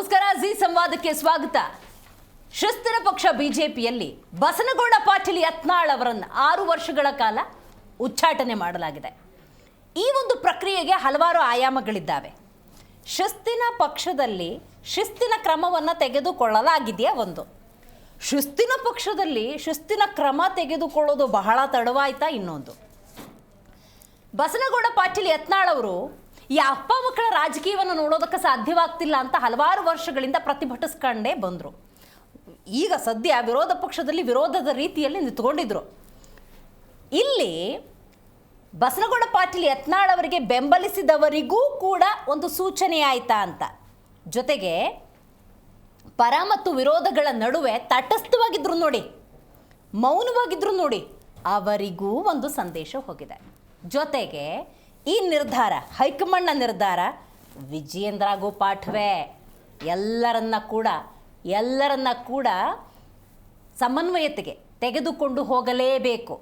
ನಮಸ್ಕಾರ, ಜಿ ಸಂವಾದಕ್ಕೆ ಸ್ವಾಗತ. ಶಿಸ್ತಿನ ಪಕ್ಷ ಬಿಜೆಪಿಯಲ್ಲಿ ಬಸನಗೌಡ ಪಾಟೀಲ್ ಯತ್ನಾಳ್ ಅವರನ್ನು 6 ವರ್ಷಗಳ ಕಾಲ ಉಚ್ಚಾಟನೆ ಮಾಡಲಾಗಿದೆ. ಈ ಒಂದು ಪ್ರಕ್ರಿಯೆಗೆ ಹಲವಾರು ಆಯಾಮಗಳಿದ್ದಾವೆ. ಶಿಸ್ತಿನ ಪಕ್ಷದಲ್ಲಿ ಶಿಸ್ತಿನ ಕ್ರಮವನ್ನು ತೆಗೆದುಕೊಳ್ಳಲಾಗಿದೆಯಾ? ಒಂದು ಶಿಸ್ತಿನ ಪಕ್ಷದಲ್ಲಿ ಶಿಸ್ತಿನ ಕ್ರಮ ತೆಗೆದುಕೊಳ್ಳೋದು ಬಹಳ ತಡವಾಯ್ತಾ? ಇನ್ನೊಂದು, ಬಸನಗೌಡ ಪಾಟೀಲ್ ಯತ್ನಾಳ್ ಅವರು ಈ ಅಪ್ಪ ಮಕ್ಕಳ ರಾಜಕೀಯವನ್ನು ನೋಡೋದಕ್ಕೆ ಸಾಧ್ಯವಾಗ್ತಿಲ್ಲ ಅಂತ ಹಲವಾರು ವರ್ಷಗಳಿಂದ ಪ್ರತಿಭಟಿಸ್ಕೊಂಡೇ ಬಂದರು. ಈಗ ಸದ್ಯ ವಿರೋಧ ಪಕ್ಷದಲ್ಲಿ ವಿರೋಧದ ರೀತಿಯಲ್ಲಿ ನಿಂತುಕೊಂಡಿದ್ರು. ಇಲ್ಲಿ ಬಸನಗೌಡ ಪಾಟೀಲ್ ಯತ್ನಾಳ್ ಅವರಿಗೆ ಬೆಂಬಲಿಸಿದವರಿಗೂ ಕೂಡ ಒಂದು ಸೂಚನೆ ಆಯ್ತಾ ಅಂತ, ಜೊತೆಗೆ ಪರ ಮತ್ತು ವಿರೋಧಗಳ ನಡುವೆ ತಟಸ್ಥವಾಗಿದ್ರು ನೋಡಿ, ಮೌನವಾಗಿದ್ರು ನೋಡಿ, ಅವರಿಗೂ ಒಂದು ಸಂದೇಶ ಹೋಗಿದೆ. ಜೊತೆಗೆ ಈ ನಿರ್ಧಾರ, ಹೈಕಮಾಂಡ್ನ ನಿರ್ಧಾರ ವಿಜಯೇಂದ್ರಗೂ ಪಾಠವೇ. ಎಲ್ಲರನ್ನ ಕೂಡ ಸಮನ್ವಯತೆಗೆ ತೆಗೆದುಕೊಂಡು ಹೋಗಲೇಬೇಕು.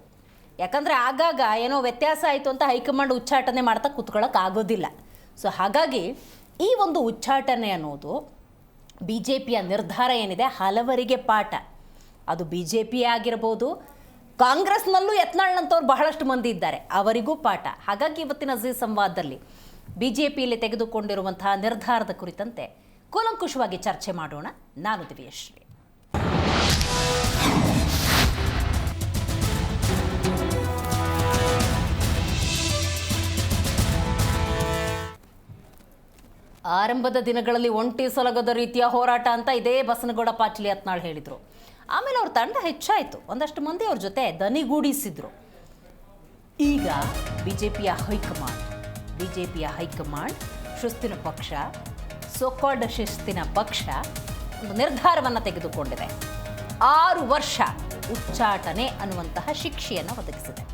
ಯಾಕಂದರೆ ಆಗಾಗ ಏನೋ ವ್ಯತ್ಯಾಸ ಆಯಿತು ಅಂತ ಹೈಕಮಾಂಡ್ ಉಚ್ಚಾಟನೆ ಮಾಡ್ತಾ ಕೂತ್ಕೊಳ್ಳೋಕೆ ಆಗೋದಿಲ್ಲ. ಸೊ ಹಾಗಾಗಿ ಈ ಒಂದು ಉಚ್ಚಾಟನೆ ಅನ್ನೋದು ಬಿ ಜೆ ಪಿಯ ನಿರ್ಧಾರ ಏನಿದೆ ಹಲವರಿಗೆ ಪಾಠ. ಅದು ಬಿ ಜೆ ಪಿ ಆಗಿರ್ಬೋದು, ಕಾಂಗ್ರೆಸ್ನಲ್ಲೂ ಯತ್ನಾಳ್ನಂಥವ್ರು ಬಹಳಷ್ಟು ಮಂದಿ ಇದ್ದಾರೆ, ಅವರಿಗೂ ಪಾಠ. ಹಾಗಾಗಿ ಇವತ್ತಿನ ಜಿ ಸಂವಾದದಲ್ಲಿ ಬಿ ಜೆ ಪಿಯಲ್ಲಿ ತೆಗೆದುಕೊಂಡಿರುವಂತಹ ನಿರ್ಧಾರದ ಕುರಿತಂತೆ ಕೂಲಂಕುಷವಾಗಿ ಚರ್ಚೆ ಮಾಡೋಣ. ನಾನು ದಿವ್ಯಶ್ರೀ. ಆರಂಭದ ದಿನಗಳಲ್ಲಿ ಒಂಟಿ ಸೊಲಗದ ರೀತಿಯ ಹೋರಾಟ ಅಂತ ಇದೇ ಬಸನಗೌಡ ಪಾಟೀಲ್ ಯತ್ನಾಳ್ ಹೇಳಿದರು. ಆಮೇಲೆ ಅವ್ರ ತಂಡ ಹೆಚ್ಚಾಯಿತು, ಒಂದಷ್ಟು ಮಂದಿ ಅವ್ರ ಜೊತೆ ದನಿಗೂಡಿಸಿದ್ರು. ಈಗ ಬಿಜೆಪಿಯ ಹೈಕಮಾಂಡ್ ಶಿಸ್ತಿನ ಪಕ್ಷ, ಸೋಕಾಲ್ಡ್ ಶಿಸ್ತಿನ ಪಕ್ಷ ಒಂದು ನಿರ್ಧಾರವನ್ನು ತೆಗೆದುಕೊಂಡಿದೆ. 6 ವರ್ಷ ಉಚ್ಚಾಟನೆ ಅನ್ನುವಂತಹ ಶಿಕ್ಷೆಯನ್ನು ಒದಗಿಸಿದೆ.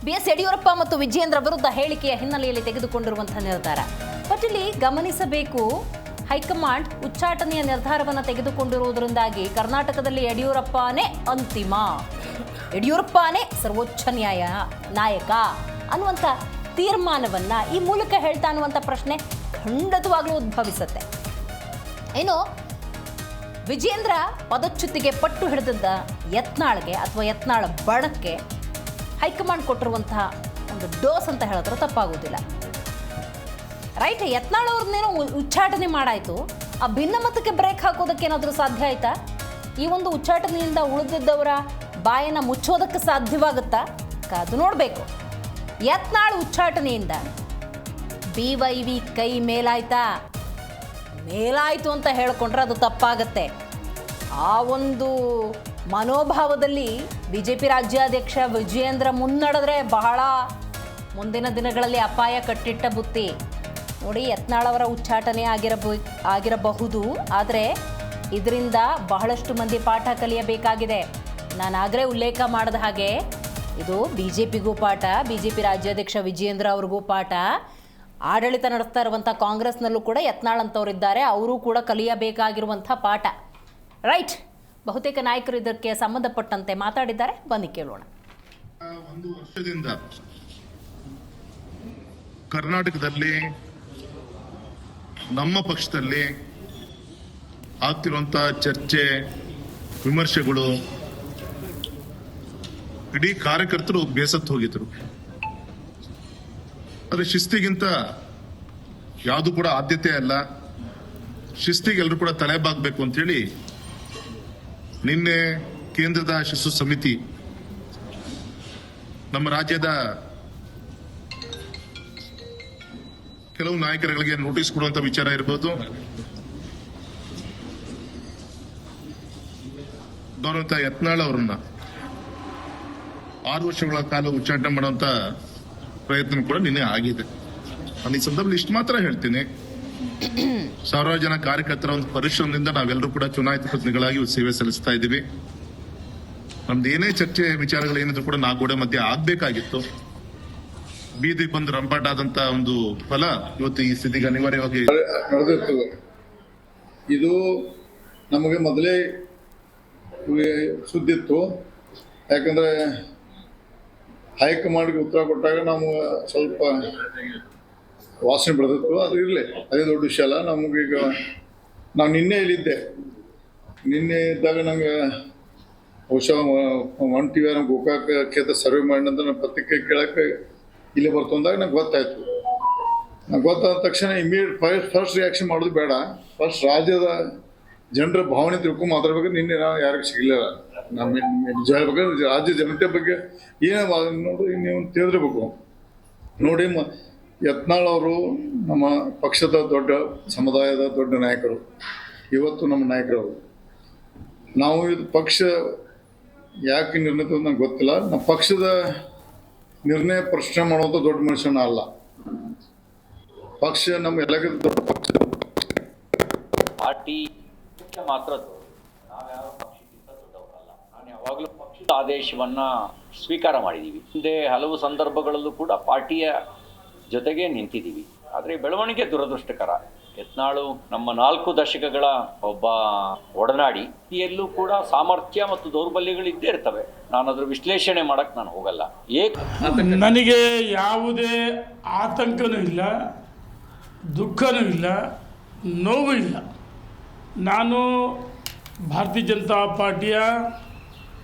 BS ಯಡಿಯೂರಪ್ಪ ಮತ್ತು ವಿಜಯೇಂದ್ರ ವಿರುದ್ಧ ಹೇಳಿಕೆಯ ಹಿನ್ನೆಲೆಯಲ್ಲಿ ತೆಗೆದುಕೊಂಡಿರುವಂತಹ ನಿರ್ಧಾರ. ಬಟ್ ಇಲ್ಲಿ ಗಮನಿಸಬೇಕು, ಹೈಕಮಾಂಡ್ ಉಚ್ಚಾಟನೆಯ ನಿರ್ಧಾರವನ್ನು ತೆಗೆದುಕೊಂಡಿರುವುದರಿಂದಾಗಿ ಕರ್ನಾಟಕದಲ್ಲಿ ಯಡಿಯೂರಪ್ಪನೇ ಅಂತಿಮ, ಯಡಿಯೂರಪ್ಪನೇ ಸರ್ವೋಚ್ಚ ನಾಯಕ ಅನ್ನುವಂಥ ತೀರ್ಮಾನವನ್ನು ಈ ಮೂಲಕ ಹೇಳ್ತಾ ಅನ್ನುವಂಥ ಪ್ರಶ್ನೆ ಖಂಡಿತವಾಗ್ಲೂ ಉದ್ಭವಿಸುತ್ತೆ. ಇನ್ನು ವಿಜಯೇಂದ್ರ ಪದಚ್ಯುತಿಗೆ ಪಟ್ಟು ಹಿಡಿದಿದ್ದ ಯತ್ನಾಳ್ಗೆ ಅಥವಾ ಯತ್ನಾಳ್ ಬಣಕ್ಕೆ ಹೈಕಮಾಂಡ್ ಕೊಟ್ಟಿರುವಂತಹ ಒಂದು ಡೋಸ್ ಅಂತ ಹೇಳಿದ್ರೆ ತಪ್ಪಾಗೋದಿಲ್ಲ. ರೈಟ್, ಯತ್ನಾಳ್ ಅವ್ರನ್ನೇನೋ ಉಚ್ಚಾಟನೆ ಮಾಡಾಯಿತು, ಆ ಭಿನ್ನಮತಕ್ಕೆ ಬ್ರೇಕ್ ಹಾಕೋದಕ್ಕೆ ಏನಾದರೂ ಸಾಧ್ಯ ಆಯ್ತಾ? ಈ ಒಂದು ಉಚ್ಚಾಟನೆಯಿಂದ ಉಳಿದಿದ್ದವರ ಬಾಯನ್ನು ಮುಚ್ಚೋದಕ್ಕೆ ಸಾಧ್ಯವಾಗುತ್ತಾ? ಕಾದು ನೋಡಬೇಕು. ಯತ್ನಾಳ್ ಉಚ್ಚಾಟನೆಯಿಂದ BYV ಕೈ ಮೇಲಾಯಿತು ಅಂತ ಹೇಳಿಕೊಂಡ್ರೆ ಅದು ತಪ್ಪಾಗತ್ತೆ. ಆ ಒಂದು ಮನೋಭಾವದಲ್ಲಿ BJP ರಾಜ್ಯಾಧ್ಯಕ್ಷ ವಿಜಯೇಂದ್ರ ಮುನ್ನಡೆದ್ರೆ ಬಹಳ ಮುಂದಿನ ದಿನಗಳಲ್ಲಿ ಅಪಾಯ ಕಟ್ಟಿಟ್ಟ ಬುತ್ತಿ. ನೋಡಿ, ಯತ್ನಾಳ್ ಅವರ ಉಚ್ಚಾಟನೆ ಆಗಿರಬಹುದು, ಆದರೆ ಇದರಿಂದ ಬಹಳಷ್ಟು ಮಂದಿ ಪಾಠ ಕಲಿಯಬೇಕಾಗಿದೆ. ನಾನು ಆಗಲೇ ಉಲ್ಲೇಖ ಮಾಡಿದ ಹಾಗೆ ಇದು BJPಗೂ ಪಾಠ, BJP ರಾಜ್ಯಾಧ್ಯಕ್ಷ ವಿಜಯೇಂದ್ರ ಅವ್ರಿಗೂ ಪಾಠ. ಆಡಳಿತ ನಡೆಸ್ತಾ ಇರುವಂಥ ಕಾಂಗ್ರೆಸ್ನಲ್ಲೂ ಕೂಡ ಯತ್ನಾಳ್ ಅಂತವರಿದ್ದಾರೆ, ಅವರು ಕೂಡ ಕಲಿಯಬೇಕಾಗಿರುವಂಥ ಪಾಠ. ರೈಟ್, ಬಹುತೇಕ ನಾಯಕರು ಇದಕ್ಕೆ ಸಂಬಂಧಪಟ್ಟಂತೆ ಮಾತಾಡಿದ್ದಾರೆ, ಬನ್ನಿ ಕೇಳೋಣ. 1 ವರ್ಷದಿಂದ ಕರ್ನಾಟಕದಲ್ಲಿ ನಮ್ಮ ಪಕ್ಷದಲ್ಲಿ ಆಗ್ತಿರುವಂತಹ ಚರ್ಚೆ, ವಿಮರ್ಶೆಗಳು ಇಡೀ ಕಾರ್ಯಕರ್ತರು ಬೇಸತ್ತು ಹೋಗಿದ್ರು. ಆದರೆ ಶಿಸ್ತಿಗಿಂತ ಯಾವುದು ಕೂಡ ಆದ್ಯತೆ ಅಲ್ಲ, ಶಿಸ್ತಿಗೆ ಎಲ್ಲರೂ ಕೂಡ ತಲೆಬಾಗಬೇಕು ಅಂತೇಳಿ ನಿನ್ನೆ ಕೇಂದ್ರದ ಶಿಸ್ತು ಸಮಿತಿ ನಮ್ಮ ರಾಜ್ಯದ ಕೆಲವು ನಾಯಕರುಗಳಿಗೆ ನೋಟಿಸ್ ಕೊಡುವಂತ ವಿಚಾರ ಇರಬಹುದು. ಗೌರವಂತ ಯತ್ನಾಳ್ ಅವರನ್ನ 6 ವರ್ಷಗಳ ಕಾಲ ಉಚ್ಚಾಟನೆ ಮಾಡುವಂತ ಪ್ರಯತ್ನ ಕೂಡ ನಿನ್ನೆ ಆಗಿದೆ. ನಾನು ಈ ಸಂದರ್ಭದಲ್ಲಿ ಇಷ್ಟು ಮಾತ್ರ ಹೇಳ್ತೀನಿ, ಸಾವಿರಾರು ಜನ ಕಾರ್ಯಕರ್ತರ ಒಂದು ಪರಿಶ್ರಮದಿಂದ ನಾವೆಲ್ಲರೂ ಕೂಡ ಚುನಾಯಿತ ಪ್ರತಿನಿಧಿಗಳಾಗಿ ಸೇವೆ ಸಲ್ಲಿಸ್ತಾ ಇದ್ದೀವಿ. ನಮ್ದು ಏನೇ ಚರ್ಚೆ ವಿಚಾರಗಳೇನಿದ್ರು ಕೂಡ 4 ಗೋಡೆ ಮಧ್ಯೆ ಆಗ್ಬೇಕಾಗಿತ್ತು. ಬೀದಿಗೆ ಬಂದು ರಂಪಾಟ ಆದಂತ ಒಂದು ಫಲ ಇವತ್ತು ಈ ಸ್ಥಿತಿಗೆ ಅನಿವಾರ್ಯವಾಗಿ ನಡೆದಿರ್ತದೆ. ಇದು ನಮಗೆ ಮೊದಲೇ ಸುದ್ದಿತ್ತು. ಯಾಕಂದ್ರೆ ಹೈಕಮಾಂಡ್ಗೆ ಉತ್ತರ ಕೊಟ್ಟಾಗ ನಾವು ಸ್ವಲ್ಪ ವಾಸನೆ ಬೆಳೆದಿತ್ತು. ಅದು ಇರಲಿ, ಅದೇ ದೊಡ್ಡ ವಿಷಯ ಅಲ್ಲ. ನಮಗೀಗ ನಾನು ನಿನ್ನೆ ಇಲ್ಲಿದ್ದೆ. ನಿನ್ನೆ ಇದ್ದಾಗ ನಂಗೆ ಬಹುಶಃ ಒನ್ ಟಿ ವಿ ನಮ್ಮ ಗೋಕಾಕ ಕ್ಷೇತ್ರ ಸರ್ವೆ ಮಾಡಿ ಅಂತ ನನ್ನ ಪತ್ರಿಕೆ ಕೇಳಕ್ಕೆ ಇಲ್ಲೇ ಬರ್ತಂದಾಗ ನಂಗೆ ಗೊತ್ತಾಯ್ತು. ನಂಗೆ ಗೊತ್ತಾದ ತಕ್ಷಣ ಇಮಿಡಿಯೇಟ್ ಫಸ್ಟ್ ರಿಯಾಕ್ಷನ್ ಮಾಡೋದು ಬೇಡ, ಫಸ್ಟ್ ರಾಜ್ಯದ ಜನರ ಭಾವನೆ ತಿಳ್ಕೊಂಡು ಮಾತಾಡ್ಬೇಕಾದ್ರೆ ನಿನ್ನೆ ನಾನು ಯಾರಿಗೂ ಸಿಗಲಿಲ್ಲ. ನಮ್ಮ ನಿಜ ಹೇಳ್ಬೇಕಾದ್ರೆ ರಾಜ್ಯ ಜನತೆ ಬಗ್ಗೆ ಏನೇ ನೋಡಿ ನೀವು ತಿಳಿದಿರ್ಬೇಕು. ನೋಡಿ ಯತ್ನಾಳ್ ಅವರು ನಮ್ಮ ಪಕ್ಷದ ದೊಡ್ಡ ಸಮುದಾಯದ ದೊಡ್ಡ ನಾಯಕರು, ಇವತ್ತು ನಮ್ಮ ನಾಯಕರು. ನಾವು ಇದು ಪಕ್ಷ ಯಾಕೆ ನಿರ್ಣಯ ನಂಗೆ ಗೊತ್ತಿಲ್ಲ. ನಮ್ಮ ಪಕ್ಷದ ನಿರ್ಣಯ ಪ್ರಶ್ನೆ ಮಾಡುವಂಥ ದೊಡ್ಡ ಮನುಷ್ಯನ ಅಲ್ಲ. ಪಕ್ಷ ನಮ್ಮ ಎಲ್ಲಕ್ಕಿಂತ ದೊಡ್ಡ ಪಕ್ಷ ಪಾರ್ಟಿ ಮಾತ್ರ ನಾವ್ಯಾವ ಪಕ್ಷಕ್ಕಿಂತ ದೊಡ್ಡವರಲ್ಲ. ನಾನು ಯಾವಾಗಲೂ ಪಕ್ಷದ ಆದೇಶವನ್ನ ಸ್ವೀಕಾರ ಮಾಡಿದ್ದೀವಿ. ಹಿಂದೆ ಹಲವು ಸಂದರ್ಭಗಳಲ್ಲೂ ಕೂಡ ಪಾರ್ಟಿಯ ಜೊತೆಗೆ ನಿಂತಿದ್ದೀವಿ. ಆದರೆ ಬೆಳವಣಿಗೆ ದುರದೃಷ್ಟಕರ. ಯತ್ನಾಳು ನಮ್ಮ 4 ದಶಕಗಳ ಒಬ್ಬ ಒಡನಾಡಿ. ಎಲ್ಲೂ ಕೂಡ ಸಾಮರ್ಥ್ಯ ಮತ್ತು ದೌರ್ಬಲ್ಯಗಳು ಇದ್ದೇ ಇರ್ತವೆ. ನಾನು ಅದರ ವಿಶ್ಲೇಷಣೆ ಮಾಡಕ್ಕೆ ನಾನು ಹೋಗಲ್ಲ. ನನಗೆ ಯಾವುದೇ ಆತಂಕನೂ ಇಲ್ಲ, ದುಃಖನೂ ಇಲ್ಲ, ನೋವು ಇಲ್ಲ. ನಾನು ಭಾರತೀಯ ಜನತಾ ಪಾರ್ಟಿಯ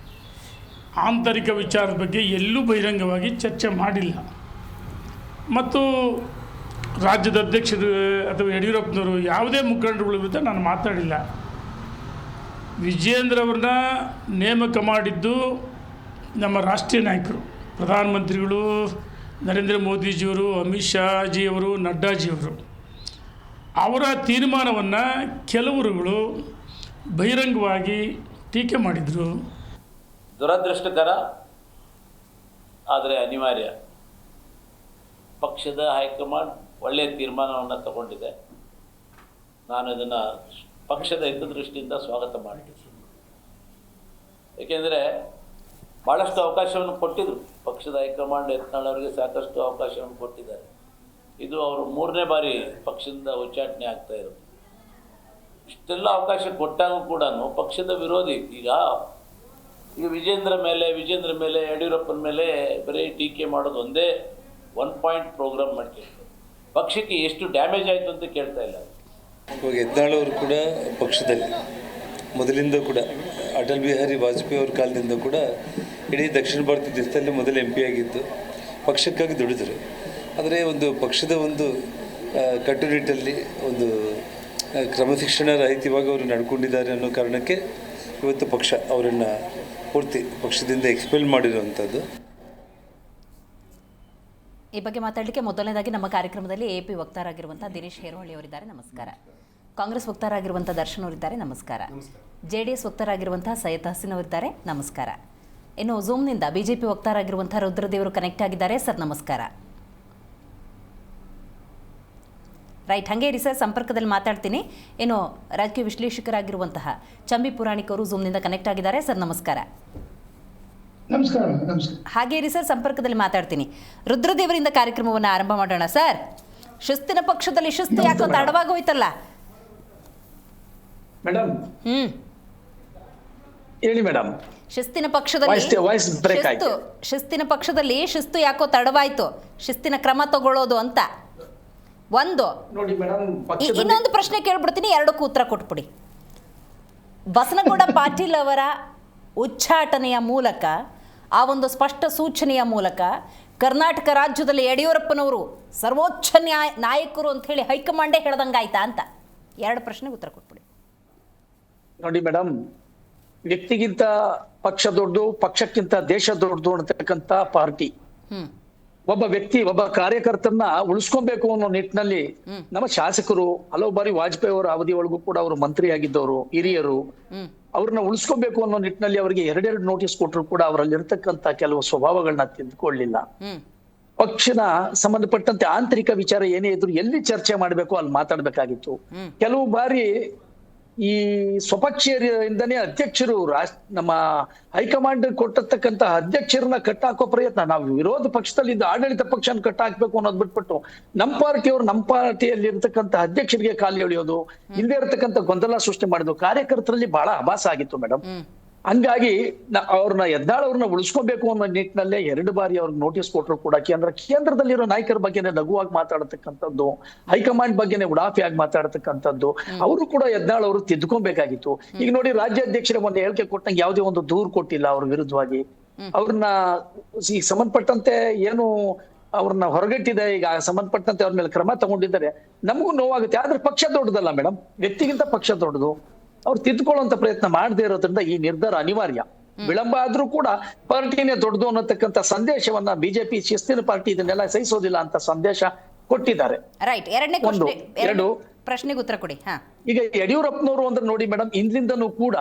ಆಂತರಿಕ ವಿಚಾರದ ಬಗ್ಗೆ ಎಲ್ಲೂ ಬಹಿರಂಗವಾಗಿ ಚರ್ಚೆ ಮಾಡಿಲ್ಲ. ಮತ್ತು ರಾಜ್ಯದ ಅಧ್ಯಕ್ಷರು ಅಥವಾ ಯಡಿಯೂರಪ್ಪನವರು ಯಾವುದೇ ಮುಖಂಡರುಗಳ ವಿರುದ್ಧ ನಾನು ಮಾತಾಡಿಲ್ಲ. ವಿಜಯೇಂದ್ರ ಅವ್ರನ್ನ ನೇಮಕ ಮಾಡಿದ್ದು ನಮ್ಮ ರಾಷ್ಟ್ರೀಯ ನಾಯಕರು, ಪ್ರಧಾನಮಂತ್ರಿಗಳು ನರೇಂದ್ರ ಮೋದಿಜಿಯವರು, ಅಮಿತ್ ಶಾಜಿಯವರು, ನಡ್ಡಾಜಿಯವರು. ಅವರ ತೀರ್ಮಾನವನ್ನು ಕೆಲವರುಗಳು ಬಹಿರಂಗವಾಗಿ ಟೀಕೆ ಮಾಡಿದರು. ದುರದೃಷ್ಟಕರ, ಆದರೆ ಅನಿವಾರ್ಯ. ಪಕ್ಷದ ಹೈಕಮಾಂಡ್ ಒಳ್ಳೆಯ ತೀರ್ಮಾನವನ್ನು ತಗೊಂಡಿದೆ. ನಾನು ಇದನ್ನು ಪಕ್ಷದ ಹಿತದೃಷ್ಟಿಯಿಂದ ಸ್ವಾಗತ ಮಾಡಿದ್ದೀನಿ. ಏಕೆಂದರೆ ಭಾಳಷ್ಟು ಅವಕಾಶವನ್ನು ಕೊಟ್ಟಿದ್ದರು. ಪಕ್ಷದ ಹೈಕಮಾಂಡ್ ಯತ್ನಾಳ್ ಅವರಿಗೆ ಸಾಕಷ್ಟು ಅವಕಾಶವನ್ನು ಕೊಟ್ಟಿದ್ದಾರೆ. ಇದು ಅವರು 3ನೇ ಬಾರಿ ಪಕ್ಷದಿಂದ ಉಚ್ಚಾಟನೆ ಆಗ್ತಾ ಇರೋದು. ಇಷ್ಟೆಲ್ಲ ಅವಕಾಶ ಕೊಟ್ಟಾಗೂ ಕೂಡ ಪಕ್ಷದ ವಿರೋಧಿ ಈಗ ವಿಜೇಂದ್ರ ಮೇಲೆ ಯಡಿಯೂರಪ್ಪನ ಮೇಲೆ ಬರೀ ಟೀಕೆ ಮಾಡೋದು ಒಂದೇ 1 ಪಾಯಿಂಟ್ ಪ್ರೋಗ್ರಾಮ್ ಮಾಡ್ಕೊಂಡು ಪಕ್ಷಕ್ಕೆ ಎಷ್ಟು ಡ್ಯಾಮೇಜ್ ಆಯಿತು ಅಂತ ಕೇಳ್ತಾ ಇಲ್ಲ. ಇವಾಗ ಯತ್ನಾಳ್ ಅವರು ಕೂಡ ಪಕ್ಷದಲ್ಲಿ ಮೊದಲಿಂದ ಕೂಡ ಅಟಲ್ ಬಿಹಾರಿ ವಾಜಪೇಯಿ ಅವ್ರ ಕಾಲದಿಂದ ಕೂಡ ಇಡೀ ದಕ್ಷಿಣ ಭಾರತ ದೇಶದಲ್ಲಿ ಮೊದಲು MP ಆಗಿದ್ದು ಪಕ್ಷಕ್ಕಾಗಿ ದುಡಿದರು. ಆದರೆ ಒಂದು ಪಕ್ಷದ ಒಂದು ಕಟ್ಟುನಿಟ್ಟಲ್ಲಿ ಒಂದು ಕ್ರಮಶಿಕ್ಷಣ ರಹಿತವಾಗಿ ಅವರು ನಡ್ಕೊಂಡಿದ್ದಾರೆ ಅನ್ನೋ ಕಾರಣಕ್ಕೆ ಇವತ್ತು ಪಕ್ಷ ಅವರನ್ನು ಪೂರ್ತಿ ಪಕ್ಷದಿಂದ ಎಕ್ಸ್ಪೆಲ್ ಮಾಡಿರುವಂಥದ್ದು. ಈ ಬಗ್ಗೆ ಮಾತಾಡಲಿಕ್ಕೆ ಮೊದಲನೇದಾಗಿ ನಮ್ಮ ಕಾರ್ಯಕ್ರಮದಲ್ಲಿ AP ವಕ್ತಾರಾಗಿರುವಂಥ ದಿನೇಶ್ ಹೇರೋಹಳ್ಳಿ ಅವರಿದ್ದಾರೆ, ನಮಸ್ಕಾರ. ಕಾಂಗ್ರೆಸ್ ವಕ್ತಾರಾಗಿರುವಂಥ ದರ್ಶನ್ ಅವರಿದ್ದಾರೆ, ನಮಸ್ಕಾರ. JDS ವಕ್ತಾರಾಗಿರುವಂಥ ಸೈಯದ್ ಹಸೀನ್ ಅವರಿದ್ದಾರೆ, ನಮಸ್ಕಾರ. ಇನ್ನು ಝೂಮ್ನಿಂದ BJP ವಕ್ತಾರಾಗಿರುವಂಥ ರುದ್ರದೇವರು ಕನೆಕ್ಟ್ ಆಗಿದ್ದಾರೆ, ಸರ್ ನಮಸ್ಕಾರ. ರೈಟ್, ಹಾಗೆ ಇರಿ ಸರ್, ಸಂಪರ್ಕದಲ್ಲಿ ಮಾತಾಡ್ತೀನಿ. ಇನ್ನು ರಾಜಕೀಯ ವಿಶ್ಲೇಷಕರಾಗಿರುವಂತಹ ಚಂಬಿ ಪುರಾಣಿಕ್ ಅವರು ಝೂಮ್ನಿಂದ ಕನೆಕ್ಟ್ ಆಗಿದ್ದಾರೆ, ಸರ್ ನಮಸ್ಕಾರ. ನಮಸ್ಕಾರ. ಹಾಗೆ ಇರಿ ಸರ್, ಸಂಪರ್ಕದಲ್ಲಿ ಮಾತಾಡ್ತೀನಿ. ರುದ್ರದೇವರಿಂದ ಕಾರ್ಯಕ್ರಮವನ್ನು ಆರಂಭ ಮಾಡೋಣ ಸರ್. ಶಿಸ್ತಿನ ಪಕ್ಷದಲ್ಲಿ ಶಿಸ್ತು ಯಾಕೋ ತಡವಾಗಿ ಹೋಯ್ತಲ್ಲ ಮೇಡಮ್? ಹೇಳಿ ಮೇಡಮ್. ಶಿಸ್ತಿನ ಪಕ್ಷದಲ್ಲಿ ಶಿಸ್ತು ಯಾಕೋ ತಡವಾಯ್ತು, ಶಿಸ್ತಿನ ಕ್ರಮ ತಗೊಳ್ಳೋದು ಅಂತ ಒಂದು. ನೋಡಿ ಮೇಡಮ್, ಇನ್ನೊಂದು ಪ್ರಶ್ನೆ ಕೇಳ್ಬಿಡ್ತೀನಿ, ಎರಡಕ್ಕೂ ಉತ್ತರ ಕೊಟ್ಬಿಡಿ. ಬಸನಗೌಡ ಪಾಟೀಲ್ ಅವರ ಉಚ್ಚಾಟನೆಯ ಮೂಲಕ, ಆ ಒಂದು ಸ್ಪಷ್ಟ ಸೂಚನೆಯ ಮೂಲಕ ಕರ್ನಾಟಕ ರಾಜ್ಯದಲ್ಲಿ ಯಡಿಯೂರಪ್ಪನವರು ಸರ್ವೋಚ್ಚ ನಾಯಕರು ಅಂತ ಹೇಳಿ ಹೈಕಮಾಂಡೇ ಹೇಳ್ದಂಗಾಯ್ತಾ ಅಂತ ಎರಡು ಪ್ರಶ್ನೆಗೆ ಉತ್ತರ ಕೊಟ್ಬಿಡಿ. ನೋಡಿ ಮೇಡಮ್, ವ್ಯಕ್ತಿಗಿಂತ ಪಕ್ಷ ದೊಡ್ಡದು, ಪಕ್ಷಕ್ಕಿಂತ ದೇಶ ದೊಡ್ಡದು ಅಂತಕ್ಕಂಥ ಪಾರ್ಟಿ. ಒಬ್ಬ ವ್ಯಕ್ತಿ, ಒಬ್ಬ ಕಾರ್ಯಕರ್ತರನ್ನ ಉಳಿಸ್ಕೊಬೇಕು ಅನ್ನೋ ನಿಟ್ಟಿನಲ್ಲಿ ನಮ್ಮ ಶಾಸಕರು ಹಲವು ಬಾರಿ ವಾಜಪೇಯಿ ಅವರ ಅವಧಿಯೊಳಗೂ ಕೂಡ ಅವರು ಮಂತ್ರಿಯಾಗಿದ್ದವರು, ಹಿರಿಯರು. ಅವ್ರನ್ನ ಉಳಿಸ್ಕೊಬೇಕು ಅನ್ನೋ ನಿಟ್ಟಿನಲ್ಲಿ ಅವರಿಗೆ 2 ನೋಟಿಸ್ ಕೊಟ್ಟರು ಕೂಡ ಅವರಲ್ಲಿರ್ತಕ್ಕಂಥ ಕೆಲವು ಸ್ವಭಾವಗಳನ್ನ ತಿದ್ದುಕೊಳ್ಳಿಲ್ಲ. ಪಕ್ಷನ ಸಂಬಂಧಪಟ್ಟಂತೆ ಆಂತರಿಕ ವಿಚಾರ ಏನೇ ಇದ್ರು ಎಲ್ಲಿ ಚರ್ಚೆ ಮಾಡಬೇಕು ಅಲ್ಲಿ ಮಾತಾಡ್ಬೇಕಾಗಿತ್ತು. ಕೆಲವು ಬಾರಿ ಈ ಸ್ವಪಕ್ಷೀಯರಿಂದನೇ ಅಧ್ಯಕ್ಷರು ನಮ್ಮ ಹೈಕಮಾಂಡ್ ಕೊಟ್ಟಿರ್ತಕ್ಕಂಥ ಅಧ್ಯಕ್ಷರನ್ನ ಕಟ್ಟಾಕೋ ಪ್ರಯತ್ನ, ನಾವು ವಿರೋಧ ಪಕ್ಷದಲ್ಲಿ ಆಡಳಿತ ಪಕ್ಷನ ಕಟ್ಟಾಕ್ಬೇಕು ಅನ್ನೋದು ಬಿಟ್ಬಿಟ್ಟು ನಮ್ಮ ಪಾರ್ಟಿಯವರು ನಮ್ಮ ಪಾರ್ಟಿಯಲ್ಲಿ ಇರ್ತಕ್ಕಂಥ ಅಧ್ಯಕ್ಷರಿಗೆ ಕಾಲು ಎಳೆಯೋದು, ಇಲ್ಲದೆ ಇರತಕ್ಕಂಥ ಗೊಂದಲ ಸೃಷ್ಟಿ ಮಾಡೋದು ಕಾರ್ಯಕರ್ತರಲ್ಲಿ ಬಹಳ ಆಭಾಸ ಆಗಿತ್ತು ಮೇಡಮ್. ಹಂಗಾಗಿ ಅವ್ರನ್ನ ಯತ್ನಾಳ್ ಅವ್ರನ್ನ ಉಳಿಸ್ಕೊಬೇಕು ಅನ್ನೋ ನಿಟ್ಟಿನಲ್ಲೇ 2 ಬಾರಿ ಅವ್ರಿಗೆ ನೋಟಿಸ್ ಕೊಟ್ಟರು ಕೂಡ ಕೇಂದ್ರದಲ್ಲಿರೋ ನಾಯಕರ ಬಗ್ಗೆನೇ ಲಘುವಾಗಿ ಮಾತಾಡತಕ್ಕಂಥದ್ದು, ಹೈಕಮಾಂಡ್ ಬಗ್ಗೆನೇ ಉಡಾಫಿಯಾಗಿ ಮಾತಾಡತಕ್ಕಂಥದ್ದು, ಅವರು ಕೂಡ ಯತ್ನಾಳ್ ಅವರು ತಿದ್ದುಕೊಬೇಕಾಗಿತ್ತು. ಈಗ ನೋಡಿ, ರಾಜ್ಯಾಧ್ಯಕ್ಷರ ಒಂದು ಹೇಳಿಕೆ ಕೊಟ್ಟಂಗೆ ಯಾವುದೇ ಒಂದು ದೂರು ಕೊಟ್ಟಿಲ್ಲ ಅವ್ರ ವಿರುದ್ಧವಾಗಿ. ಅವ್ರನ್ನ ಈಗ ಸಂಬಂಧಪಟ್ಟಂತೆ ಏನು ಅವ್ರನ್ನ ಹೊರಗಟ್ಟಿದೆ, ಈಗ ಸಂಬಂಧಪಟ್ಟಂತೆ ಅವ್ರ ಮೇಲೆ ಕ್ರಮ ತಗೊಂಡಿದ್ದಾರೆ. ನಮಗೂ ನೋವಾಗುತ್ತೆ, ಆದ್ರೆ ಪಕ್ಷ ದೊಡ್ಡದಲ್ಲ ಮೇಡಮ್, ವ್ಯಕ್ತಿಗಿಂತ ಪಕ್ಷ ದೊಡ್ಡದು. ಅವ್ರು ತಿದ್ದುಕೊಳ್ಳುವಂತ ಪ್ರಯತ್ನ ಮಾಡದೇ ಇರೋದ್ರಿಂದ ಈ ನಿರ್ಧಾರ ಅನಿವಾರ್ಯ. ವಿಳಂಬ ಆದ್ರೂ ಕೂಡ ಪಾರ್ಟಿನೇ ದೊಡ್ಡದು ಅನ್ನತಕ್ಕಂಥ ಸಂದೇಶವನ್ನ ಬಿಜೆಪಿ ಶಿಸ್ತಿನ ಪಾರ್ಟಿ ಇದನ್ನೆಲ್ಲ ಸಹಿಸೋದಿಲ್ಲ ಅಂತ ಸಂದೇಶ ಕೊಟ್ಟಿದ್ದಾರೆ. ರೈಟ್. ಎರಡು ಪ್ರಶ್ನೆಗೆ ಉತ್ತರ ಕೊಡಿ. ಈಗ ಯಡಿಯೂರಪ್ಪನವರು ಅಂದ್ರೆ ನೋಡಿ ಮೇಡಮ್, ಇಂದ್ರಿಂದನೂ ಕೂಡ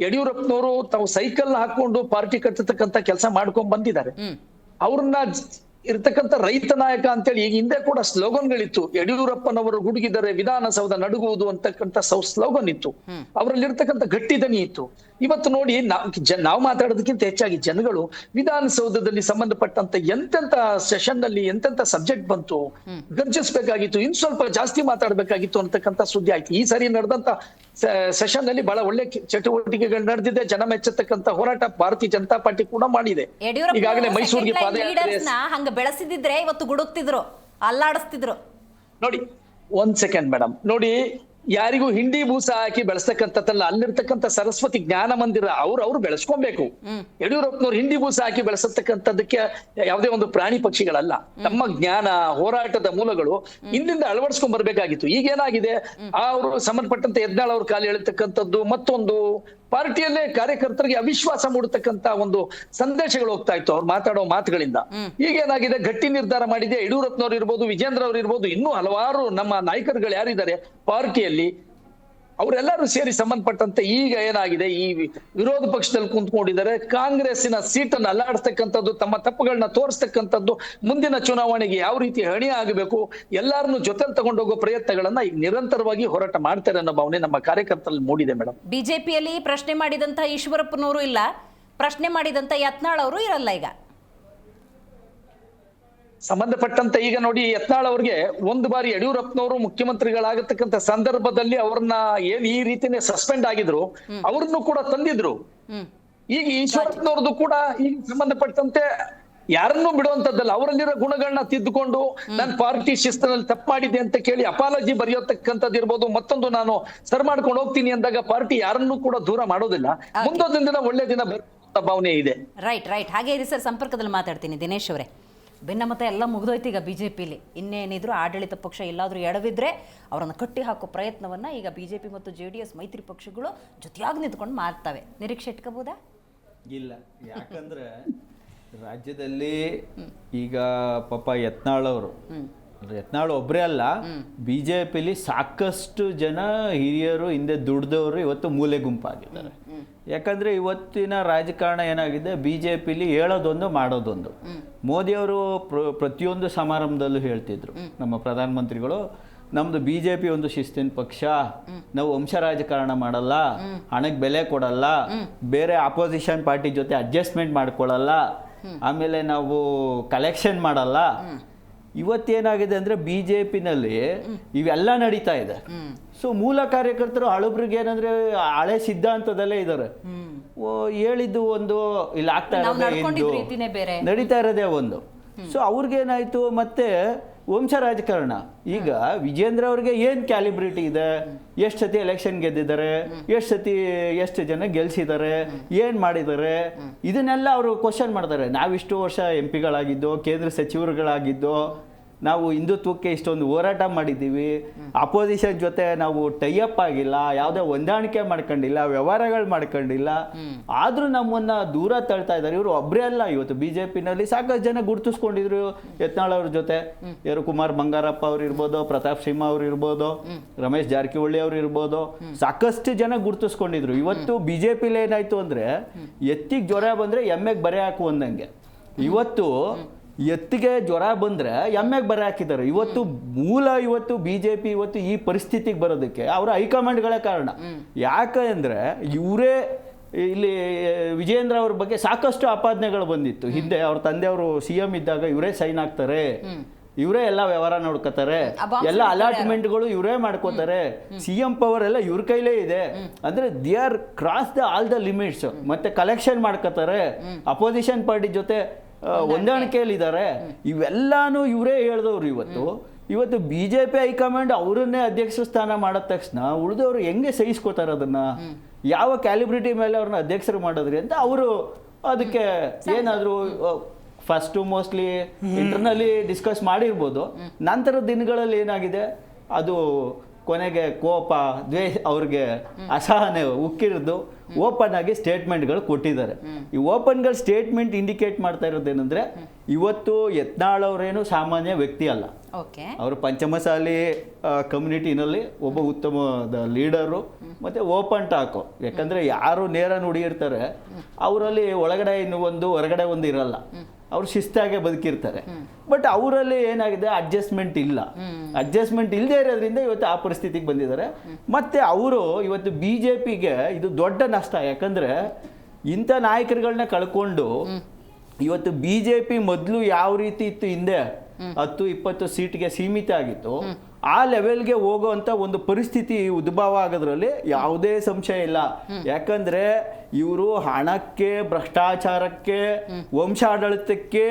ಯಡಿಯೂರಪ್ಪನವರು ತಾವು ಸೈಕಲ್ ಹಾಕೊಂಡು ಪಾರ್ಟಿ ಕಟ್ಟತಕ್ಕಂತ ಕೆಲಸ ಮಾಡ್ಕೊಂಡ್ ಬಂದಿದ್ದಾರೆ. ಅವ್ರನ್ನ ಇರ್ತಕ್ಕಂಥ ರೈತ ನಾಯಕ ಅಂತೇಳಿ ಈಗ ಹಿಂದೆ ಕೂಡ ಸ್ಲೋಗನ್ಗಳಿತ್ತು. ಯಡಿಯೂರಪ್ಪನವರು ಗುಡುಗಿದರೆ ವಿಧಾನಸೌಧ ನಡುಗುವುದು ಅಂತಕ್ಕಂಥ ಸ್ಲೋಗನ್ ಇತ್ತು. ಅವರಲ್ಲಿ ಇರ್ತಕ್ಕಂಥ ಗಟ್ಟಿ ದನಿ ಇತ್ತು. ಇವತ್ತು ನೋಡಿ, ನಾವು ಮಾತಾಡೋದಕ್ಕಿಂತ ಹೆಚ್ಚಾಗಿ ಜನಗಳು ವಿಧಾನಸೌಧದಲ್ಲಿ ಸಂಬಂಧಪಟ್ಟಂತ ಎಂತೆಂತ ಸೆಷನ್ ನಲ್ಲಿ ಎಂತೆಂತ ಸಬ್ಜೆಕ್ಟ್ ಬಂತು, ಗರ್ಜಿಸ್ಬೇಕಾಗಿತ್ತು, ಇನ್ ಸ್ವಲ್ಪ ಜಾಸ್ತಿ ಮಾತಾಡ್ಬೇಕಾಗಿತ್ತು ಅಂತಕ್ಕಂಥ ಸುದ್ದಿ ಆಯ್ತು. ಈ ಸರಿ ನಡೆದಂತ ಸೆಷನ್ ನಲ್ಲಿ ಬಹಳ ಒಳ್ಳೆ ಚಟುವಟಿಕೆಗಳು ನಡೆದಿದೆ. ಜನ ಮೆಚ್ಚತಕ್ಕಂಥ ಹೋರಾಟ ಭಾರತೀಯ ಜನತಾ ಪಾರ್ಟಿ ಕೂಡ ಮಾಡಿದೆ. ಈಗಾಗಲೇ ಮೈಸೂರಿಗೆ ಪಾದಯಾತ್ರೆ ಹಂಗ ಬೆಳೆಸಿದ್ರೆ ಇವತ್ತು ಗುಡುಕ್ತಿದ್ರು, ಅಲ್ಲಾಡಿಸ್ತಿದ್ರು. ನೋಡಿ, 1 ಸೆಕೆಂಡ್ ಮೇಡಮ್, ನೋಡಿ, ಯಾರಿಗೂ ಹಿಂಡಿ ಬೂಸ ಹಾಕಿ ಬೆಳೆಸ್ತಕ್ಕಂಥದ್ದಲ್ಲ. ಅಲ್ಲಿರ್ತಕ್ಕಂಥ ಸರಸ್ವತಿ ಜ್ಞಾನ ಮಂದಿರ ಅವ್ರು ಬೆಳೆಸ್ಕೊಬೇಕು. ಯಡಿಯೂರಪ್ಪನವ್ರು ಹಿಂಡಿ ಬೂಸ ಹಾಕಿ ಬೆಳೆಸತಕ್ಕಂಥದ್ದಕ್ಕೆ ಯಾವುದೇ ಒಂದು ಪ್ರಾಣಿ ಪಕ್ಷಿಗಳಲ್ಲ. ನಮ್ಮ ಜ್ಞಾನ ಹೋರಾಟದ ಮೂಲಗಳು ಹಿಂದಿಂದ ಅಳವಡಿಸ್ಕೊಂಡ್ ಬರ್ಬೇಕಾಗಿತ್ತು. ಈಗೇನಾಗಿದೆ, ಅವರು ಸಂಬಂಧಪಟ್ಟಂತೆ ಯತ್ನಾಳ್ ಅವ್ರ ಕಾಲು ಎಳಿತಕ್ಕಂಥದ್ದು, ಮತ್ತೊಂದು ಪಾರ್ಟಿಯಲ್ಲೇ ಕಾರ್ಯಕರ್ತರಿಗೆ ಅವಿಶ್ವಾಸ ಮೂಡತಕ್ಕಂತ ಒಂದು ಸಂದೇಶಗಳು ಹೋಗ್ತಾ ಇತ್ತು ಅವ್ರು ಮಾತಾಡೋ ಮಾತುಗಳಿಂದ. ಈಗೇನಾಗಿದೆ, ಗಟ್ಟಿ ನಿರ್ಧಾರ ಮಾಡಿದೆ. ಯಡಿಯೂರಪ್ಪನವ್ರು ಇರ್ಬೋದು, ವಿಜೇಂದ್ರ ಅವ್ರು ಇರ್ಬೋದು, ಇನ್ನೂ ಹಲವಾರು ನಮ್ಮ ನಾಯಕರುಗಳು ಯಾರಿದ್ದಾರೆ ಪಾರ್ಟಿಯಲ್ಲಿ, ಅವರೆಲ್ಲರೂ ಸೇರಿ ಸಂಬಂಧಪಟ್ಟಂತೆ ಈಗ ಏನಾಗಿದೆ, ಈ ವಿರೋಧ ಪಕ್ಷದಲ್ಲಿ ಕುಂತ್ಕೊಂಡಿದ್ದಾರೆ. ಕಾಂಗ್ರೆಸ್ಸಿನ ಸೀಟನ್ನು ಅಲ್ಲಾಡಿಸ್ತಕ್ಕಂಥದ್ದು, ತಮ್ಮ ತಪ್ಪುಗಳನ್ನ ತೋರಿಸ್ತಕ್ಕಂಥದ್ದು, ಮುಂದಿನ ಚುನಾವಣೆಗೆ ಯಾವ ರೀತಿ ಹಣಿ ಆಗಬೇಕು, ಎಲ್ಲರನ್ನು ಜೊತೆಲಿ ತಗೊಂಡೋಗೋ ಪ್ರಯತ್ನಗಳನ್ನ ಈಗ ನಿರಂತರವಾಗಿ ಹೋರಾಟ ಮಾಡ್ತಾರೆ ಅನ್ನೋ ಭಾವನೆ ನಮ್ಮ ಕಾರ್ಯಕರ್ತರಲ್ಲಿ ಮೂಡಿದೆ ಮೇಡಮ್. ಬಿಜೆಪಿಯಲ್ಲಿ ಪ್ರಶ್ನೆ ಮಾಡಿದಂತ ಈಶ್ವರಪ್ಪನವರು ಇಲ್ಲ, ಪ್ರಶ್ನೆ ಮಾಡಿದಂತ ಯತ್ನಾಳ್ ಅವರು ಇರಲ್ಲ. ಈಗ ಸಂಬಂಧಪಟ್ಟಂತೆ ಈಗ ನೋಡಿ, ಯತ್ನಾಳ್ ಅವ್ರಿಗೆ 1 ಬಾರಿ ಯಡಿಯೂರಪ್ಪನವರು ಮುಖ್ಯಮಂತ್ರಿಗಳಾಗತಕ್ಕಂಥ ಸಂದರ್ಭದಲ್ಲಿ ಅವ್ರನ್ನ ಏನ್ ಈ ರೀತಿನೇ ಸಸ್ಪೆಂಡ್ ಆಗಿದ್ರು, ಅವ್ರನ್ನು ಕೂಡ ತಂದಿದ್ರು. ಈಗ ಈಶ್ವರಪ್ಪನವ್ರದ್ದು ಕೂಡ ಈಗ ಸಂಬಂಧಪಟ್ಟಂತೆ ಯಾರನ್ನೂ ಬಿಡುವಂತದ್ದಲ್ಲ. ಅವರಲ್ಲಿರೋ ಗುಣಗಳನ್ನ ತಿದ್ದುಕೊಂಡು ನಾನು ಪಾರ್ಟಿ ಶಿಸ್ತಿನಲ್ಲಿ ತಪ್ಪು ಮಾಡಿದ್ದೆ ಅಂತ ಕೇಳಿ ಅಪಾಲಜಿ ಬರೆಯೋತಕ್ಕಂಥದ್ದು ಇರ್ಬೋದು, ಮತ್ತೊಂದು ನಾನು ಸರ್ ಮಾಡ್ಕೊಂಡು ಹೋಗ್ತೀನಿ ಅಂದಾಗ ಪಾರ್ಟಿ ಯಾರನ್ನೂ ಕೂಡ ದೂರ ಮಾಡೋದಿಲ್ಲ. ಮುಂದೊಂದು ದಿನ ಒಳ್ಳೆ ದಿನ ಬರುವಂತ ಭಾವನೆ ಇದೆ. ರೈಟ್. ಹಾಗೆ ಇರಿ ಸರ್, ಸಂಪರ್ಕದಲ್ಲಿ ಮಾತಾಡ್ತೀನಿ. ದಿನೇಶ್ ಅವರೇ, ಭಿನ್ನಮತ ಎಲ್ಲ ಮುಗಿದೋಯ್ತು ಈಗ ಬಿಜೆಪಿಲಿ. ಇನ್ನೇನಿದ್ರು ಆಡಳಿತ ಪಕ್ಷ ಎಲ್ಲಾದರೂ ಎಡವಿದ್ರೆ ಅವರನ್ನು ಕಟ್ಟಿ ಹಾಕೋ ಪ್ರಯತ್ನವನ್ನ ಈಗ ಬಿಜೆಪಿ ಮತ್ತು JDS ಮೈತ್ರಿ ಪಕ್ಷಗಳು ಜೊತೆಯಾಗಿ ನಿಂತ್ಕೊಂಡು ಮಾಡ್ತವೆ. ನಿರೀಕ್ಷೆ ಇಟ್ಕೋಬೋದಾ? ಇಲ್ಲ, ಯಾಕಂದ್ರೆ ರಾಜ್ಯದಲ್ಲಿ ಈಗ ಪಾಪ ಯತ್ನಾಳ್ ಒಬ್ಬರೇ ಅಲ್ಲ, ಬಿಜೆಪಿಲಿ ಸಾಕಷ್ಟು ಜನ ಹಿರಿಯರು ಹಿಂದೆ ದುಡ್ದವರು ಇವತ್ತು ಮೂಲೆ ಗುಂಪಾಗಿದ್ದಾರೆ. ಯಾಕಂದ್ರೆ ಇವತ್ತಿನ ರಾಜಕಾರಣ ಏನಾಗಿದೆ, ಬಿಜೆಪಿಲಿ ಹೇಳೋದೊಂದು ಮಾಡೋದೊಂದು. ಮೋದಿಯವರು ಪ್ರತಿಯೊಂದು ಸಮಾರಂಭದಲ್ಲೂ ಹೇಳ್ತಿದ್ರು, ನಮ್ಮ ಪ್ರಧಾನಮಂತ್ರಿಗಳು, ನಮ್ದು ಬಿಜೆಪಿ ಒಂದು ಶಿಸ್ತಿನ ಪಕ್ಷ, ನಾವು ವಂಶ ರಾಜಕಾರಣ ಮಾಡಲ್ಲ, ಹಣಕ್ಕೆ ಬೆಲೆ ಕೊಡಲ್ಲ, ಬೇರೆ ಅಪೋಸಿಷನ್ ಪಾರ್ಟಿ ಜೊತೆ ಅಡ್ಜಸ್ಟ್ಮೆಂಟ್ ಮಾಡ್ಕೊಳ್ಳಲ್ಲ, ಆಮೇಲೆ ನಾವು ಕಲೆಕ್ಷನ್ ಮಾಡಲ್ಲ. ಇವತ್ತೇನಾಗಿದೆ ಅಂದ್ರೆ ಬಿಜೆಪಿನಲ್ಲಿ ಇವೆಲ್ಲ ನಡೀತಾ ಇದೆ. ಸೊ ಮೂಲ ಕಾರ್ಯಕರ್ತರು ಹಳಬ್ರಿಗೆ ಏನಂದ್ರೆ ಹಳೆ ಸಿದ್ಧಾಂತದಲ್ಲೇ ಇದ್ದಾರೆ. ಹೇಳಿದ್ದು ಒಂದು, ಇಲ್ಲಿ ಆಗ್ತಾ ಇರೋದೇ ನಡೀತಾ ಇರೋದೇ ಒಂದು. ಸೊ ಅವ್ರಿಗೇನಾಯ್ತು, ಮತ್ತೆ ವಂಶ ರಾಜಕಾರಣ. ಈಗ ವಿಜೇಂದ್ರ ಅವ್ರಿಗೆ ಏನ್ ಕ್ಯಾಲಿಬ್ರಿಟಿ ಇದೆ, ಎಷ್ಟು ಸತಿ ಎಲೆಕ್ಷನ್ ಗೆದ್ದಿದ್ದಾರೆ, ಎಷ್ಟು ಜನ ಗೆಲ್ಸಿದ್ದಾರೆ, ಏನ್ ಮಾಡಿದ್ದಾರೆ, ಇದನ್ನೆಲ್ಲ ಅವರು ಕ್ವಶನ್ ಮಾಡ್ತಾರೆ. ನಾವಿಷ್ಟು ವರ್ಷ MP ಗಳಾಗಿದ್ದೋ, ಕೇಂದ್ರ ಸಚಿವರುಗಳಾಗಿದ್ದೋ, ನಾವು ಹಿಂದುತ್ವಕ್ಕೆ ಇಷ್ಟೊಂದು ಹೋರಾಟ ಮಾಡಿದ್ದೀವಿ, ಅಪೋಸಿಷನ್ ಜೊತೆ ನಾವು ಟೈಅಪ್ ಆಗಿಲ್ಲ, ಯಾವುದೇ ಹೊಂದಾಣಿಕೆ ಮಾಡ್ಕೊಂಡಿಲ್ಲ, ವ್ಯವಹಾರಗಳು ಮಾಡ್ಕೊಂಡಿಲ್ಲ, ಆದ್ರೂ ನಮ್ಮನ್ನ ದೂರ ತಳ್ತಾ ಇದ್ದಾರೆ. ಇವರು ಒಬ್ಬರೇ ಅಲ್ಲ, ಇವತ್ತು ಬಿಜೆಪಿನಲ್ಲಿ ಸಾಕಷ್ಟು ಜನ ಗುರುತಿಸ್ಕೊಂಡಿದ್ರು ಯತ್ನಾಳ್ ಅವ್ರ ಜೊತೆ. ಯಾರು ಕುಮಾರ್ ಬಂಗಾರಪ್ಪ ಅವ್ರು ಇರ್ಬೋದು, ಪ್ರತಾಪ್ ಸಿಂಹ ಅವ್ರು ಇರ್ಬೋದು, ರಮೇಶ್ ಜಾರಕಿಹೊಳಿ ಅವ್ರು ಇರ್ಬೋದು, ಸಾಕಷ್ಟು ಜನ ಗುರುತಿಸ್ಕೊಂಡಿದ್ರು. ಇವತ್ತು ಬಿಜೆಪಿಲಿ ಏನಾಯ್ತು ಅಂದ್ರೆ, ಎತ್ತಿಗೆ ಜ್ವರ ಬಂದ್ರೆ ಎಮ್ಮೆಗೆ ಬರೆ ಹಾಕು ಅಂದಂಗೆ, ಇವತ್ತು ಎತ್ತಿಗೆ ಜ್ವರ ಬಂದ್ರೆ ಎಮ್ಮೆಗೆ ಬರೆ ಹಾಕಿದ್ದಾರೆ. ಇವತ್ತು ಬಿಜೆಪಿ ಇವತ್ತು ಈ ಪರಿಸ್ಥಿತಿಗೆ ಬರೋದಕ್ಕೆ ಅವರ ಹೈಕಮಾಂಡ್ಗಳೇ ಕಾರಣ. ಯಾಕಂದ್ರೆ ಇವರೇ ಇಲ್ಲಿ ವಿಜೇಂದ್ರ ಅವ್ರ ಬಗ್ಗೆ ಸಾಕಷ್ಟು ಆಪಾದನೆಗಳು ಬಂದಿತ್ತು ಹಿಂದೆ. ಅವ್ರ ತಂದೆಯವರು CM ಇದ್ದಾಗ ಇವರೇ ಸೈನ್ ಆಗ್ತಾರೆ, ಇವರೇ ಎಲ್ಲ ವ್ಯವಹಾರ ನೋಡ್ಕೋತಾರೆ, ಬಾಂಬ್ ಎಲ್ಲ ಅಲಾಟ್ಮೆಂಟ್ಗಳು ಇವರೇ ಮಾಡ್ಕೋತಾರೆ, CM ಪವರ್ ಎಲ್ಲ ಇವ್ರ ಕೈಲೇ ಇದೆ ಅಂದ್ರೆ they are cross the all the limits. ಮತ್ತೆ ಕಲೆಕ್ಷನ್ ಮಾಡ್ಕೋತಾರೆ, ಅಪೋಸಿಷನ್ ಪಾರ್ಟಿ ಜೊತೆ ಹೊಂದಾಣಿಕೆಯಲ್ಲಿದ್ದಾರೆ. ಇವೆಲ್ಲಾನು ಇವರೇ ಹೇಳ್ದವ್ರು. ಇವತ್ತು BJP ಹೈಕಮಾಂಡ್ ಅವರನ್ನೇ ಅಧ್ಯಕ್ಷ ಸ್ಥಾನ ಮಾಡಿದ ತಕ್ಷಣ ಉಳಿದವರು ಹೆಂಗೆ ಸಹಿಸ್ಕೋತಾರೆ ಅದನ್ನ? ಯಾವ ಕ್ಯಾಲಿಬ್ರಿಟಿ ಮೇಲೆ ಅವ್ರನ್ನ ಅಧ್ಯಕ್ಷರು ಮಾಡಿದ್ರಿ ಅಂತ ಅವರು ಅದಕ್ಕೆ ಏನಾದರೂ ಫಸ್ಟು ಮೋಸ್ಟ್ಲಿ ಇಂಟರ್ನಲಿ ಡಿಸ್ಕಸ್ ಮಾಡಿರ್ಬೋದು. ನಂತರದ ದಿನಗಳಲ್ಲಿ ಏನಾಗಿದೆ, ಅದು ಕೊನೆಗೆ ಕೋಪ, ದ್ವೇಷ, ಅವ್ರಿಗೆ ಅಸಹನೆ ಉಕ್ಕಿರಿದು ಓಪನ್ ಆಗಿ ಸ್ಟೇಟ್ಮೆಂಟ್ಗಳು ಕೊಟ್ಟಿದ್ದಾರೆ. ಈ ಓಪನ್ಗಳು ಸ್ಟೇಟ್ಮೆಂಟ್ ಇಂಡಿಕೇಟ್ ಮಾಡ್ತಾ ಇರೋದೇನೆಂದರೆ, ಇವತ್ತು ಯತ್ನಾಳ್ ಅವರೇನು ಸಾಮಾನ್ಯ ವ್ಯಕ್ತಿ ಅಲ್ಲ. ಅವರು ಪಂಚಮಸಾಲಿ ಕಮ್ಯುನಿಟಿನಲ್ಲಿ ಒಬ್ಬ ಉತ್ತಮವಾದ ಲೀಡರು ಮತ್ತು ಓಪನ್ ಟಾಕು. ಯಾಕಂದರೆ ಯಾರು ನೇರ ನುಡಿ ಇರ್ತಾರೆ ಅವರಲ್ಲಿ ಒಳಗಡೆ ಇನ್ನು ಒಂದು ಹೊರಗಡೆ ಒಂದು ಇರಲ್ಲ. ಅವ್ರು ಶಿಸ್ತಾಗೆ ಬದುಕಿರ್ತಾರೆ. ಬಟ್ ಅವರಲ್ಲಿ ಏನಾಗಿದೆ, ಅಡ್ಜಸ್ಟ್ಮೆಂಟ್ ಇಲ್ಲದೆ ಇರೋದ್ರಿಂದ ಇವತ್ತು ಆ ಪರಿಸ್ಥಿತಿಗೆ ಬಂದಿದ್ದಾರೆ. ಮತ್ತು ಅವರು ಇವತ್ತು BJPಗೆ ಇದು ದೊಡ್ಡ ನಷ್ಟ. ಯಾಕಂದರೆ ಇಂಥ ನಾಯಕರುಗಳನ್ನ ಕಳ್ಕೊಂಡು ಇವತ್ತು BJP ಮೊದಲು ಯಾವ ರೀತಿ ಇತ್ತು, ಹಿಂದೆ 10-20 ಸೀಟ್ಗೆ ಸೀಮಿತ ಆಗಿತ್ತು, ಆ ಲೆವೆಲ್ಗೆ ಹೋಗುವಂಥ ಒಂದು ಪರಿಸ್ಥಿತಿ ಉದ್ಭವ ಆಗೋದ್ರಲ್ಲಿ ಯಾವುದೇ ಸಂಶಯ ಇಲ್ಲ. ಯಾಕಂದ್ರೆ ಇವರು ಹಣಕ್ಕೆ, ಭ್ರಷ್ಟಾಚಾರಕ್ಕೆ, ವಂಶಾಡಳಿತಕ್ಕೆ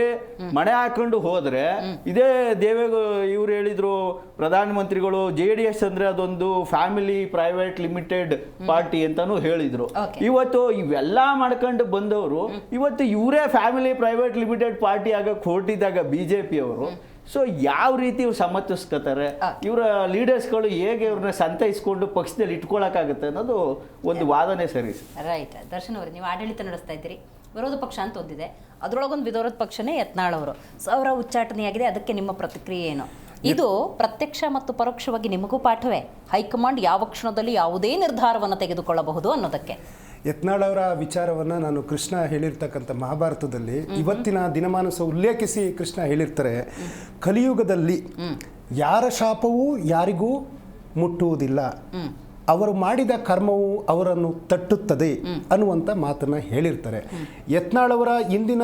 ಮಣೆ ಹಾಕೊಂಡು ಹೋದ್ರೆ, ಇದೇ ಇವ್ರು ಹೇಳಿದ್ರು ಪ್ರಧಾನಮಂತ್ರಿಗಳು, JDS ಅಂದ್ರೆ ಅದೊಂದು ಫ್ಯಾಮಿಲಿ ಪ್ರೈವೇಟ್ ಲಿಮಿಟೆಡ್ ಪಾರ್ಟಿ ಅಂತಾನು ಹೇಳಿದ್ರು. ಇವತ್ತು ಇವೆಲ್ಲ ಮಾಡ್ಕೊಂಡು ಬಂದವರು ಇವತ್ತು ಇವರೇ ಫ್ಯಾಮಿಲಿ ಪ್ರೈವೇಟ್ ಲಿಮಿಟೆಡ್ ಪಾರ್ಟಿ ಆಗಕ್ಕೆ ಹೊರಟಿದ್ದಾಗ BJP ಅವರು, ಸೊ ಯಾವ ರೀತಿ ಇವ್ರು ಸಮರ್ಥಿಸ್ಕೋತಾರೆ, ಇವರ ಲೀಡರ್ಸ್ಗಳು ಹೇಗೆ ಇವ್ರನ್ನ ಸಂತೈಸ್ಕೊಂಡು ಪಕ್ಷದಲ್ಲಿ ಇಟ್ಕೊಳಕ್ಕಾಗುತ್ತೆ ಅನ್ನೋದು ಒಂದು ವಾದನೆ ಸರಿ. ರೈಟ್. ದರ್ಶನ್ ಅವರು, ನೀವು ಆಡಳಿತ ನಡೆಸ್ತಾ ಇದ್ದೀರಿ, ವಿರೋಧ ಪಕ್ಷ ಅಂತ ಒಂದಿದೆ, ಅದರೊಳಗೊಂದು ವಿರೋಧ ಪಕ್ಷನೇ ಯತ್ನಾಳ್ ಅವರು. ಸೊ ಅವರ ಉಚ್ಚಾಟನೆಯಾಗಿದೆ, ಅದಕ್ಕೆ ನಿಮ್ಮ ಪ್ರತಿಕ್ರಿಯೆ ಏನು? ಇದು ಪ್ರತ್ಯಕ್ಷ ಮತ್ತು ಪರೋಕ್ಷವಾಗಿ ನಿಮಗೂ ಪಾಠವೇ? ಹೈಕಮಾಂಡ್ ಯಾವ ಕ್ಷಣದಲ್ಲಿ ಯಾವುದೇ ನಿರ್ಧಾರವನ್ನು ತೆಗೆದುಕೊಳ್ಳಬಹುದು ಅನ್ನೋದಕ್ಕೆ. ಯತ್ನಾಳ್ ಅವರ ವಿಚಾರವನ್ನು ನಾನು ಕೃಷ್ಣ ಹೇಳಿರ್ತಕ್ಕಂಥ ಮಹಾಭಾರತದಲ್ಲಿ ಇವತ್ತಿನ ದಿನಮಾನಸ ಉಲ್ಲೇಖಿಸಿ ಕೃಷ್ಣ ಹೇಳಿರ್ತಾರೆ, ಕಲಿಯುಗದಲ್ಲಿ ಯಾರ ಶಾಪವೂ ಯಾರಿಗೂ ಮುಟ್ಟುವುದಿಲ್ಲ, ಅವರು ಮಾಡಿದ ಕರ್ಮವು ಅವರನ್ನು ತಟ್ಟುತ್ತದೆ ಅನ್ನುವಂಥ ಮಾತನ್ನು ಹೇಳಿರ್ತಾರೆ. ಯತ್ನಾಳ್ ಅವರ ಇಂದಿನ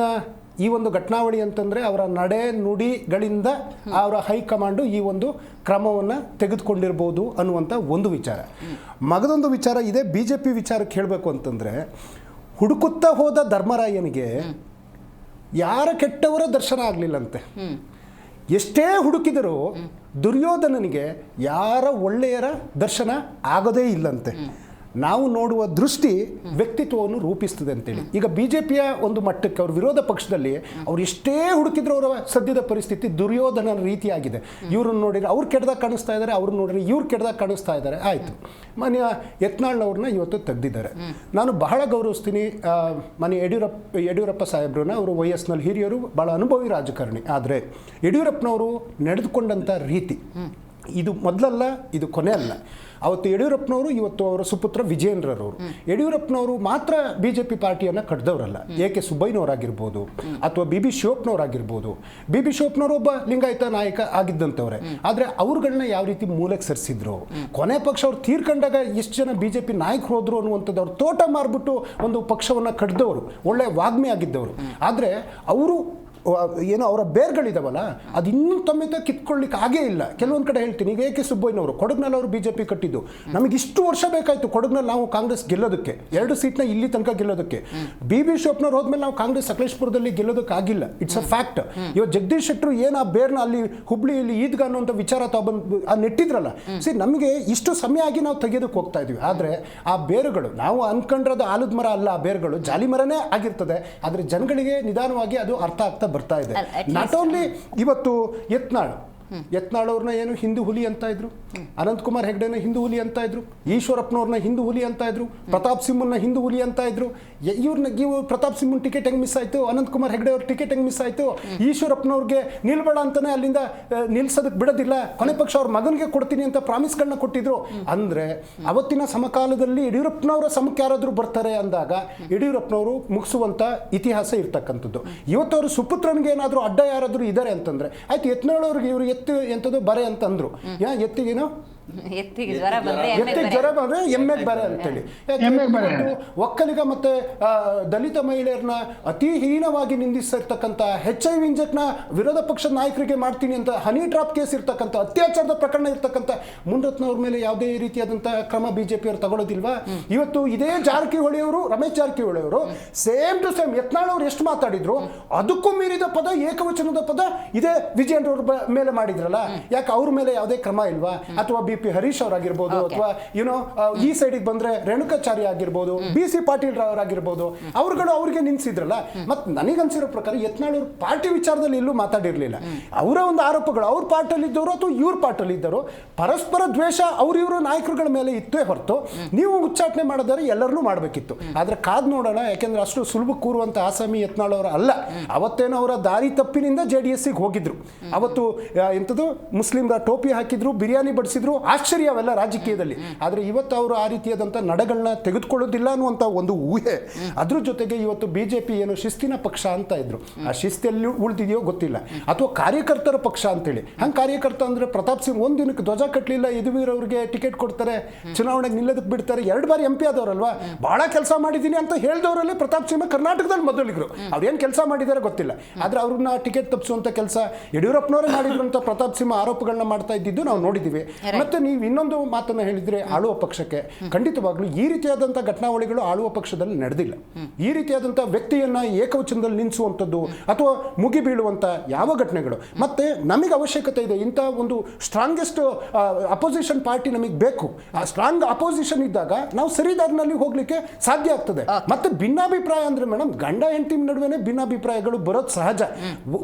ಈ ಒಂದು ಘಟನಾವಳಿ ಅಂತಂದರೆ ಅವರ ನಡೆ ನುಡಿಗಳಿಂದ ಅವರ ಹೈಕಮಾಂಡು ಈ ಒಂದು ಕ್ರಮವನ್ನು ತೆಗೆದುಕೊಂಡಿರ್ಬೋದು ಅನ್ನುವಂಥ ಒಂದು ವಿಚಾರ. ಮಗದೊಂದು ವಿಚಾರ ಇದೆ. BJP ವಿಚಾರಕ್ಕೆ ಹೇಳಬೇಕು ಅಂತಂದರೆ, ಹುಡುಕುತ್ತಾ ಹೋದ ಧರ್ಮರಾಯನಿಗೆ ಯಾರ ಕೆಟ್ಟವರ ದರ್ಶನ ಆಗಲಿಲ್ಲಂತೆ. ಎಷ್ಟೇ ಹುಡುಕಿದರೂ ದುರ್ಯೋಧನನಿಗೆ ಯಾರ ಒಳ್ಳೆಯರ ದರ್ಶನ ಆಗೋದೇ ಇಲ್ಲಂತೆ. ನಾವು ನೋಡುವ ದೃಷ್ಟಿ ವ್ಯಕ್ತಿತ್ವವನ್ನು ರೂಪಿಸ್ತದೆ ಅಂತೇಳಿ. ಈಗ BJPಯ ಒಂದು ಮಟ್ಟಕ್ಕೆ ಅವ್ರ ವಿರೋಧ ಪಕ್ಷದಲ್ಲಿ ಅವ್ರು ಎಷ್ಟೇ ಹುಡುಕಿದ್ರು ಅವರ ಸದ್ಯದ ಪರಿಸ್ಥಿತಿ ದುರ್ಯೋಧನ ರೀತಿಯಾಗಿದೆ. ಇವ್ರನ್ನ ನೋಡಿದ್ರೆ ಅವ್ರು ಕೆಟ್ಟದಾಗ ಕಾಣಿಸ್ತಾ ಇದ್ದಾರೆ, ಅವ್ರನ್ನ ನೋಡಿದ್ರೆ ಇವ್ರು ಕೆಟ್ಟದಾಗ ಕಾಣಿಸ್ತಾ ಇದ್ದಾರೆ. ಆಯಿತು, ಮಾನ್ಯ ಯತ್ನಾಳ್ನವ್ರನ್ನ ಇವತ್ತು ತೆಗೆದಿದ್ದಾರೆ. ನಾನು ಬಹಳ ಗೌರವಿಸ್ತೀನಿ ಮಾನ್ಯ ಯಡಿಯೂರಪ್ಪ ಸಾಹೇಬ್ರನ್ನ. ಅವರು ವಯಸ್ಸಿನಲ್ಲಿ ಹಿರಿಯರು, ಭಾಳ ಅನುಭವಿ ರಾಜಕಾರಣಿ. ಆದರೆ ಯಡಿಯೂರಪ್ಪನವರು ನಡೆದುಕೊಂಡಂಥ ರೀತಿ ಇದು ಮೊದಲಲ್ಲ, ಇದು ಕೊನೆ ಅಲ್ಲ. ಅವತ್ತು ಯಡಿಯೂರಪ್ಪನವರು, ಇವತ್ತು ಅವರ ಸುಪುತ್ರ ವಿಜಯೇಂದ್ರರವರು. ಯಡಿಯೂರಪ್ಪನವರು ಮಾತ್ರ BJP ಪಾರ್ಟಿಯನ್ನು ಕಟ್ಟಿದವರಲ್ಲ. AK ಸುಬ್ಬಯ್ಯನವರಾಗಿರ್ಬೋದು ಅಥವಾ BB ಶಿವಪ್ಪನವರಾಗಿರ್ಬೋದು. BB ಶಿವಪ್ಪನವರು ಒಬ್ಬ ಲಿಂಗಾಯತ ನಾಯಕ ಆಗಿದ್ದಂಥವ್ರೆ. ಆದರೆ ಅವ್ರುಗಳನ್ನ ಯಾವ ರೀತಿ ಮೂಲಕ್ಕೆ ಸರಿಸಿದ್ರು, ಕೊನೆ ಪಕ್ಷ ಅವ್ರು ತೀರ್ಕೊಂಡಾಗ ಎಷ್ಟು ಜನ BJP ನಾಯಕರು ಹೋದ್ರು ಅನ್ನುವಂಥದ್ದು, ಅವ್ರು ತೋಟ ಮಾರ್ಬಿಟ್ಟು ಒಂದು ಪಕ್ಷವನ್ನು ಕಟ್ಟಿದವರು, ಒಳ್ಳೆ ವಾಗ್ಮಿ ಆಗಿದ್ದವರು. ಆದರೆ ಅವರು ಏನೋ ಅವರ ಬೇರ್ಗಳಿದಾವಲ್ಲ, ಅದು ಇನ್ನೂ ತಮ್ಮಿಂದ ಕಿತ್ಕೊಳ್ಳಿಕ್ಕೆ ಆಗೇ ಇಲ್ಲ. ಕೆಲವೊಂದು ಕಡೆ ಹೇಳ್ತೀನಿ, ಈಗ AK ಸುಬ್ಬಯ್ಯನವರು ಕೊಡಗಿನಲ್ಲಿ ಅವರು BJP ಕಟ್ಟಿದ್ದು, ನಮಗೆ ಇಷ್ಟು ವರ್ಷ ಬೇಕಾಯಿತು ಕೊಡಗಿನಲ್ಲಿ ನಾವು ಕಾಂಗ್ರೆಸ್ ಗೆಲ್ಲೋದಕ್ಕೆ, 2 ಸೀಟ್ನ ಇಲ್ಲಿ ತನಕ ಗೆಲ್ಲೋದಕ್ಕೆ. BB ಶಿವಪ್ಪನವ್ರು ಹೋದ್ಮೇಲೆ ನಾವು ಕಾಂಗ್ರೆಸ್ ಸಕಲೇಶ್ಪುರದಲ್ಲಿ ಗೆಲ್ಲೋದಕ್ಕಾಗಿಲ್ಲ. It's a fact. ಇವತ್ತು ಜಗದೀಶ್ ಶೆಟ್ಟರು ಏನು ಆ ಬೇರ್ನ ಅಲ್ಲಿ ಹುಬ್ಳಿಯಲ್ಲಿ ಈದ್ಗ ಅನ್ನೋಂಥ ವಿಚಾರ ತಗೊಂಡು ನೆಟ್ಟಿದ್ರಲ್ಲ, ನಮಗೆ ಇಷ್ಟು ಸಮಯ ಆಗಿ ನಾವು ತೆಗೆಯೋದಕ್ಕೆ ಹೋಗ್ತಾ ಇದೀವಿ. ಆದರೆ ಆ ಬೇರುಗಳು ನಾವು ಅನ್ಕೊಂಡ್ರದು ಆಲದ ಮರ ಅಲ್ಲ, ಆ ಬೇರುಗಳು ಜಾಲಿ ಮರನೇ ಆಗಿರ್ತದೆ. ಆದರೆ ಜನಗಳಿಗೆ ನಿಧಾನವಾಗಿ ಅದು ಅರ್ಥ ಆಗ್ತಾ ಬರ್ತಾ ಇದೆ. ನಾಟ್ ಓನ್ಲಿ ಇವತ್ತು ಯತ್ನಾಳ್ ಅವ್ರನ್ನ ಏನು ಹಿಂದೂ ಹುಲಿ ಅಂತ ಇದ್ರು, ಅನಂತಕುಮಾರ್ ಹೆಗ್ಡೆನ ಹಿಂದೂ ಹುಲಿ ಅಂತ ಇದ್ರು, ಈಶ್ವರಪ್ಪನವ್ರನ್ನ ಹಿಂದೂ ಹುಲಿ ಅಂತ ಇದ್ರು, ಪ್ರತಾಪ್ ಸಿಂಹನ ಹಿಂದೂ ಹುಲಿ ಅಂತ ಇದ್ರು. ಇವ್ರು ಪ್ರತಾಪ್ ಸಿಂಹನ್ ಟಿಕೆಟ್ ಹೆಂಗೆ ಮಿಸ್ ಆಯಿತು, ಅನಂತಕುಮಾರ್ ಹೆಗ್ಡೆ ಅವ್ರ ಟಿಕೆಟ್ ಹೆಂಗೆ ಮಿಸ್ ಆಯಿತು, ಈಶ್ವರಪ್ಪನವ್ರಿಗೆ ನಿಲ್ಬೇಡ ಅಂತಾನೆ ಅಲ್ಲಿಂದ ನಿಲ್ಸೋದಕ್ಕೆ ಬಿಡೋದಿಲ್ಲ, ಕೊನೆ ಪಕ್ಷ ಅವ್ರ ಮಗನಿಗೆ ಕೊಡ್ತೀನಿ ಅಂತ ಪ್ರಾಮಿಸ್ಗಳನ್ನ ಕೊಟ್ಟಿದ್ರು. ಅಂದರೆ ಅವತ್ತಿನ ಸಮಕಾಲದಲ್ಲಿ ಯಡಿಯೂರಪ್ಪನವರ ಸಮಕ್ಕೆ ಯಾರಾದರೂ ಬರ್ತಾರೆ ಅಂದಾಗ ಯಡಿಯೂರಪ್ಪನವರು ಮುಗಿಸುವಂಥ ಇತಿಹಾಸ ಇರ್ತಕ್ಕಂಥದ್ದು. ಇವತ್ತು ಅವರು ಸುಪುತ್ರನಿಗೆ ಏನಾದರೂ ಅಡ್ಡ ಯಾರಾದರೂ ಇದ್ದಾರೆ ಅಂತಂದರೆ ಆಯ್ತು, ಯತ್ನಾಳ್ ಅವ್ರಿಗೆ ಇವರು ಎಂಥದ್ದು ಬರೆ ಅಂತಂದ್ರು. ಎತ್ತಿಗೇನೋ ಎತ್ತಿಗೆ ಜ್ವರ ಬಂದ್ರೆ ಎತ್ತಿಗೆ ಜ್ವರ ಬಂದ್ರೆ ಎಮ್ಮೆಗೆ ಬೇರೆ ಅಂತೇಳಿ. ಒಕ್ಕಲಿಗ ಮತ್ತೆ ದಲಿತ ಮಹಿಳೆಯರನ್ನ ಅತಿ ಹೀನವಾಗಿ ನಿಂದಿಸಿರ್ತಕ್ಕಂಥ HIV ಇಂಜೆಕ್ಟ್ನ ವಿರೋಧ ಪಕ್ಷದ ನಾಯಕರಿಗೆ ಮಾಡ್ತೀನಿ ಅಂತ ಹನಿ ಡ್ರಾಪ್ ಕೇಸ್ ಇರ್ತಕ್ಕಂಥ ಅತ್ಯಾಚಾರದ ಪ್ರಕರಣ ಇರ್ತಕ್ಕಂಥ ಮುನ್ರತ್ನವ್ರ ಮೇಲೆ ಯಾವುದೇ ರೀತಿಯಾದಂಥ ಕ್ರಮ BJP ಅವರು ತಗೊಳ್ಳೋದಿಲ್ವಾ? ಇವತ್ತು ಇದೇ ಜಾರಕಿಹೊಳಿ ಅವರು, ರಮೇಶ್ ಜಾರಕಿಹೊಳಿ ಅವರು ಸೇಮ್ ಟು ಸೇಮ್ ಯತ್ನಾಳ್ ಅವರು ಎಷ್ಟು ಮಾತಾಡಿದ್ರು ಅದಕ್ಕೂ ಮೀರಿದ ಪದ, ಏಕವಚನದ ಪದ ಇದೇ ವಿಜಯೇಂದ್ರ ಅವ್ರ ಮೇಲೆ ಮಾಡಿದ್ರಲ್ಲ. ಯಾಕೆ ಅವ್ರ ಮೇಲೆ ಯಾವುದೇ ಕ್ರಮ ಇಲ್ವಾ? ಅಥವಾ BP ಹರೀಶ್ ಅವರಾಗಿರ್ಬೋದು, ಅಥವಾ ಯುನೋ ಈ ಸೈಡಿಗೆ ಬಂದ್ರೆ ರೇಣುಕಾಚಾರ್ಯ ಆಗಿರ್ಬೋದು, BC ಪಾಟೀಲ್ ಅವರಾಗಿರ್ಬೋದು, ಅವ್ರುಗಳು ಅವ್ರಿಗೆ ನಿನ್ಸಿದ್ರಲ್ಲ. ಮತ್ತೆ ನನಗನ್ಸಿರೋ ಪ್ರಕಾರ ಯತ್ನಾಳ್ ಅವರು ಪಾರ್ಟಿ ವಿಚಾರದಲ್ಲಿ ಎಲ್ಲೂ ಮಾತಾಡಿರ್ಲಿಲ್ಲ. ಅವರ ಒಂದು ಆರೋಪಗಳು ಅವ್ರ ಪಾರ್ಟಲ್ಲಿ ಇದ್ದವರು ಅಥವಾ ಇವ್ರ ಪಾರ್ಟಲ್ಲಿ ಇದ್ದರು, ಪರಸ್ಪರ ದ್ವೇಷ ಇವರು ನಾಯಕರುಗಳ ಮೇಲೆ ಇತ್ತೇ ಹೊರತು ನೀವು ಉಚ್ಚಾಟನೆ ಮಾಡೋದಾದ್ರೆ ಎಲ್ಲರನ್ನೂ ಮಾಡಬೇಕಿತ್ತು. ಆದ್ರೆ ಕಾದ್ ನೋಡೋಣ, ಯಾಕೆಂದ್ರೆ ಅಷ್ಟು ಸುಲಭ ಕೂರುವಂತ ಆಸಾಮಿ ಯತ್ನಾಳ್ ಅವರು ಅಲ್ಲ. ಅವತ್ತೇನೋ ಅವರ ದಾರಿ ತಪ್ಪಿನಿಂದ JDS-ಗೆ ಹೋಗಿದ್ರು. ಅವತ್ತು ಎಂಥದ್ದು ಮುಸ್ಲಿಮ್ರ ಟೋಪಿ ಹಾಕಿದ್ರು, ಬಿರಿಯಾನಿ ಬಡಿಸಿದ್ರು, ಆಶ್ಚರ್ಯ ಅವೆಲ್ಲ ರಾಜಕೀಯದಲ್ಲಿ. ಆದರೆ ಇವತ್ತು ಅವರು ಆ ರೀತಿಯಾದಂಥ ನಡೆಗಳನ್ನ ತೆಗೆದುಕೊಳ್ಳೋದಿಲ್ಲ ಅನ್ನುವಂಥ ಒಂದು ಊಹೆ. ಅದ್ರ ಜೊತೆಗೆ ಇವತ್ತು BJP ಏನು ಶಿಸ್ತಿನ ಪಕ್ಷ ಅಂತ ಇದ್ರು, ಆ ಶಿಸ್ತೆಲ್ಲಿ ಉಳಿದಿದೆಯೋ ಗೊತ್ತಿಲ್ಲ, ಅಥವಾ ಕಾರ್ಯಕರ್ತರ ಪಕ್ಷ ಅಂತೇಳಿ. ಹಂಗೆ ಕಾರ್ಯಕರ್ತ ಅಂದರೆ ಪ್ರತಾಪ್ ಸಿಂಗ್ ಒಂದು ದಿನಕ್ಕೆ ಧ್ವಜ ಕಟ್ಟಲಿಲ್ಲ, ಯದುವೀರ್ ಅವ್ರಿಗೆ ಟಿಕೆಟ್ ಕೊಡ್ತಾರೆ, ಚುನಾವಣೆಗೆ ನಿಲ್ಲೋದಕ್ಕೆ ಬಿಡ್ತಾರೆ, 2 ಬಾರಿ MP ಆದವರಲ್ವಾ, ಭಾಳ ಕೆಲಸ ಮಾಡಿದ್ದೀನಿ ಅಂತ ಹೇಳಿದವರಲ್ಲಿ ಪ್ರತಾಪ್ ಸಿಂಗ್ ಕರ್ನಾಟಕದಲ್ಲಿ ಮೊದಲಿಗರು. ಅವ್ರೇನು ಕೆಲಸ ಮಾಡಿದ್ದಾರೆ ಗೊತ್ತಿಲ್ಲ, ಆದರೆ ಅವ್ರನ್ನ ಟಿಕೆಟ್ ತಪ್ಪಿಸುವಂಥ ಕೆಲಸ ಯಡಿಯೂರಪ್ಪನವರೇ ಮಾಡಿದ್ರು ಅಂತ ಪ್ರತಾಪ್ ಸಿಂಹ ಆರೋಪಗಳನ್ನ ಮಾಡ್ತಾ ಇದ್ದಿದ್ದು ನಾವು ನೋಡಿದ್ದೀವಿ. ಮತ್ತೆ ನೀವು ಇನ್ನೊಂದು ಮಾತನ್ನು ಹೇಳಿದ್ರೆ, ಆಳುವ ಪಕ್ಷಕ್ಕೆ ಖಂಡಿತವಾಗ್ಲೂ ಈ ರೀತಿಯಾದಂಥ ಘಟನಾವಳಿಗಳು ಆಳುವ ಪಕ್ಷದಲ್ಲಿ ನಡೆದಿಲ್ಲ. ಈ ರೀತಿಯಾದಂಥ ವ್ಯಕ್ತಿಯನ್ನ ಏಕವಚನದಲ್ಲಿ ನಿಲ್ಲಿಸುವಂಥದ್ದು ಅಥವಾ ಮುಗಿ ಬೀಳುವಂಥ ಯಾವ ಘಟನೆಗಳು. ಮತ್ತೆ ನಮಗೆ ಅವಶ್ಯಕತೆ ಇದೆ, ಇಂಥ ಒಂದು ಸ್ಟ್ರಾಂಗೆಸ್ಟ್ ಅಪೋಸಿಷನ್ ಪಾರ್ಟಿ ನಮಗೆ ಬೇಕು. ಆ ಸ್ಟ್ರಾಂಗ್ ಅಪೋಸಿಷನ್ ಇದ್ದಾಗ ನಾವು ಸರಿದಾರಿನಲ್ಲಿ ಹೋಗ್ಲಿಕ್ಕೆ ಸಾಧ್ಯ ಆಗ್ತದೆ. ಮತ್ತೆ ಭಿನ್ನಾಭಿಪ್ರಾಯ ಅಂದ್ರೆ ಮೇಡಮ್, ಗಂಡ ಹೆಂಡತಿ ನಡುವೆ ಭಿನ್ನಾಭಿಪ್ರಾಯಗಳು ಬರೋದು ಸಹಜ.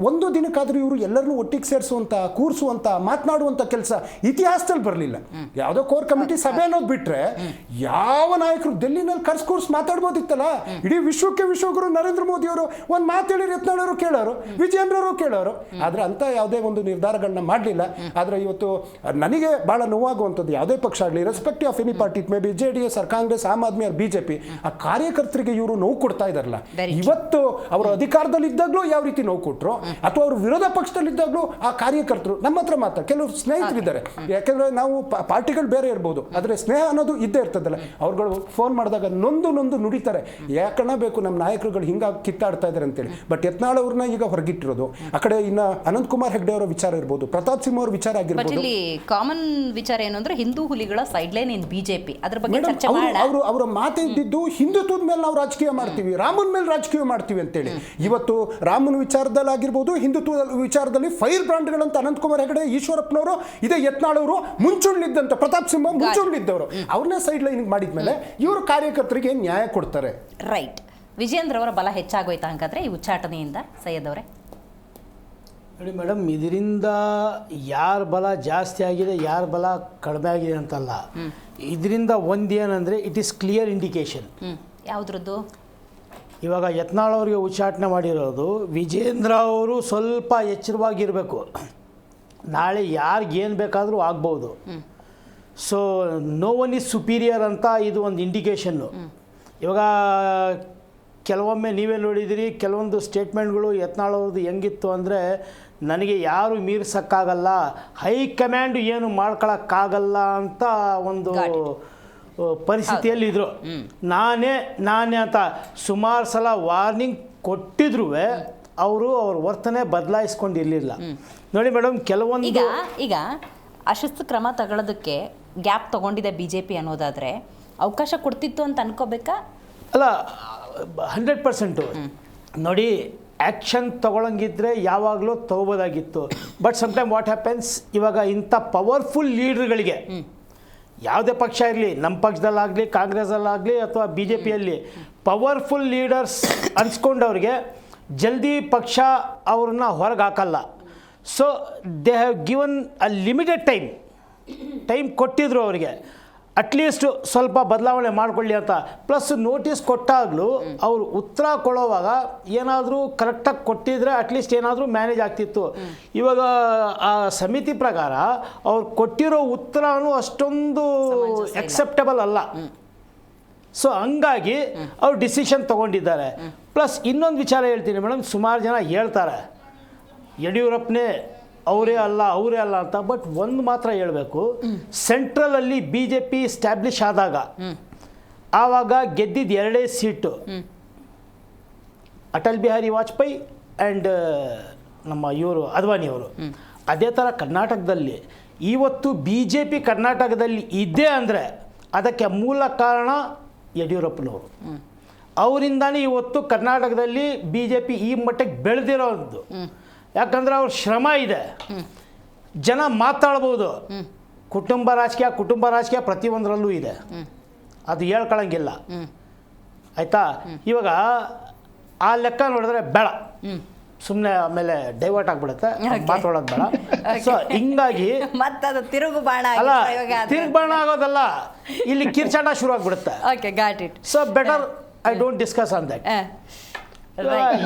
ಒಂದು ದಿನಕ್ಕಾದ್ರೂ ಇವರು ಎಲ್ಲರನ್ನೂ ಒಟ್ಟಿಗೆ ಸೇರಿಸುವಂತ, ಕೂರಿಸುವಂತ, ಮಾತನಾಡುವಂತ ಕೆಲಸ ಇತಿಹಾಸದಲ್ಲಿ ಬರಲಿಲ್ಲ. ಯಾವುದೋ ಕೋರ್ ಕಮಿಟಿ ಸಭೆ ಅನ್ನೋದು ಬಿಟ್ರೆ ಯಾವ ನಾಯಕರು ಡೆಲ್ಲಿನಲ್ಲಿ ಕೂರ್ಸ್ ಮಾತಾಡ್ಬೋದಿತ್ತಲ್ಲ. ಇಡೀ ವಿಶ್ವಗುರು ನರೇಂದ್ರ ಮೋದಿ ಅವರು ಒಂದು ಮಾತು ಹೇಳಿ ಯತ್ನಾಳ್ ಅವರು ಕೇಳೋರು, ವಿಜಯೇಂದ್ರ ಅವರು ಕೇಳೋರು. ಆದ್ರೆ ಅಂತ ಯಾವುದೇ ಒಂದು ನಿರ್ಧಾರಗಳನ್ನ ಮಾಡಲಿಲ್ಲ. ಆದ್ರೆ ಇವತ್ತು ನನಗೆ ಬಹಳ ನೋವಾಗುವಂಥದ್ದು, ಯಾವುದೇ ಪಕ್ಷ ಆಗಲಿ, respective of any party, may be JDS or Congress, Aam Aadmi or BJP, ಆ ಕಾರ್ಯಕರ್ತರಿಗೆ ಇವರು ನೋವು ಕೊಡ್ತಾ ಇದಾರಲ್ಲ. ಇವತ್ತು ಅವರು ಅಧಿಕಾರದಲ್ಲಿ ಇದ್ದಾಗಲೂ ಯಾವ ರೀತಿ ನೋವು ಕೊಟ್ಟರು, ಅಥವಾ ಅವರು ವಿರೋಧ ಪಕ್ಷದಲ್ಲಿ ಇದ್ದಾಗಲೂ ಆ ಕಾರ್ಯಕರ್ತರು ನಮ್ಮ ಹತ್ರ ಮಾತ್ರ ಕೆಲವು ಸ್ನೇಹಿತರಿದ್ದಾರೆ. ಯಾಕೆಂದ್ರೆ ನಾವು ಪಾರ್ಟಿಗಳು ಬೇರೆ ಇರ್ಬೋದು, ಆದರೆ ಸ್ನೇಹ ಅನ್ನೋದು ಇದ್ದೇ ಇರ್ತದಲ್ಲ. ಅವ್ರುಗಳು ಫೋನ್ ಮಾಡಿದಾಗ ನೊಂದು ನುಡಿತಾರೆ, ಯಾಕಣ್ಣ ಬೇಕು ನಮ್ಮ ನಾಯಕರುಗಳು ಹಿಂಗಾಗಿ ಕಿತ್ತಾಡ್ತಾ ಇದ್ದಾರೆ ಅಂತೇಳಿ. ಬಟ್ ಯತ್ನಾಳ್ ಅವ್ರನ್ನ ಈಗ ಹೊರಗಿಟ್ಟಿರೋದು, ಆ ಕಡೆ ಇನ್ನ ಅನಂತ್ ಕುಮಾರ್ ಹೆಗ್ಡೆ ಅವರ ವಿಚಾರ ಇರ್ಬೋದು, ಪ್ರತಾಪ್ ಸಿಂಹ ಅವರ ವಿಚಾರ ಆಗಿರ್ಬೋದು. ಕಾಮನ್ ವಿಚಾರ ಏನು ಅಂದ್ರೆ ಹಿಂದೂ ಹುಲಿಗಳ ಸೈಡ್ ಲೈನ್ ಇನ್ BJP. ಅದ್ರ ಬಗ್ಗೆ ಚರ್ಚೆ ಮಾಡೋಣ. ಅವರ ಮಾತೇ ಇದ್ದಿದ್ದು ಹಿಂದುತ್ವದ ಮೇಲೆ ನಾವು ರಾಜಕೀಯ ಮಾಡ್ತೀವಿ, ರಾಮನ ಮೇಲೆ ರಾಜಕೀಯ ಮಾಡ್ತೀವಿ ಅಂತೇಳಿ. ಇವತ್ತು ರಾಮನ ವಿಚಾರದಲ್ಲಿ ಆಗಿರ್ಬೋದು, ಹಿಂದುತ್ವದ ವಿಚಾರದಲ್ಲಿ ಫೈರ್ ಬ್ರಾಂಡ್ಗಳಂತ ಅನಂತ್ ಕುಮಾರ್ ಹೆಗಡೆ, ಈಶ್ವರಪ್ಪನವರು, ಇದೇ ಯತ್ನಾಳ್ ಅವರು ಮುಂಚೂಣಿದ್ದಂತ, ಪ್ರತಾಪ್ ಸಿಂಹ ಮುಂಚೂಣಿದ್ದವರು, ಅವ್ರನ್ನೇ ಸೈಡ್ ಲೈನ್ ಮಾಡಿದ್ಮೇಲೆ ಇವರು ಕಾರ್ಯಕರ್ತರಿಗೆ ನ್ಯಾಯ ಕೊಡ್ತಾರೆ. ರೈಟ್. ವಿಜಯೇಂದ್ರ ಅವರ ಬಲ ಹೆಚ್ಚಾಗೋಯ್ತಾ ಹಂಗಾದ್ರೆ ಈ ಉಚ್ಚಾಟನೆಯಿಂದ? ಸೈಯದ್ ಅವರೇ ನೋಡಿ ಮೇಡಮ್, ಇದರಿಂದ ಯಾರ ಬಲ ಜಾಸ್ತಿ ಆಗಿದೆ, ಯಾರ ಬಲ ಕಡಿಮೆ ಆಗಿದೆ ಅಂತಲ್ಲ. ಇದರಿಂದ ಒಂದೇನಂದರೆ ಇಟ್ ಈಸ್ ಕ್ಲಿಯರ್ ಇಂಡಿಕೇಶನ್. ಯಾವುದ್ರದ್ದು? ಇವಾಗ ಯತ್ನಾಳ್ ಅವರಿಗೆ ಉಚ್ಚಾಟನೆ ಮಾಡಿರೋದು, ವಿಜೇಂದ್ರ ಅವರು ಸ್ವಲ್ಪ ಎಚ್ಚರವಾಗಿರಬೇಕು. ನಾಳೆ ಯಾರಿಗೇನು ಬೇಕಾದರೂ ಆಗ್ಬೋದು. So no one is superior ಅಂತ ಇದು ಒಂದು ಇಂಡಿಕೇಶನ್ನು. ಇವಾಗ ಕೆಲವೊಮ್ಮೆ ನೀವೇ ನೋಡಿದಿರಿ, ಕೆಲವೊಂದು ಸ್ಟೇಟ್ಮೆಂಟ್ಗಳು ಯತ್ನಾಳ್ ಅವ್ರದ್ದು ಹೆಂಗಿತ್ತು ಅಂದರೆ, ನನಗೆ ಯಾರು ಮೀರ್ಸೋಕ್ಕಾಗಲ್ಲ, ಹೈಕಮಾಂಡ್ ಏನು ಮಾಡ್ಕೊಳಕ್ಕಾಗಲ್ಲ ಅಂತ ಒಂದು ಪರಿಸ್ಥಿತಿಯಲ್ಲಿದ್ದರು. ನಾನೇ ಅಂತ ಸುಮಾರು ಸಲ ವಾರ್ನಿಂಗ್ ಕೊಟ್ಟಿದ್ರು ಅವರು ಅವ್ರ ವರ್ತನೆ ಬದಲಾಯಿಸ್ಕೊಂಡಿರಲಿಲ್ಲ. ನೋಡಿ ಮೇಡಮ್, ಕೆಲವೊಂದು ಈಗ ಅಶಿಸ್ತು ಕ್ರಮ ತಗೊಳ್ಳೋದಕ್ಕೆ ಗ್ಯಾಪ್ ತಗೊಂಡಿದೆ BJP ಅನ್ನೋದಾದರೆ ಅವಕಾಶ ಕೊಡ್ತಿತ್ತು ಅಂತ ಅನ್ಕೋಬೇಕಾ? ಅಲ್ಲ, 100%. ನೋಡಿ, ಆ್ಯಕ್ಷನ್ ತೊಗೊಳಂಗಿದ್ರೆ ಯಾವಾಗಲೂ ತೊಗೋಬೋದಾಗಿತ್ತು. ಬಟ್ ಸಮ್ಟೈಮ್ ವಾಟ್ ಹ್ಯಾಪನ್ಸ್, ಇವಾಗ ಇಂಥ ಪವರ್ಫುಲ್ ಲೀಡ್ರ್ಗಳಿಗೆ, ಯಾವುದೇ ಪಕ್ಷ ಇರಲಿ, ನಮ್ಮ ಪಕ್ಷದಲ್ಲಾಗಲಿ, ಕಾಂಗ್ರೆಸ್ಸಲ್ಲಾಗಲಿ ಅಥವಾ BJPಯಲ್ಲಿ ಪವರ್ಫುಲ್ ಲೀಡರ್ಸ್ ಅನ್ಸ್ಕೊಂಡವ್ರಿಗೆ ಜಲ್ದಿ ಪಕ್ಷ ಅವ್ರನ್ನ ಹೊರಗೆ ಹಾಕಲ್ಲ. So they have given a limited time ಕೊಟ್ಟಿದ್ರು ಅವರಿಗೆ, ಅಟ್ಲೀಸ್ಟ್ ಸ್ವಲ್ಪ ಬದಲಾವಣೆ ಮಾಡಿಕೊಳ್ಳಿ ಅಂತ. ಪ್ಲಸ್ ನೋಟಿಸ್ ಕೊಟ್ಟಾಗಲೂ ಅವರು ಉತ್ತರ ಕೊಡೋವಾಗ ಏನಾದರೂ ಕರೆಕ್ಟಾಗಿ ಕೊಟ್ಟಿದ್ರೆ ಅಟ್ಲೀಸ್ಟ್ ಏನಾದರೂ ಮ್ಯಾನೇಜ್ ಆಗ್ತಿತ್ತು. ಇವಾಗ ಆ ಸಮಿತಿ ಪ್ರಕಾರ ಅವ್ರು ಕೊಟ್ಟಿರೋ ಉತ್ತರನೂ ಅಷ್ಟೊಂದು ಎಕ್ಸೆಪ್ಟಬಲ್ ಅಲ್ಲ. ಸೊ ಹಂಗಾಗಿ ಅವ್ರು ಡಿಸಿಷನ್ ತೊಗೊಂಡಿದ್ದಾರೆ. ಪ್ಲಸ್ ಇನ್ನೊಂದು ವಿಚಾರ ಹೇಳ್ತೀನಿ ಮೇಡಮ್, ಸುಮಾರು ಜನ ಹೇಳ್ತಾರೆ ಯಡಿಯೂರಪ್ಪನೇ ಅವರೇ ಅಲ್ಲ ಅಂತ. ಬಟ್ ಒಂದು ಮಾತ್ರ ಹೇಳಬೇಕು, ಸೆಂಟ್ರಲಲ್ಲಿ BJP ಸ್ಟ್ಯಾಬ್ಲಿಷ್ ಆದಾಗ ಆವಾಗ ಗೆದ್ದಿದ್ದು 2 ಸೀಟು, ಅಟಲ್ ಬಿಹಾರಿ ವಾಜಪೇಯಿ ಆ್ಯಂಡ್ ನಮ್ಮ ಇವರು ಅದ್ವಾನಿಯವರು. ಅದೇ ಥರ ಕರ್ನಾಟಕದಲ್ಲಿ ಇವತ್ತು BJP ಕರ್ನಾಟಕದಲ್ಲಿ ಇದೆ ಅಂದರೆ ಅದಕ್ಕೆ ಮೂಲ ಕಾರಣ ಯಡಿಯೂರಪ್ಪನವರು. ಅವರಿಂದಾನೇ ಇವತ್ತು ಕರ್ನಾಟಕದಲ್ಲಿ BJP ಈ ಮಟ್ಟಕ್ಕೆ ಬೆಳೆದಿರೋದು. ಯಾಕಂದರೆ ಅವ್ರ ಶ್ರಮ ಇದೆ, ಜನ ಮಾತಾಡ್ಬೋದು. ಕುಟುಂಬ ರಾಜಕೀಯ ಪ್ರತಿಯೊಂದರಲ್ಲೂ ಇದೆ, ಅದು ಹೇಳ್ಕೊಳಂಗಿಲ್ಲ ಆಯಿತಾ. ಇವಾಗ ಆ ಲೆಕ್ಕ ನೋಡಿದ್ರೆ ಬೇಡ, ಸುಮ್ಮನೆ ಆಮೇಲೆ ಡೈವರ್ಟ್ ಆಗಿಬಿಡುತ್ತೆ, ಮಾತಾಡೋದು ಬೇಡ. ಸೊ ಹಿಂಗಾಗಿ ಮತ್ತದು ತಿರುಗು ಬಾಣ ಅಲ್ಲ, ತಿರುಗು ಬಾಣ ಆಗೋದಲ್ಲ, ಇಲ್ಲಿ ಕಿರ್ಚಾಟ ಶುರು ಆಗ್ಬಿಡುತ್ತೆ. Okay, got it. So better I don't discuss on that.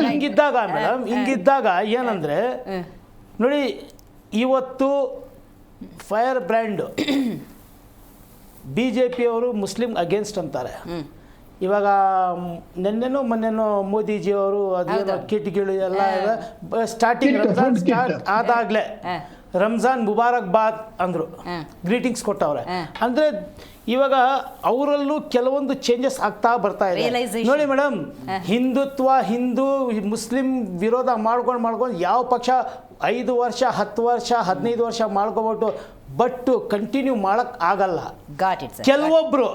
ಹಿಂಗಿದ್ದಾಗ ಮೇಡಮ್, ಹಿಂಗಿದ್ದಾಗ ಏನಂದರೆ ನೋಡಿ, ಇವತ್ತು ಫೈರ್ ಬ್ರ್ಯಾಂಡು BJP ಅವರು ಮುಸ್ಲಿಂ ಅಗೇನ್ಸ್ಟ್ ಅಂತಾರೆ. ಇವಾಗ ಮೊನ್ನೆನೋ ಮೋದಿಜಿಯವರು ಅದೇನೋ ಕಿಟ್ಗಳು ಎಲ್ಲ ಸ್ಟಾರ್ಟಿಂಗ್ ರಂಜಾನ್ ಸ್ಟಾರ್ಟ್ ಆದಾಗಲೇ ರಂಜಾನ್ ಮುಬಾರಕ್ ಬಾದ್ ಅಂದರು, ಗ್ರೀಟಿಂಗ್ಸ್ ಕೊಟ್ಟವ್ರೆ. ಅಂದರೆ ಇವಾಗ ಅವರಲ್ಲೂ ಕೆಲವೊಂದು ಚೇಂಜಸ್ ಆಗ್ತಾ ಬರ್ತಾ ಇದೆ. ನೋಡಿ ಮೇಡಮ್, ಹಿಂದೂ ಮುಸ್ಲಿಂ ವಿರೋಧ ಮಾಡ್ಕೊಂಡು ಯಾವ ಪಕ್ಷ 5 ವರ್ಷ 10 ವರ್ಷ 15 ವರ್ಷ ಮಾಡ್ಕೊಬಿಟ್ಟು ಬಟ್ ಕಂಟಿನ್ಯೂ ಮಾಡಕ್ ಆಗಲ್ಲ. ಕೆಲವೊಬ್ರು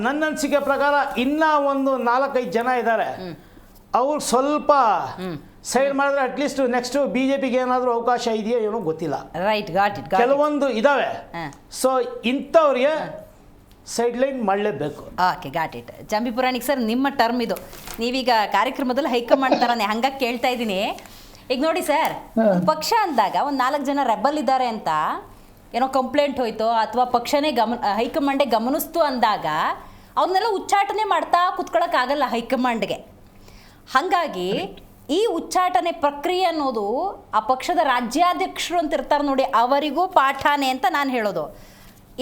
ನನ್ನ ಅನಿಸಿಕೆ ಪ್ರಕಾರ ಇನ್ನ ಒಂದು 4-5 ಜನ ಇದ್ದಾರೆ, ಅವ್ರು ಸ್ವಲ್ಪ ಸೈಡ್ ಮಾಡಿದ್ರೆ ಅಟ್ಲೀಸ್ಟ್ ನೆಕ್ಸ್ಟ್ BJPಗೆ ಏನಾದರೂ ಅವಕಾಶ ಇದೆಯೋ ಏನೋ ಗೊತ್ತಿಲ್ಲ. Right, got it. ಕೆಲವೊಂದು ಇದಾವೆ. ಸೊ ಇಂಥವ್ರಿಗೆ ಸೈಡ್ ಲೈನ್ ಮಾಡಲೇಬೇಕು. Okay, got it. Jambi Puranik sir, ನಿಮ್ಮ ಟರ್ಮ್ ಇದು. ನೀವೀಗ ಕಾರ್ಯಕ್ರಮದಲ್ಲಿ ಹೈಕಮಾಂಡ್ ಥರನೇ ಹಂಗಾಗಿ ಕೇಳ್ತಾ ಇದ್ದೀನಿ. ಈಗ ನೋಡಿ ಸರ್, ಪಕ್ಷ ಅಂದಾಗ ಒಂದು 4 ಜನ ರೆಬಲ್ ಇದ್ದಾರೆ ಅಂತ ಏನೋ ಕಂಪ್ಲೇಂಟ್ ಹೋಯ್ತು, ಅಥವಾ ಪಕ್ಷನೇ ಹೈಕಮಾಂಡೇ ಗಮನಿಸ್ತು ಅಂದಾಗ ಅವನ್ನೆಲ್ಲ ಉಚ್ಚಾಟನೆ ಮಾಡ್ತಾ ಕುತ್ಕೊಳ್ಳೋಕ್ಕಾಗಲ್ಲ ಹೈಕಮಾಂಡ್ಗೆ. ಹಾಗಾಗಿ ಈ ಉಚ್ಚಾಟನೆ ಪ್ರಕ್ರಿಯೆ ಅನ್ನೋದು ಆ ಪಕ್ಷದ ರಾಜ್ಯಾಧ್ಯಕ್ಷರು ಅಂತ ಇರ್ತಾರೆ ನೋಡಿ, ಅವರಿಗೂ ಪಾಠಾನೆ ಅಂತ ನಾನು ಹೇಳೋದು.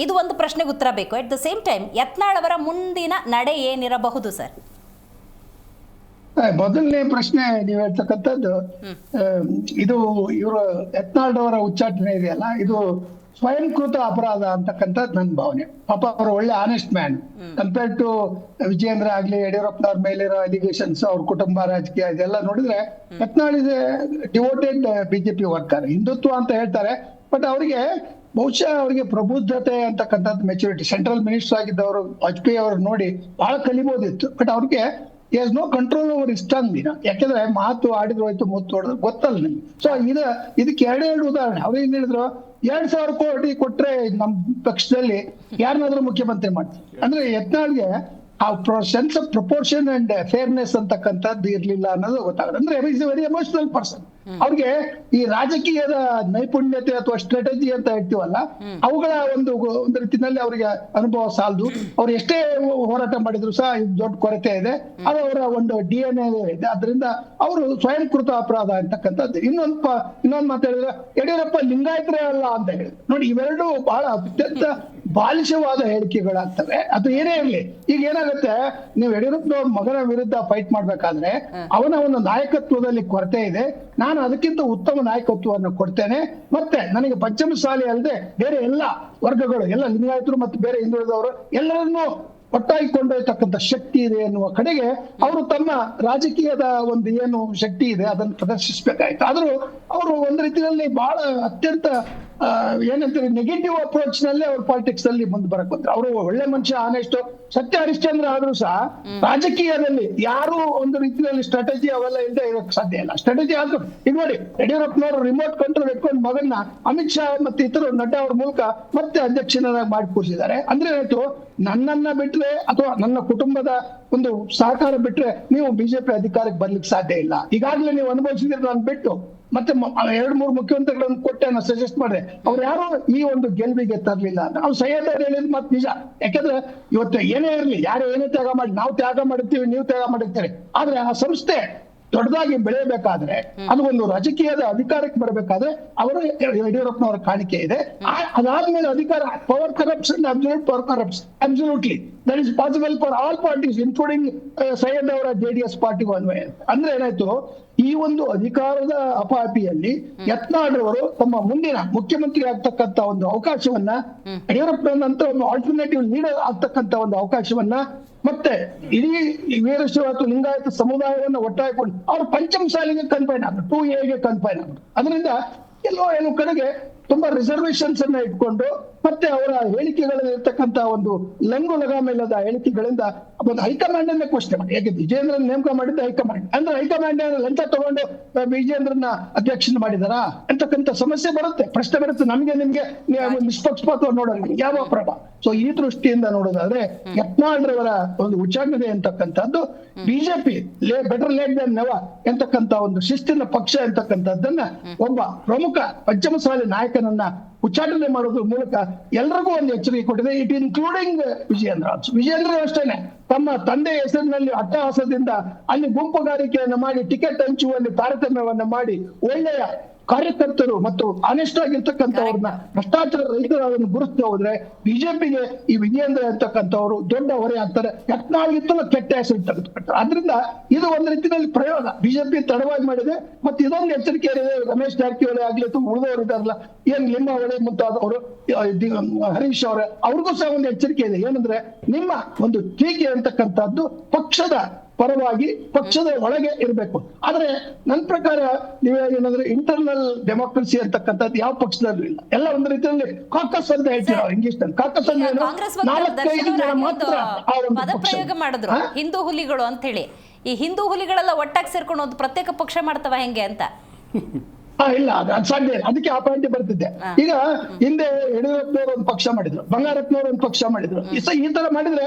ಇದು ಒಂದು ಪ್ರಶ್ನೆಗೆ ಉತ್ತರ ಬೇಕು. At the same time Yatnal ಅವರ ಮುಂದಿನ ನಡೆ ಏನಿರಬಹುದು ಸರ್? ಮೊದಲನೇ ಪ್ರಶ್ನೆ ನೀವು ಹೇಳ್ತಕ್ಕಂಥದ್ದು, ಇದು ಇವರು ಯತ್ನಾಳ್ ಅವರ ಉಚ್ಚಾಟನೆ ಇದೆಯಲ್ಲ, ಇದು ಸ್ವಯಂಕೃತ ಅಪರಾಧ ಅಂತಕ್ಕಂಥದ್ದು ನನ್ನ ಭಾವನೆ. ಪಾಪ ಅವರು ಒಳ್ಳೆ honest man, compare to Vijayendra ಆಗ್ಲಿ, ಯಡಿಯೂರಪ್ಪನವ್ರ ಮೇಲಿರೋ ಅಲಿಗೇಷನ್ಸ್, ಅವ್ರ ಕುಟುಂಬ ರಾಜಕೀಯ ಇದೆಲ್ಲ ನೋಡಿದ್ರೆ Yatnal is devoted BJP worker. Hindutva ಅಂತ ಹೇಳ್ತಾರೆ, ಬಟ್ ಅವರಿಗೆ ಬಹುಶಃ ಅವರಿಗೆ ಪ್ರಬುದ್ಧತೆ ಅಂತಕ್ಕಂಥದ್ದು, ಮೆಚುರಿಟಿ. ಸೆಂಟ್ರಲ್ ಮಿನಿಸ್ಟರ್ ಆಗಿದ್ದವರು ವಾಜಪೇಯಿ ಅವರು ನೋಡಿ ಬಹಳ ಕಲಿಬೋದಿತ್ತು, ಬಟ್ ಅವ್ರಿಗೆ is no control over his tongue. ಯಾಕೆಂದ್ರೆ ಮಾತು ಆಡಿದ್ರು ಹೋಯ್ತು, ಮುತ್ತು ಹೊಡೆದ್ರು ಗೊತ್ತಲ್ಲ ನಿಮ್ಗೆ. ಸೊ ಇದಕ್ಕೆ 2 ಉದಾಹರಣೆ. ಅವ್ರು ಏನ್ ಹೇಳಿದ್ರು, 2,000 ಕೋಟಿ ಕೊಟ್ರೆ ನಮ್ಮ ಪಕ್ಷದಲ್ಲಿ ಯಾರನ್ನಾದ್ರೂ ಮುಖ್ಯಮಂತ್ರಿ ಮಾಡ್ತಾರೆ ಅಂದ್ರೆ ಯತ್ನಾಳ್ಗೆ ಆ sense of proportion and fairness ಅಂತಕ್ಕಂಥದ್ದು ಇರ್ಲಿಲ್ಲ ಅನ್ನೋದು ಗೊತ್ತಾಗುತ್ತೆ. ಅಂದ್ರೆ is A very emotional person. ಅವ್ರಿಗೆ ಈ ರಾಜಕೀಯದ ನೈಪುಣ್ಯತೆ ಅಥವಾ ಸ್ಟ್ರಾಟಜಿ ಅಂತ ಹೇಳ್ತೀವಲ್ಲ, ಅವುಗಳ ಒಂದು ರೀತಿಯಲ್ಲಿ ಅವರಿಗೆ ಅನುಭವ ಸಾಲದು. ಅವ್ರು ಎಷ್ಟೇ ಹೋರಾಟ ಮಾಡಿದ್ರು ಸಹ ದೊಡ್ಡ ಕೊರತೆ ಇದೆ, ಅದು ಅವರ ಒಂದು DNA ಇದೆ. ಅದರಿಂದ ಅವರು ಸ್ವಯಂಕೃತ ಅಪರಾಧ ಅಂತಕ್ಕಂಥದ್ದು. ಇನ್ನೊಂದು ಮಾತು ಹೇಳಿದ್ರೆ, ಯಡಿಯೂರಪ್ಪ ಲಿಂಗಾಯತರೇ ಅಲ್ಲ ಅಂತ ಹೇಳಿದ್ರು ನೋಡಿ. ಇವೆರಡು ಬಹಳ ಅತ್ಯಂತ ಬಾಲಿಶವಾದ ಹೇಳಿಕೆಗಳಾಗ್ತವೆ. ಅದು ಏನೇ ಇರಲಿ, ಈಗ ಏನಾಗುತ್ತೆ, ನೀವು ಯಡಿಯೂರಪ್ಪನವ್ರ ಮಗನ ವಿರುದ್ಧ ಫೈಟ್ ಮಾಡ್ಬೇಕಾದ್ರೆ ಅವನ ಒಂದು ನಾಯಕತ್ವದಲ್ಲಿ ಕೊರತೆ ಇದೆ, ನಾನು ಅದಕ್ಕಿಂತ ಉತ್ತಮ ನಾಯಕತ್ವವನ್ನು ಕೊಡ್ತೇನೆ, ಮತ್ತೆ ನನಗೆ ಪಂಚಮಸಾಲಿ ಅಲ್ಲದೆ ಬೇರೆ ಎಲ್ಲ ವರ್ಗಗಳು, ಎಲ್ಲ ಲಿಂಗಾಯತರು ಮತ್ತು ಬೇರೆ ಹಿಂದುಳಿದವರು ಎಲ್ಲರನ್ನೂ ಒಟ್ಟಾಗಿ ಕೊಂಡೊಯ್ತಕ್ಕಂಥ ಶಕ್ತಿ ಇದೆ ಎನ್ನುವ ಕಡೆಗೆ ಅವರು ತಮ್ಮ ರಾಜಕೀಯದ ಒಂದು ಏನು ಶಕ್ತಿ ಇದೆ ಅದನ್ನು ಪ್ರದರ್ಶಿಸಬೇಕಾಯ್ತು. ಆದ್ರೂ ಅವರು ಒಂದು ರೀತಿಯಲ್ಲಿ ಬಹಳ ಅತ್ಯಂತ ಏನಂತಾರೆ ನೆಗೆಟಿವ್ ಅಪ್ರೋಚ್ ನಲ್ಲಿ ಅವ್ರು ಪಾಲಿಟಿಕ್ಸ್ ಅಲ್ಲಿ ಮುಂದೆ ಬರಕ್ ಬಂದ್ರು. ಅವರು ಒಳ್ಳೆ ಮನುಷ್ಯ, ಆನೆಸ್ಟ್, ಸತ್ಯ ಹರಿಶ್ಚಂದ್ರ ಆದ್ರೂ ಸಹ ರಾಜಕೀಯದಲ್ಲಿ ಯಾರು ಒಂದು ರೀತಿಯಲ್ಲಿ ಸ್ಟ್ರಾಟಜಿ ಅವೆಲ್ಲ ಇಲ್ಲದೆ ಇರೋಕ್ ಸಾಧ್ಯ ಇಲ್ಲ. ಸ್ಟ್ರಾಟಜಿ ಆದ್ರೂ ಈಗ ನೋಡಿ, ಯಡಿಯೂರಪ್ಪನವರು ರಿಮೋಟ್ ಕಂಟ್ರೋಲ್ ಇಟ್ಕೊಂಡು ಮಗನ್ನ ಅಮಿತ್ ಶಾ ಮತ್ತೆ ಇತರು ನಡ್ಡಾ ಅವ್ರ ಮೂಲಕ ಮತ್ತೆ ಅಧ್ಯಕ್ಷನಾಗಿ ಮಾಡಿ ಕೂರಿಸಿದ್ದಾರೆ. ಅಂದ್ರೆ ಏನಾಯ್ತು, ನನ್ನನ್ನ ಬಿಟ್ರೆ ಅಥವಾ ನನ್ನ ಕುಟುಂಬದ ಒಂದು ಸಹಕಾರ ಬಿಟ್ರೆ ನೀವು BJP ಅಧಿಕಾರಕ್ಕೆ ಬರ್ಲಿಕ್ಕೆ ಸಾಧ್ಯ ಇಲ್ಲ. ಈಗಾಗಲೇ ನೀವು ಅನುಭವಿಸಿದ್ರೆ ನಾನು ಬಿಟ್ಟು ಮತ್ತೆ 2-3 ಮುಖ್ಯಮಂತ್ರಿಗಳನ್ನು ಕೊಟ್ಟೆ ನಾನು ಸಜೆಸ್ಟ್ ಮಾಡಿದೆ, ಅವ್ರು ಯಾರು ಈ ಒಂದು ಗೆಲುವಿಗೆ ತರಲಿಲ್ಲ ಅಂತ. ಅವ್ರು ಸಹ್ಯದ ಹೇಳಿದ್ ಮತ್ತೆ ನಿಜ. ಯಾಕಂದ್ರೆ ಇವತ್ತು ಏನೇ ಇರಲಿ, ಯಾರು ಏನೇ ತ್ಯಾಗ ಮಾಡಿ, ನಾವು ತ್ಯಾಗ ಮಾಡಿರ್ತೀವಿ, ನೀವು ತ್ಯಾಗ ಮಾಡಿರ್ತೀರಿ, ಆದ್ರೆ ಆ ಸಂಸ್ಥೆ ದೊಡ್ಡದಾಗಿ ಬೆಳೆಯಬೇಕಾದ್ರೆ, ಅದು ಒಂದು ರಾಜಕೀಯದ ಅಧಿಕಾರಕ್ಕೆ ಬರಬೇಕಾದ್ರೆ ಅವರು ಯಡಿಯೂರಪ್ಪನವರ ಕಾಣಿಕೆ ಇದೆ. ಅದಾದ್ಮೇಲೆ ಅಧಿಕಾರ, power corruption, absolute power corruption, absolutely that is possible for all parties including Syed ಅವರ JDS ಪಾರ್ಟಿಗೂ ಅನ್ವಯ. ಅಂದ್ರೆ ಏನಾಯ್ತು, ಈ ಒಂದು ಅಧಿಕಾರದ ಅಪಾಪಿಯಲ್ಲಿ ಯತ್ನಾಳ್ ತಮ್ಮ ಮುಂದಿನ ಮುಖ್ಯಮಂತ್ರಿ ಆಗ್ತಕ್ಕಂತ ಒಂದು ಅವಕಾಶವನ್ನ, ಯಡಿಯೂರಪ್ಪನ ನಂತರ ಒಂದು ಆಲ್ಟರ್ನೇಟಿವ್ ಲೀಡರ್ ಆಗ್ತಕ್ಕಂತ ಒಂದು ಅವಕಾಶವನ್ನ, ಮತ್ತೆ ಇಡೀ ವೀರಶೈವ ಮತ್ತು ಲಿಂಗಾಯತ ಸಮುದಾಯವನ್ನು ಒಟ್ಟಾಗಿಕೊಂಡು ಅವರು ಪಂಚಮ ಶಾಲೆಗೆ ಕನ್ಫೈನ್ ಆದ್ರು, 2A ಕನ್ಫೈನ್ ಆದ್ರು. ಅದರಿಂದ ಎಲ್ಲೋ ಕಡೆಗೆ ತುಂಬಾ ರಿಸರ್ವೇಶನ್ಸ್ ಅನ್ನ ಇಟ್ಕೊಂಡು ಮತ್ತೆ ಅವರ ಹೇಳಿಕೆಗಳಲ್ಲಿ ಇರ್ತಕ್ಕಂತ ಒಂದು ಲಂಗು ಲಗಾಮಿಲ್ಲದ ಹೇಳಿಕೆಗಳಿಂದ ಒಂದು ಹೈಕಮಾಂಡ್ ಅನ್ನೇ ಕ್ವಶನ್ ಮಾಡಿ. ಯಾಕೆ ವಿಜೇಂದ್ರನ್ ನೇಮಕ ಮಾಡಿದ್ದ ಹೈಕಮಾಂಡ್, ಅಂದ್ರೆ ಹೈಕಮಾಂಡ್ ಲಂಚ ತಗೊಂಡು ವಿಜೇಂದ್ರನ ಅಧ್ಯಕ್ಷನ ಮಾಡಿದಾರಾ ಅಂತಕ್ಕಂಥ ಸಮಸ್ಯೆ ಬರುತ್ತೆ, ಪ್ರಶ್ನೆ ಬರುತ್ತೆ. ನಮ್ಗೆ ನಿಮ್ಗೆ ನಿಷ್ಪಕ್ಷಪಾತ ನೋಡೋಣ ಯಾವ ಪ್ರಭ. ಸೊ ಈ ದೃಷ್ಟಿಯಿಂದ ನೋಡೋದಾದ್ರೆ ಯತ್ನಾಳ್ರವರ ಒಂದು ಉಚ್ಚಾಟನೆ ಅಂತಕ್ಕಂಥದ್ದು BJP better late than never ಎಂತಕ್ಕಂತ ಒಂದು ಶಿಸ್ತಿನ ಪಕ್ಷ ಎಂತಕ್ಕಂಥದ್ದನ್ನ ಒಬ್ಬ ಪ್ರಮುಖ ಪಂಚಮಸಾಲಿ ನಾಯಕನನ್ನ ಉಚ್ಚಾಟನೆ ಮಾಡೋದ್ರ ಮೂಲಕ ಎಲ್ರಿಗೂ ಒಂದು ಎಚ್ಚರಿಕೆ ಕೊಟ್ಟಿದೆ. ಇಟ್ ಇನ್ಕ್ಲೂಡಿಂಗ್ ವಿಜೇಂದ್ರ ಅಷ್ಟೇನೆ ತಮ್ಮ ತಂದೆ ಹೆಸರಿನಲ್ಲಿ ಅಟ್ಟಹಾಸದಿಂದ ಅಲ್ಲಿ ಗುಂಪುಗಾರಿಕೆಯನ್ನು ಮಾಡಿ ಟಿಕೆಟ್ ಹಂಚುವಲ್ಲಿ ತಾರತಮ್ಯವನ್ನ ಮಾಡಿ ಒಳ್ಳೆಯ ಕಾರ್ಯಕರ್ತರು ಮತ್ತು ಆನೆಸ್ಟ್ ಆಗಿರ್ತಕ್ಕಂಥವ್ರನ್ನ ಭ್ರಷ್ಟಾಚಾರ ರಹಿತರನ್ನು ಗುರುತಿಸಿ ಹೋದ್ರೆ ಬಿಜೆಪಿಗೆ ಈ ವಿಜೇಂದ್ರ ಅಂತಕ್ಕಂಥವ್ರು ದೊಡ್ಡ ಹೊರೆ ಆಗ್ತಾರೆ. ಯತ್ನಾಳ್ಗಿಂತಲೂ ಕೆಟ್ಟ ಹೆಸರು ತೆಗೆದುಕೊಳ್ತಾರೆ. ಆದ್ರಿಂದ ಇದು ಒಂದು ರೀತಿಯಲ್ಲಿ ಪ್ರಯೋಗ ಬಿಜೆಪಿ ತಡವಾಗಿ ಮಾಡಿದೆ. ಮತ್ತೆ ಇದೊಂದು ಎಚ್ಚರಿಕೆ ಇದೆ, ರಮೇಶ್ ಜಾರಕಿಹೊಳಿ ಆಗ್ಲಿ ಅಥವಾ ಉಳಿದವರು ಇದಾರಲ್ಲ, ಏನ್ ಲಿಂಬಾವಳಿ ಮುಂತಾದವರು, ಹರೀಶ್ ಅವರ, ಅವ್ರಿಗೂ ಸಹ ಒಂದು ಎಚ್ಚರಿಕೆ ಇದೆ. ಏನಂದ್ರೆ ನಿಮ್ಮ ಒಂದು ಟೀಕೆ ಅಂತಕ್ಕಂಥದ್ದು ಪಕ್ಷದ ಪರವಾಗಿ ಪಕ್ಷದ ಒಳಗೆ ಇರಬೇಕು. ಆದ್ರೆ ನನ್ನ ಪ್ರಕಾರ ನೀವೇನಂದ್ರೆ ಇಂಟರ್ನಲ್ ಡೆಮೋಕ್ರಸಿ ಅಂತಕ್ಕಂಥದ್ದು ಯಾವ ಪಕ್ಷದಲ್ಲೂ ಇಲ್ಲ. ಎಲ್ಲ ಒಂದು ರೀತಿಯಲ್ಲಿ ಕಾಕಸ್ ಅಂತ ಹೇಳ್ತೀವಿ ನಾವು ಇಂಗ್ಲಿಷ್ ನಲ್ಲಿ. ಕಾಕಸ್ ಅಂದ್ರೆ ನಾಲ್ಕೈದು ಜನ ಮಾತ್ರ ಆ ಒಂದು ಪದಪ್ರಯೋಗ ಮಾಡಿದ್ರು, ಹಿಂದೂ ಹುಲಿಗಳು ಅಂತ ಹೇಳಿ. ಈ ಹಿಂದೂ ಹುಲಿಗಳೆಲ್ಲ ಒಟ್ಟಾಗಿ ಸೇರ್ಕೊಂಡು ಒಂದು ಪ್ರತ್ಯೇಕ ಪಕ್ಷ ಮಾಡ್ತವ ಹೆಂಗೆ ಅಂತ. ಇಲ್ಲ, ಅದು ಸಾಧ್ಯ ಇಲ್ಲ. ಅದಕ್ಕೆ ಆ ಪಾಯಿಂಟ್ ಬರ್ತಿದ್ದೆ. ಈಗ ಹಿಂದೆ ಯಡಿಯೂರಪ್ಪನವರು ಒಂದು ಪಕ್ಷ ಮಾಡಿದ್ರು, ಬಂಗಾರಪ್ಪನವರು ಒಂದು ಪಕ್ಷ ಮಾಡಿದ್ರು. ಈ ತರ ಮಾಡಿದ್ರೆ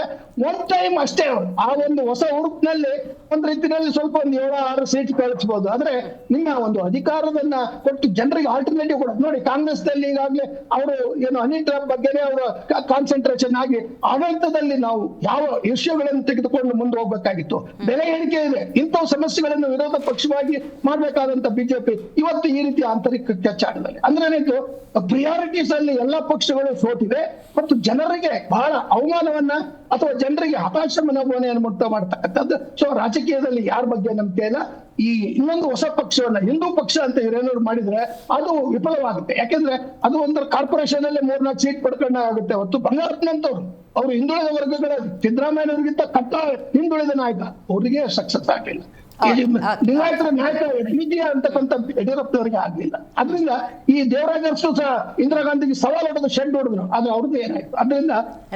ಒನ್ ಟೈಮ್ ಅಷ್ಟೇ ಅವರು ಆ ಒಂದು ಹೊಸ ಹುರುಪಿನಲ್ಲಿ ಒಂದ್ ರೀತಿಯಲ್ಲಿ ಸ್ವಲ್ಪ ಒಂದು 7-6 ಸೀಟ್ ಕಳಿಸಬಹುದು. ಆದ್ರೆ ನಿಮ್ಮ ಒಂದು ಅಧಿಕಾರವನ್ನ ಕೊಟ್ಟು ಜನರಿಗೆ ಆಲ್ಟರ್ನೇಟಿವ್ ಕೊಡೋದು ನೋಡಿ. ಕಾಂಗ್ರೆಸ್ ನಲ್ಲಿ ಈಗಾಗಲೇ ಅವರು ಏನು ಅನಿಲ್ ಟ್ರಂಪ್ ಬಗ್ಗೆನೇ ಅವರ ಕಾನ್ಸಂಟ್ರೇಷನ್ ಆಗಿ ಆಡಳಿತದಲ್ಲಿ ನಾವು ಯಾವ ಇಶ್ಯೂಗಳನ್ನು ತೆಗೆದುಕೊಂಡು ಮುಂದೆ ಹೋಗ್ಬೇಕಾಗಿತ್ತು. ಬೆಲೆ ಏರಿಕೆ ಇದೆ, ಇಂತಹ ಸಮಸ್ಯೆಗಳನ್ನು ವಿರೋಧ ಪಕ್ಷವಾಗಿ ಮಾಡ್ಬೇಕಾದಂತ ಬಿಜೆಪಿ ಇವತ್ತು ಈ ರೀತಿ ಆಂತರಿಕ ಕಚ್ಚಾಟದಲ್ಲಿ ಅಂದ್ರೆ ಏನಾಯ್ತು, ಪ್ರಿಯಾರಿಟೀಸ್ ಅಲ್ಲಿ ಎಲ್ಲಾ ಪಕ್ಷಗಳು ಸೋತಿದೆ ಮತ್ತು ಜನರಿಗೆ ಬಹಳ ಅವಮಾನವನ್ನ ಅಥವಾ ಜನರಿಗೆ ಹತಾಶ ಮನೋಭಾವನೆಯನ್ನು ಮುಕ್ತ ಮಾಡ್ತಕ್ಕಂಥದ್ದು. ಸೊ ರಾಜಕೀಯದಲ್ಲಿ ಯಾರ ಬಗ್ಗೆ ನಂಬಿಕೆ ಇಲ್ಲ. ಈ ಇನ್ನೊಂದು ಹೊಸ ಪಕ್ಷವನ್ನ ಹಿಂದೂ ಪಕ್ಷ ಅಂತ ಇವರೇನಾದ್ರು ಮಾಡಿದ್ರೆ ಅದು ವಿಫಲವಾಗುತ್ತೆ. ಯಾಕೆಂದ್ರೆ ಅದು ಒಂದರ ಕಾರ್ಪೊರೇಷನ್ ಅಲ್ಲಿ 3-4 ಸೀಟ್ ಪಡ್ಕೊಂಡ ಆಗುತ್ತೆ. ಹೊತ್ತು ಬಂಗಾರಪ್ಪನಂತವ್ರು ಅವರು ಹಿಂದುಳಿದ ವರ್ಗಗಳ ಸಿದ್ದರಾಮಯ್ಯನವ್ರಿಗಿಂತ ಕಟ್ಟ ಹಿಂದುಳಿದ ನಾಯಕ, ಅವರಿಗೆ ಸಕ್ಸಸ್ ಆಗಲಿಲ್ಲ. ಲಿಂಗಾಯತರ ನಾಯಕ ನೀತಿಯ ಅಂತಕ್ಕಂಥ ಯಡಿಯೂರಪ್ಪನವರಿಗೆ ಆಗ್ಲಿಲ್ಲ. ಅದರಿಂದ ಈ ದೇವರಾಜ ಅರಸು ಸಹ ಇಂದಿರಾ ಗಾಂಧಿಗೆ ಸವಾಲು ಹೊಡೆದು ಶೆಡ್ ಹೊಡೆದ್ರು, ಅದು ಅವ್ರದ್ದು ಏನಾಯ್ತು. ಅದರಿಂದ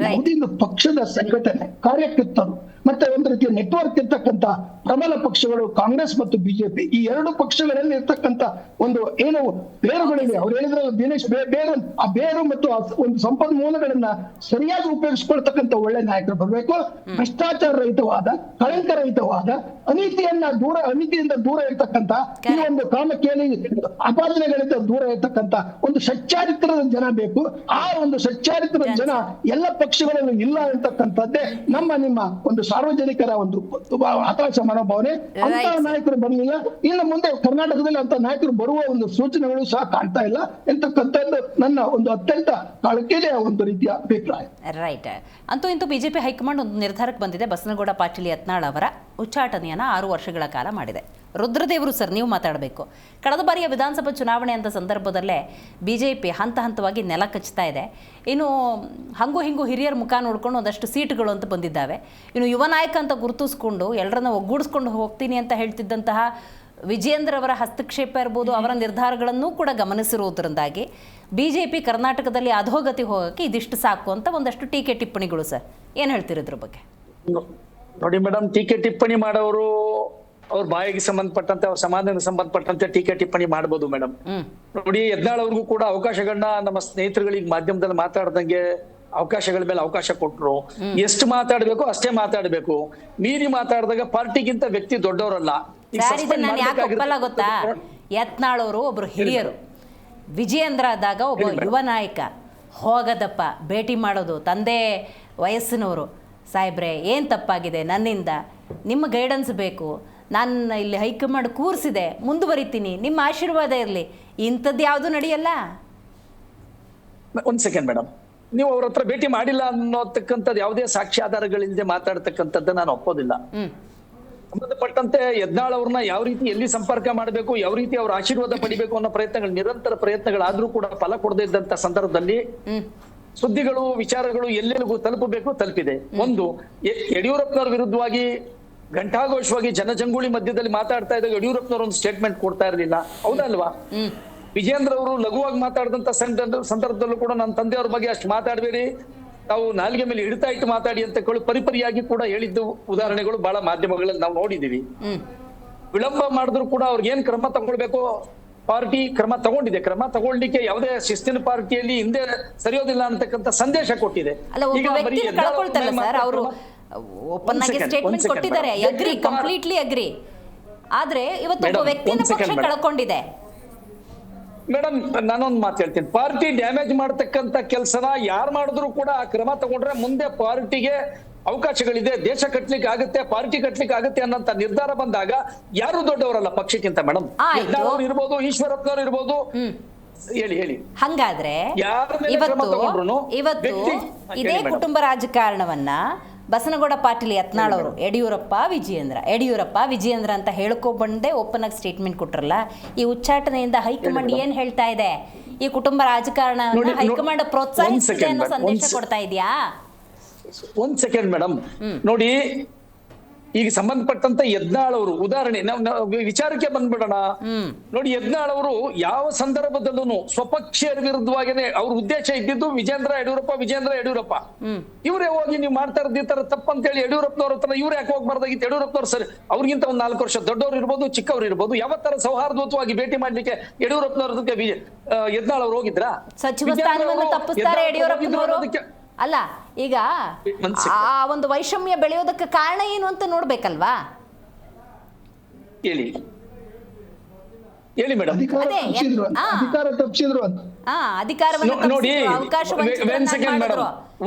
ಯಾವುದೊಂದು ಪಕ್ಷದ ಸಂಘಟನೆ, ಕಾರ್ಯಕರ್ತರು ಮತ್ತೆ ಒಂದು ರೀತಿಯ ನೆಟ್ವರ್ಕ್ ಇರ್ತಕ್ಕಂಥ ಪ್ರಬಲ ಪಕ್ಷಗಳು ಕಾಂಗ್ರೆಸ್ ಮತ್ತು ಬಿಜೆಪಿ, ಈ 2 ಪಕ್ಷಗಳಲ್ಲಿ ಇರ್ತಕ್ಕಂಥ ಒಂದು ಏನು ಬೇರುಗಳಿವೆ. ಅವ್ರು ಹೇಳಿದ್ರೆ ದಿನೇಶ್ ಬೇರು, ಆ ಬೇರು ಮತ್ತು ಒಂದು ಸಂಪನ್ಮೂಲಗಳನ್ನ ಸರಿಯಾಗಿ ಉಪಯೋಗಿಸ್ಕೊಳ್ತಕ್ಕಂಥ ಒಳ್ಳೆ ನಾಯಕರು ಬರಬೇಕು. ಭ್ರಷ್ಟಾಚಾರ ರಹಿತವಾದ, ಕಳಂಕ ರಹಿತವಾದ, ಅನೀತಿಯಿಂದ ದೂರ ಇರ್ತಕ್ಕಂಥ, ಈ ಒಂದು ಕಾಮಕೇಲಿ ಅಪಾದನೆಗಳಿಂದ ದೂರ ಇರ್ತಕ್ಕಂಥ ಒಂದು ಸಚ್ಚಾರಿತ್ರದ ಜನ ಬೇಕು. ಆ ಒಂದು ಸಚ್ಚಾರಿತ್ರದ ಜನ ಎಲ್ಲ ಪಕ್ಷಗಳಲ್ಲೂ ಇಲ್ಲ ಅಂತಕ್ಕಂಥದ್ದೇ ನಿಮ್ಮ ಒಂದು ಸಾರ್ವಜನಿಕರ ಒಂದು ಹತಾಶ ಮನೋಭಾವನೆ. ಅಂತ ನಾಯಕರು ಬರಲಿಲ್ಲ, ಇನ್ನು ಮುಂದೆ ಕರ್ನಾಟಕದಲ್ಲಿ ಅಂತ ನಾಯಕರು ಬರುವ ಒಂದು ಸೂಚನೆಗಳು ಸಹ ಕಾಣ್ತಾ ಇಲ್ಲ ಎಂತಕ್ಕಂಥದ್ದು ನನ್ನ ಒಂದು ಅತ್ಯಂತ ಕಳಕಳಿಯ ಒಂದು ರೀತಿಯ ಅಭಿಪ್ರಾಯ. ರೈಟ್. ಅಂತೂ ಇಂತೂ ಬಿಜೆಪಿ ಹೈಕಮಾಂಡ್ ಒಂದು ನಿರ್ಧಾರಕ್ಕೆ ಬಂದಿದೆ. ಬಸನಗೌಡ ಪಾಟೀಲ್ ಯತ್ನಾಳ್ ಅವರ ಉಚ್ಚಾಟನೆಯನ್ನು 6 ವರ್ಷಗಳ ಕಾಲ ಮಾಡಿದೆ. ರುದ್ರದೇವರು ಸರ್, ನೀವು ಮಾತಾಡಬೇಕು. ಕಳೆದ ಬಾರಿಯ ವಿಧಾನಸಭಾ ಚುನಾವಣೆ ಅಂತ ಸಂದರ್ಭದಲ್ಲೇ ಬಿಜೆಪಿ ಹಂತ ಹಂತವಾಗಿ ನೆಲ ಕಚ್ತಾ ಇದೆ. ಇನ್ನು ಹಂಗು ಹಿಂಗು ಹಿರಿಯರ ಮುಖ ನೋಡ್ಕೊಂಡು ಒಂದಷ್ಟು ಸೀಟ್ಗಳು ಅಂತ ಬಂದಿದ್ದಾವೆ. ಇನ್ನು ಯುವ ನಾಯಕ ಅಂತ ಗುರುತಿಸ್ಕೊಂಡು ಎಲ್ಲರನ್ನ ಒಗ್ಗೂಡಿಸ್ಕೊಂಡು ಹೋಗ್ತೀನಿ ಅಂತ ಹೇಳ್ತಿದ್ದಂತಹ ವಿಜೇಂದ್ರ ಅವರ ಹಸ್ತಕ್ಷೇಪ ಇರ್ಬೋದು, ಅವರ ನಿರ್ಧಾರಗಳನ್ನೂ ಕೂಡ ಗಮನಿಸಿರುವುದರಿಂದಾಗಿ ಬಿಜೆಪಿ ಕರ್ನಾಟಕದಲ್ಲಿ ಅಧೋಗತಿ ಹೋಗೋಕ್ಕೆ ಇದಿಷ್ಟು ಸಾಕು ಅಂತ ಒಂದಷ್ಟು ಟೀಕೆ ಟಿಪ್ಪಣಿಗಳು. ಸರ್, ಏನು ಹೇಳ್ತೀರಿ ಇದ್ರ ಬಗ್ಗೆ? ನೋಡಿ ಮೇಡಮ್, ಟೀಕೆ ಟಿಪ್ಪಣಿ ಮಾಡೋರು ಅವ್ರ ಬಾಯಿಗೆ ಸಂಬಂಧಪಟ್ಟಂತೆ, ಅವ್ರ ಸಮಾಧಾನಕ್ಕೆ ಸಂಬಂಧಪಟ್ಟಂತೆ ಟೀಕೆ ಟಿಪ್ಪಣಿ ಮಾಡ್ಬೋದು ಮೇಡಮ್. ನೋಡಿ, ಯತ್ನಾಳ್ ಅವ್ರಿಗೂ ಕೂಡ ಅವಕಾಶಗಳನ್ನ ನಮ್ಮ ಸ್ನೇಹಿತರುಗಳಿಗೆ ಮಾಧ್ಯಮದಲ್ಲಿ ಮಾತಾಡ್ದಂಗೆ ಅವಕಾಶಗಳ ಮೇಲೆ ಅವಕಾಶ ಕೊಟ್ರು. ಎಷ್ಟು ಮಾತಾಡ್ಬೇಕು ಅಷ್ಟೇ ಮಾತಾಡ್ಬೇಕು. ಮೀರಿ ಮಾತಾಡಿದಾಗ ಪಾರ್ಟಿಗಿಂತ ವ್ಯಕ್ತಿ ದೊಡ್ಡವರಲ್ಲ. ಗೊತ್ತಾ, ಯತ್ನಾಳ್ ಅವರು ಒಬ್ರು ಹಿರಿಯರು, ವಿಜಯೇಂದ್ರ ಆದಾಗ ಒಬ್ಬ ಯುವ ನಾಯಕ. ಹೋಗದಪ್ಪ ಭೇಟಿ ಮಾಡೋದು, ತಂದೆ ವಯಸ್ಸಿನವರು, ಸಾಹೇಬ್ರೆ ಏನು ತಪ್ಪಾಗಿದೆ ನನ್ನಿಂದ, ನಿಮ್ಮ ಗೈಡೆನ್ಸ್ ಬೇಕು, ನಾನು ಇಲ್ಲಿ ಹೈಕಮಾಂಡ್ ಕೂರಿಸಿದೆ, ಮುಂದುವರಿತೀನಿ, ನಿಮ್ಮ ಆಶೀರ್ವಾದ ಇರಲಿ, ಇಂಥದ್ದು ಯಾವುದು ನಡೆಯಲ್ಲ. ಒಂದ್ ಸೆಕೆಂಡ್ ಮೇಡಮ್, ನೀವು ಅವ್ರ ಹತ್ರ ಭೇಟಿ ಮಾಡಿಲ್ಲ ಅನ್ನೋತಕ್ಕಂಥದ್ದು ಯಾವುದೇ ಸಾಕ್ಷ್ಯಾಧಾರಗಳಿಲ್ಲದೆ ಮಾತಾಡ್ತಕ್ಕಂಥದ್ದು ನಾನು ಒಪ್ಪೋದಿಲ್ಲ. ಸಂಬಂಧಪಟ್ಟಂತೆ ಯತ್ನಾಳ್ ಅವ್ರನ್ನ ಯಾವ ರೀತಿ ಎಲ್ಲಿ ಸಂಪರ್ಕ ಮಾಡಬೇಕು, ಯಾವ ರೀತಿ ಅವ್ರ ಆಶೀರ್ವಾದ ಪಡಿಬೇಕು ಅನ್ನೋ ಪ್ರಯತ್ನಗಳು, ನಿರಂತರ ಪ್ರಯತ್ನಗಳಾದ್ರೂ ಕೂಡ ಫಲ ಕೊಡದೇ ಇದ್ದಂತ ಸಂದರ್ಭದಲ್ಲಿ ಸುದ್ದಿಗಳು, ವಿಚಾರಗಳು ಎಲ್ಲೆಲ್ಲಿಗೂ ತಲುಪಬೇಕು, ತಲುಪಿದೆ. ಒಂದು, ಯಡಿಯೂರಪ್ಪನವ್ರ ವಿರುದ್ಧವಾಗಿ ಘಂಟಾಘೋಷವಾಗಿ ಜನಜಂಗುಳಿ ಮಧ್ಯದಲ್ಲಿ ಮಾತಾಡ್ತಾ ಇದ್ದಾಗ ಯಡಿಯೂರಪ್ಪನವ್ರ ಒಂದು ಸ್ಟೇಟ್ಮೆಂಟ್ ಕೊಡ್ತಾ ಇರಲಿಲ್ಲ, ಹೌದಲ್ವಾ? ವಿಜೇಂದ್ರ ಅವರು ಲಘುವಾಗಿ ಮಾತಾಡಿದಂತ ಸಂದರ್ಭದಲ್ಲೂ ಕೂಡ ನನ್ನ ತಂದೆಯವ್ರ ಬಗ್ಗೆ ಅಷ್ಟು ಮಾತಾಡಬೇಡಿ, ತಾವು ನಾಲಿಗೆ ಮೇಲೆ ಹಿಡಿತಾ ಇಟ್ಟು ಮಾತಾಡಿ ಅಂತ ಪರಿಪರಿಯಾಗಿ ಕೂಡ ಹೇಳಿದ್ದು ಉದಾಹರಣೆಗಳು ಬಹಳ ಮಾಧ್ಯಮಗಳಲ್ಲಿ ನಾವು ನೋಡಿದೀವಿ. ವಿಳಂಬ ಮಾಡಿದ್ರು ಕೂಡ ಅವ್ರಿಗೇನ್ ಕ್ರಮ ತಗೊಳ್ಬೇಕು ಪಾರ್ಟಿ ಕ್ರಮ ತಗೊಂಡಿದೆ. ಕ್ರಮ ತಗೊಳ್ಳಿಕ್ಕೆ ಯಾವುದೇ ಶಿಸ್ತಿನ ಪಾರ್ಟಿಯಲ್ಲಿ ಹಿಂದೆ ಸರಿಯೋದಿಲ್ಲ ಅಂತಕ್ಕಂಥ ಸಂದೇಶ ಕೊಟ್ಟಿದೆ. ಓಪನ್ ಆಗಿ ಸ್ಟೇಟ್ಮೆಂಟ್ ಕೊಟ್ಟಿದ್ದಾರೆ, ಅಗ್ರಿ, ಕಂಪ್ಲೀಟ್ಲಿ ಅಗ್ರಿ. ಆದ್ರೆ ಇವತ್ತು ಒಬ್ಬ ವ್ಯಕ್ತಿನ ಪಕ್ಷ ಕಳ್ಕೊಂಡಿದೆ. ಮೇಡಮ್, ನಾನೊಂದು ಮಾತು ಹೇಳ್ತೀನಿ, ಪಾರ್ಟಿ ಡ್ಯಾಮೇಜ್ ಮಾಡತಕ್ಕಂತ ಕೆಲಸನ ಯಾರು ಮಾಡಿದ್ರು ಕೂಡ ಆ ಕ್ರಮ ತಗೊಂಡ್ರೆ ಮುಂದೆ ಪಾರ್ಟಿಗೆ ಅವಕಾಶಗಳಿದೆ, ದೇಶ ಕಟ್ಲಿಕ್ಕೆ ಆಗುತ್ತೆ, ಪಾರ್ಟಿ ಕಟ್ಲಿಕ್ಕೆ ಆಗುತ್ತೆ ಅನ್ನೋಂತ ನಿರ್ಧಾರ ಬಂದಾಗ ಯಾರು ದೊಡ್ಡವರಲ್ಲ ಪಕ್ಷಕ್ಕಿಂತ. ಮೇಡಮ್, ಯತ್ನಾಳ್ ಇರ್ಬೋದು, ಈಶ್ವರಪ್ಪನವ್ರು ಇರ್ಬೋದು, ಹೇಳಿ. ಹಂಗಾದ್ರೆ ಇವತ್ತು ಇದೇ ಕುಟುಂಬ ರಾಜಕಾರಣವನ್ನ ಬಸನಗೌಡ ಪಾಟೀಲ್ ಯತ್ನಾಳ್ ಅವರು ಯಡಿಯೂರಪ್ಪ ವಿಜಯೇಂದ್ರ ಅಂತ ಹೇಳ್ಕೊಬಂದೇ ಓಪನ್ ಆಗಿ ಸ್ಟೇಟ್ಮೆಂಟ್ ಕೊಟ್ರಲ್ಲ, ಈ ಉಚ್ಚಾಟನೆಯಿಂದ ಹೈಕಮಾಂಡ್ ಏನ್ ಹೇಳ್ತಾ ಇದೆ? ಈ ಕುಟುಂಬ ರಾಜಕಾರಣ ಹೈಕಮಾಂಡ್ ಪ್ರೋತ್ಸಾಹಿಸಿದೆ ಅನ್ನೋ ಸಂದೇಶ ಕೊಡ್ತಾ ಇದೆಯಾ? ಒಂದ್ ಸೆಕೆಂಡ್ ಮೇಡಮ್, ನೋಡಿ, ಈಗ ಸಂಬಂಧಪಟ್ಟಂತ ಯತ್ನಾಳ್ ಅವರು ಉದಾಹರಣೆ, ನಾವು ವಿಚಾರಕ್ಕೆ ಬಂದ್ಬಿಡೋಣ. ನೋಡಿ, ಯತ್ನಾಳ್ ಅವರು ಯಾವ ಸಂದರ್ಭದಲ್ಲೂ ಸ್ವಪಕ್ಷೀಯರ ವಿರುದ್ಧವಾಗಿನೇ ಅವ್ರ ಉದ್ದೇಶ ಇದ್ದಿದ್ದು ವಿಜೇಂದ್ರ ಯಡಿಯೂರಪ್ಪ ಇವರೇ ಹೋಗಿ ನೀವು ಮಾಡ್ತಾ ಇರೋದು ಈ ತರ ತಪ್ಪಂತೇಳಿ ಯಡಿಯೂರಪ್ಪನವ್ರ ಹತ್ರ ಇವ್ರು ಯಾಕೆ ಹೋಗ್ಬಾರ್ದಾಗಿತ್ತು? ಯಡಿಯೂರಪ್ಪನವ್ರು ಸರಿ, ಅವ್ರಿಗಿಂತ ಒಂದ್ 4 ವರ್ಷ ದೊಡ್ಡವ್ರು ಇರ್ಬೋದು, ಚಿಕ್ಕವ್ರು ಇರ್ಬೋದು, ಯಾವ ತರ ಸೌಹಾರ್ದಯುತವಾಗಿ ಭೇಟಿ ಮಾಡ್ಲಿಕ್ಕೆ ಯಡಿಯೂರಪ್ಪನವ್ರ ಯತ್ನಾಳ್ ಅವ್ರು ಹೋಗಿದ್ರ? ಸಚಿವ ಸ್ಥಾನವನ್ನು ತಪ್ಪಿಸ್ತಾರೆ ಯಡಿಯೂರಪ್ಪನವರು ಅಲ್ಲ. ಈಗ ಆ ಒಂದು ವೈಷಮ್ಯ ಬೆಳೆಯೋದಕ್ಕೆ ಕಾರಣ ಏನು ಅಂತ ನೋಡ್ಬೇಕಲ್ವಾ? ಹೇಳಿ ಮೇಡಮ್. ಅಧಿಕಾರ ತಪ್ಪಿಸಿದ್ರು ಅಂತ ನೋಡಿ.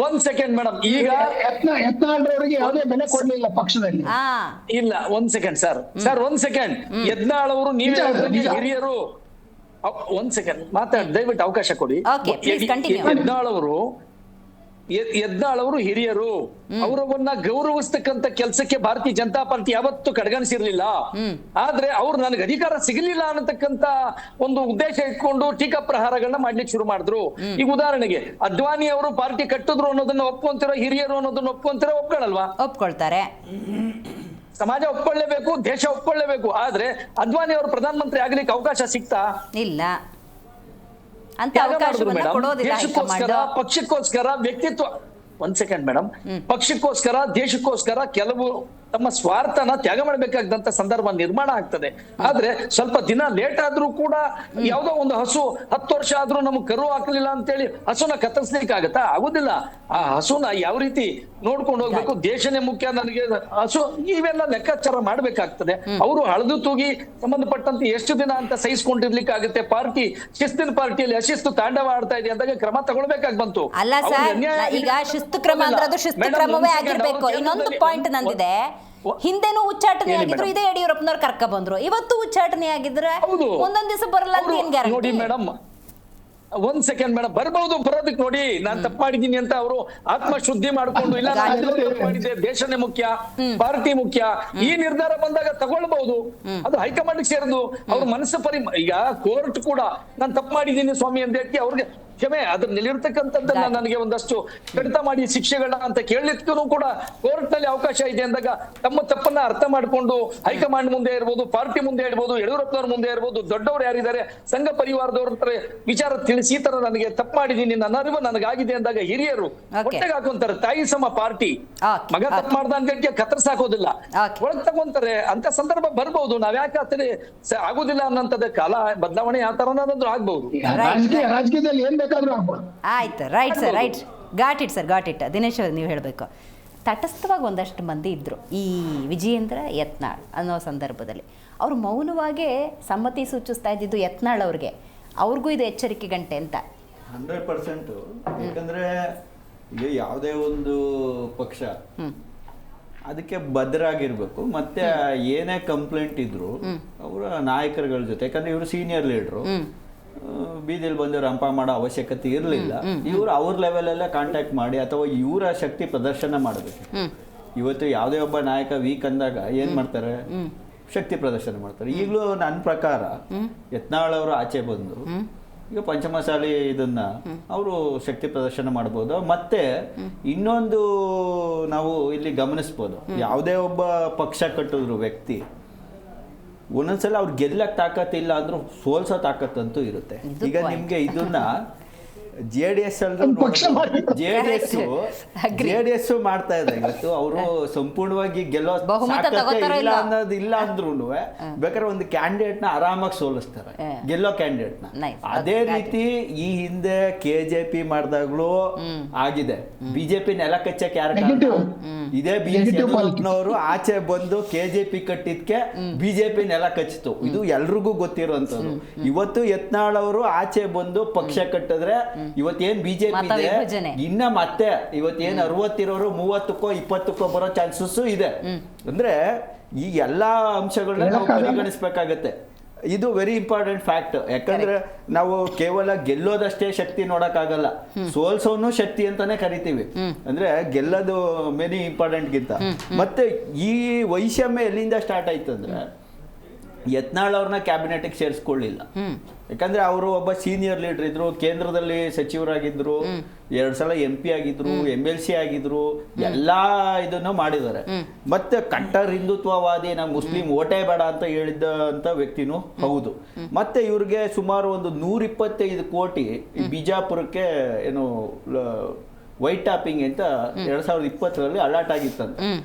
ಒಂದ್ ಸೆಕೆಂಡ್ ಮೇಡಮ್, ಈಗ ಯತ್ನಾಳ್ರವರಿಗೆ ಯಾವುದೇ ಬೆಲೆ ಕೊಡ್ಲಿಲ್ಲ ಪಕ್ಷದಲ್ಲಿ. ಇಲ್ಲ, ಒಂದ್ ಸೆಕೆಂಡ್ ಸರ್, ಒಂದ್ ಸೆಕೆಂಡ್. ಯತ್ನಾಳ್ ಅವರು ನೀವೇ ಹಿರಿಯರು, ಒಂದ್ ಸೆಕೆಂಡ್ ಮಾತಾಡಿ, ದಯವಿಟ್ಟು ಅವಕಾಶ ಕೊಡಿ. ಯತ್ನಾಳ್ ಅವರು ಹಿರಿಯರು, ಅವರನ್ನ ಗೌರವಿಸ್ತಕ್ಕಂತ ಕೆಲಸಕ್ಕೆ ಭಾರತೀಯ ಜನತಾ ಪಾರ್ಟಿ ಯಾವತ್ತೂ ಕಡೆಗಣಿಸಿರ್ಲಿಲ್ಲ. ಆದ್ರೆ ಅವ್ರು ನನಗೆ ಅಧಿಕಾರ ಸಿಗಲಿಲ್ಲ ಅನ್ನತಕ್ಕಂತ ಒಂದು ಉದ್ದೇಶ ಇಟ್ಕೊಂಡು ಟೀಕಾ ಪ್ರಹಾರಗಳನ್ನ ಮಾಡ್ಲಿಕ್ಕೆ ಶುರು ಮಾಡಿದ್ರು. ಈಗ ಉದಾಹರಣೆಗೆ ಅದ್ವಾನಿ ಅವರು ಪಾರ್ಟಿ ಕಟ್ಟಿದ್ರು ಅನ್ನೋದನ್ನ ಒಪ್ಕೊಂತಿರೋ, ಹಿರಿಯರು ಅನ್ನೋದನ್ನ ಒಪ್ಕೊಂತಿರೋ, ಒಪ್ಕೊಳ್ಳಲ್ವಾ? ಒಪ್ಕೊಳ್ತಾರೆ. ಸಮಾಜ ಒಪ್ಕೊಳ್ಳೇಬೇಕು, ದೇಶ ಒಪ್ಕೊಳ್ಳೇಬೇಕು. ಆದ್ರೆ ಅದ್ವಾನಿ ಅವರು ಪ್ರಧಾನಮಂತ್ರಿ ಆಗ್ಲಿಕ್ಕೆ ಅವಕಾಶ ಸಿಗ್ತಾ ಇಲ್ಲ. ದೇಶಕ್ಕೋಸ್ಕರ, ಪಕ್ಷಕ್ಕೋಸ್ಕರ, ವ್ಯಕ್ತಿತ್ವ, ಒಂದ್ ಸೆಕೆಂಡ್ ಮೇಡಮ್, ಪಕ್ಷಕ್ಕೋಸ್ಕರ, ದೇಶಕ್ಕೋಸ್ಕರ ಕೆಲವು ತಮ್ಮ ಸ್ವಾರ್ಥನ ತ್ಯಾಗ ಮಾಡಬೇಕಾದಂತ ಸಂದರ್ಭ ನಿರ್ಮಾಣ ಆಗ್ತದೆ. ಆದ್ರೆ ಸ್ವಲ್ಪ ದಿನ ಲೇಟ್ ಆದ್ರೂ ಕೂಡ ಯಾವ್ದೋ ಒಂದು ಹಸು 10 ವರ್ಷ ಆದ್ರೂ ನಮ್ಗೆ ಕರು ಹಾಕ್ಲಿಲ್ಲ ಅಂತೇಳಿ ಹಸುನ ಕತ್ತರಿಸ್ಲಿಕ್ಕೆ ಆಗತ್ತಾ? ಆಗುದಿಲ್ಲ. ಆ ಹಸುನ ಯಾವ ರೀತಿ ನೋಡ್ಕೊಂಡು ಹೋಗ್ಬೇಕು, ದೇಶನೇ ಮುಖ್ಯ, ನನಗೆ ಹಸು, ಇವೆಲ್ಲ ಲೆಕ್ಕಾಚಾರ ಮಾಡ್ಬೇಕಾಗ್ತದೆ. ಅವರು ಹಳದು ತೂಗಿ ಸಂಬಂಧಪಟ್ಟಂತೆ ಎಷ್ಟು ದಿನ ಅಂತ ಸಹಿಸ್ಕೊಂಡಿರ್ಲಿಕ್ಕೆ ಆಗುತ್ತೆ? ಪಾರ್ಟಿ ಶಿಸ್ತಿನ ಪಾರ್ಟಿಯಲ್ಲಿ ಅಶಿಸ್ತು ತಾಂಡವ ಆಡ್ತಾ ಇದೆ ಅಂದಾಗ ಕ್ರಮ ತಗೊಳ್ಬೇಕಾಗಿ ಬಂತು. ಅಲ್ಲ ಸರ್, ಈಗ ಶಿಸ್ತು ಕ್ರಮ ಅಂದ್ರೆ ಅದು ಶಿಸ್ತು ಕ್ರಮವೇ ಆಗಿರ್ಬೇಕು. ಇನ್ನೊಂದು ಪಾಯಿಂಟ್ ನಂದಿದೆ, ಹಿಂದೆನೂ ಉಚ್ಚಾಟನೆ ಆಗಿದ್ರು, ಇದೇ ಯಡಿಯೂರಪ್ಪನವ್ರು ಕರ್ಕ ಬಂದ್ರು, ಇವತ್ತು ಉಚ್ಚಾಟನೆ ಆಗಿದ್ರೆ ಒಂದೊಂದ್ ದಿವಸ ಬರಲ್ಲ ಅಂತ ಏನ್ ಗ್ಯಾರಂಟಿ? ನೋಡಿ ಮೇಡಮ್, ಒಂದ್ ಸೆಕೆಂಡ್ ಮೇಡಮ್, ಬರಬಹುದು, ಬರೋದಕ್ಕೆ ನೋಡಿ, ನಾನ್ ತಪ್ಪು ಮಾಡಿದ್ದೀನಿ ಅಂತ ಅವರು ಆತ್ಮಶುದ್ಧಿ ಮಾಡ್ಕೊಂಡು, ಇಲ್ಲ ಮಾಡಿದ್ದೆ, ದೇಶನೇ ಮುಖ್ಯ, ಪಾರ್ಟಿ ಮುಖ್ಯ, ಈ ನಿರ್ಧಾರ ಬಂದಾಗ ತಗೊಳ್ಬಹುದು. ಅದು ಹೈಕಮಾಂಡ್ ಸೇರಿದ್ದು ಅವ್ರ ಮನಸ್ಸು ಈಗ ಕೋರ್ಟ್ ಕೂಡ ನಾನು ತಪ್ಪು ಮಾಡಿದ್ದೀನಿ ಸ್ವಾಮಿ ಅಂತ ಹೇಳಿ ಅವ್ರಿಗೆ ಕ್ಷಮೆ, ಅದ್ರಲ್ಲಿರ್ತಕ್ಕಂಥದ್ದನ್ನ ನನಗೆ ಒಂದಷ್ಟು ಕಡಿತ ಮಾಡಿ ಶಿಕ್ಷೆಗಳನ್ನ ಅಂತ ಕೇಳಲಿಕ್ಕೂ ಕೂಡ ಕೋರ್ಟ್ ನಲ್ಲಿ ಅವಕಾಶ ಇದೆ ಅಂದಾಗ ತಮ್ಮ ತಪ್ಪನ್ನ ಅರ್ಥ ಮಾಡ್ಕೊಂಡು ಹೈಕಮಾಂಡ್ ಮುಂದೆ ಇರ್ಬೋದು, ಪಾರ್ಟಿ ಮುಂದೆ ಇರ್ಬೋದು, ಯಡಿಯೂರಪ್ಪನವ್ರ ಮುಂದೆ ಇರ್ಬೋದು, ದೊಡ್ಡವರು ಯಾರಿದ್ದಾರೆ ಸಂಘ ಪರಿವಾರದವ್ರ ಹತ್ರ ವಿಚಾರ ತಿಳಿಸಿ, ಈ ತರ ನನಗೆ ತಪ್ಪು ಮಾಡಿದ್ದೀನಿ, ನನ್ನ ಅರಿವು ನನಗಾಗಿದೆ ಅಂದಾಗ ಹಿರಿಯರು ಹೊಟ್ಟೆಗೆ ಹಾಕೊಂತಾರೆ. ತಾಯಿ ಸಮ ಪಾರ್ಟಿ, ಮಗ ತಪ್ಪು ಮಾಡ್ದ ಅಂತ ಕತ್ತರಿಸಾಕೋದಿಲ್ಲ, ಒಳಗ್ ತಗೊಂತಾರೆ. ಅಂತ ಸಂದರ್ಭ ಬರ್ಬಹುದು. ನಾವ್ ಯಾಕೆ ಆತನೇ ಆಗುದಿಲ್ಲ ಅನ್ನೋಂಥದ್ದು ಕಾಲ ಬದಲಾವಣೆ ಆ ತರನಾದ್ರೂ ಆಗ್ಬಹುದು. ರಾಜಕೀಯದಲ್ಲಿ ಏನ್ ಬೇಕಾದ್ರೂ ಆಗ್ಬೋದು. ಆಯ್ತು, right sir, right, got it. Dinesh ಅವ್ರು ನೀವು ಹೇಳಬೇಕು, ತಟಸ್ಥವಾಗಿ ಒಂದಷ್ಟು ಮಂದಿ ಇದ್ದರು ಈ ವಿಜಯೇಂದ್ರ ಯತ್ನಾಳ್ ಅನ್ನೋ ಸಂದರ್ಭದಲ್ಲಿ. ಅವರು ಮೌನವಾಗೇ ಸಮ್ಮತಿ ಸೂಚಿಸ್ತಾ ಇದ್ದಿದ್ದು ಯತ್ನಾಳ್ ಅವ್ರಿಗೂ ಇದು ಎಚ್ಚರಿಕೆ ಗಂಟೆ ಅಂತ. 100%. ಯಾಕಂದ್ರೆ ಈಗ ಯಾವುದೇ ಒಂದು ಪಕ್ಷ ಅದಕ್ಕೆ ಬದ್ಧರಾಗಿರ್ಬೇಕು. ಮತ್ತೆ ಏನೇ ಕಂಪ್ಲೇಂಟ್ ಇದ್ರು ಅವರ ನಾಯಕರುಗಳ ಜೊತೆ, ಯಾಕಂದ್ರೆ ಇವರು ಸೀನಿಯರ್ ಲೀಡ್ರು, ಬೀದಿಲಿ ಬಂದು ರಂಪ ಮಾಡೋ ಅವಶ್ಯಕತೆ ಇರಲಿಲ್ಲ. ಇವರು ಅವ್ರ ಲೆವೆಲಲ್ಲೇ ಕಾಂಟ್ಯಾಕ್ಟ್ ಮಾಡಿ ಅಥವಾ ಇವರ ಶಕ್ತಿ ಪ್ರದರ್ಶನ ಮಾಡಬೇಕು. ಇವತ್ತು ಯಾವುದೇ ಒಬ್ಬ ನಾಯಕ ವೀಕ್ ಅಂದಾಗ ಏನು ಮಾಡ್ತಾರೆ, ಶಕ್ತಿ ಪ್ರದರ್ಶನ ಮಾಡ್ತಾರೆ. ಈಗಲೂ ನನ್ನ ಪ್ರಕಾರ ಯತ್ನಾಳ್ ಅವರು ಆಚೆ ಬಂದು ಈಗ ಪಂಚಮಸಾಲಿ ಇದನ್ನ ಅವರು ಶಕ್ತಿ ಪ್ರದರ್ಶನ ಮಾಡ್ಬೋದು. ಮತ್ತೆ ಇನ್ನೊಂದು ನಾವು ಇಲ್ಲಿ ಗಮನಿಸ್ಬೋದು, ಯಾವುದೇ ಒಬ್ಬ ಪಕ್ಷ ಕಟ್ಟಿದ್ರು ವ್ಯಕ್ತಿ ಒಂದೊಂದ್ಸಲ ಅವ್ರು ಗೆಲ್ಲಕ್ ತಾಕತ್ತಿಲ್ಲ ಅಂದ್ರೂ ಸೋಲ್ಸೋ ತಾಕತ್ತಂತೂ ಇರುತ್ತೆ. ಈಗ ನಿಮ್ಗೆ ಇದನ್ನ JDS ಮಾಡ್ತಾ ಇದೆ. ಇವತ್ತು ಅವರು ಸಂಪೂರ್ಣವಾಗಿ ಗೆಲ್ಲೋ ಇಲ್ಲ ಅನ್ನೋದಿಲ್ಲ ಅಂದ್ರೂ ಬೇಕಾದ್ರೆ ಒಂದು ಕ್ಯಾಂಡಿಡೇಟ್ ನ ಆರಾಮಾಗಿ ಸೋಲಿಸ್ತಾರೆ, ಗೆಲ್ಲೋ ಕ್ಯಾಂಡಿಡೇಟ್ ನ. ಅದೇ ರೀತಿ ಈ ಹಿಂದೆ KJP ಮಾಡಿದಾಗ್ಲೂ ಆಗಿದೆ. ಬಿಜೆಪಿ ನೆಲ ಕಚ್ಚಕ್ಕೆ ಯಾರ ಇದೇ BS ಆಚೆ ಬಂದು KJP ಕಟ್ಟಿದ್ಕೆ ಬಿಜೆಪಿ ನೆಲ ಕಚ್ಚಿತು. ಇದು ಎಲ್ರಿಗೂ ಗೊತ್ತಿರುವಂತದ್ದು. ಇವತ್ತು ಯತ್ನಾಳ್ ಅವರು ಆಚೆ ಬಂದು ಪಕ್ಷ ಕಟ್ಟಿದ್ರೆ ಇವತ್ತೇನ್ ಬಿಜೆಪಿ ಇದೆ ಇನ್ನ ಮತ್ತೆ ಇವತ್ತೇನ್ 60 ಇರೋರು 30ಕ್ಕೋ 20ಕ್ಕೋ ಬರೋ ಚಾನ್ಸಸ್ ಇದೆ. ಅಂದ್ರೆ ಈ ಎಲ್ಲಾ ಅಂಶಗಳನ್ನ ನಾವು ಪರಿಗಣಿಸ್ಬೇಕಾಗತ್ತೆ. ಇದು ವೆರಿ ಇಂಪಾರ್ಟೆಂಟ್ ಫ್ಯಾಕ್ಟ್. ಯಾಕಂದ್ರೆ ನಾವು ಕೇವಲ ಗೆಲ್ಲೋದಷ್ಟೇ ಶಕ್ತಿ ನೋಡಕ್ಕಾಗಲ್ಲ, ಸೋಲ್ಸೋನು ಶಕ್ತಿ ಅಂತಾನೆ ಕರಿತೀವಿ. ಅಂದ್ರೆ ಗೆಲ್ಲೋದು ಮೆನಿ ಇಂಪಾರ್ಟೆಂಟ್ ಗಿಂತ. ಮತ್ತೆ ಈ ವೈಷಮ್ಯ ಎಲ್ಲಿಂದ ಸ್ಟಾರ್ಟ್ ಆಯ್ತು ಅಂದ್ರೆ ಯತ್ನಾಳ್ ಅವ್ರನ್ನ ಕ್ಯಾಬಿನೆಟ್ಗೆ ಸೇರಿಸ್ಕೊಳ್ಳಿಲ್ಲ. ಯಾಕಂದ್ರೆ ಅವರು ಒಬ್ಬ ಸೀನಿಯರ್ ಲೀಡರ್ ಇದ್ರು, ಕೇಂದ್ರದಲ್ಲಿ ಸಚಿವರಾಗಿದ್ರು, 2 ಸಲ MP ಆಗಿದ್ರು, MLC ಆಗಿದ್ರು, ಎಲ್ಲಾ ಇದನ್ನು ಮಾಡಿದ್ದಾರೆ. ಮತ್ತೆ ಕಟ್ಟರ್ ಹಿಂದುತ್ವವಾದಿ, ನಾವು ಮುಸ್ಲಿಂ ಓಟೇ ಬೇಡ ಅಂತ ಹೇಳಿದಂತ ವ್ಯಕ್ತಿನೂ ಹೌದು. ಮತ್ತೆ ಇವ್ರಿಗೆ ಸುಮಾರು ಒಂದು 125 ಕೋಟಿ ಬಿಜಾಪುರಕ್ಕೆ ಏನು ವೈಟ್ ಟಾಪಿಂಗ್ ಅಂತ 2020ರಲ್ಲಿ ಅಲರ್ಟ್ ಆಗಿತ್ತಂತೆ.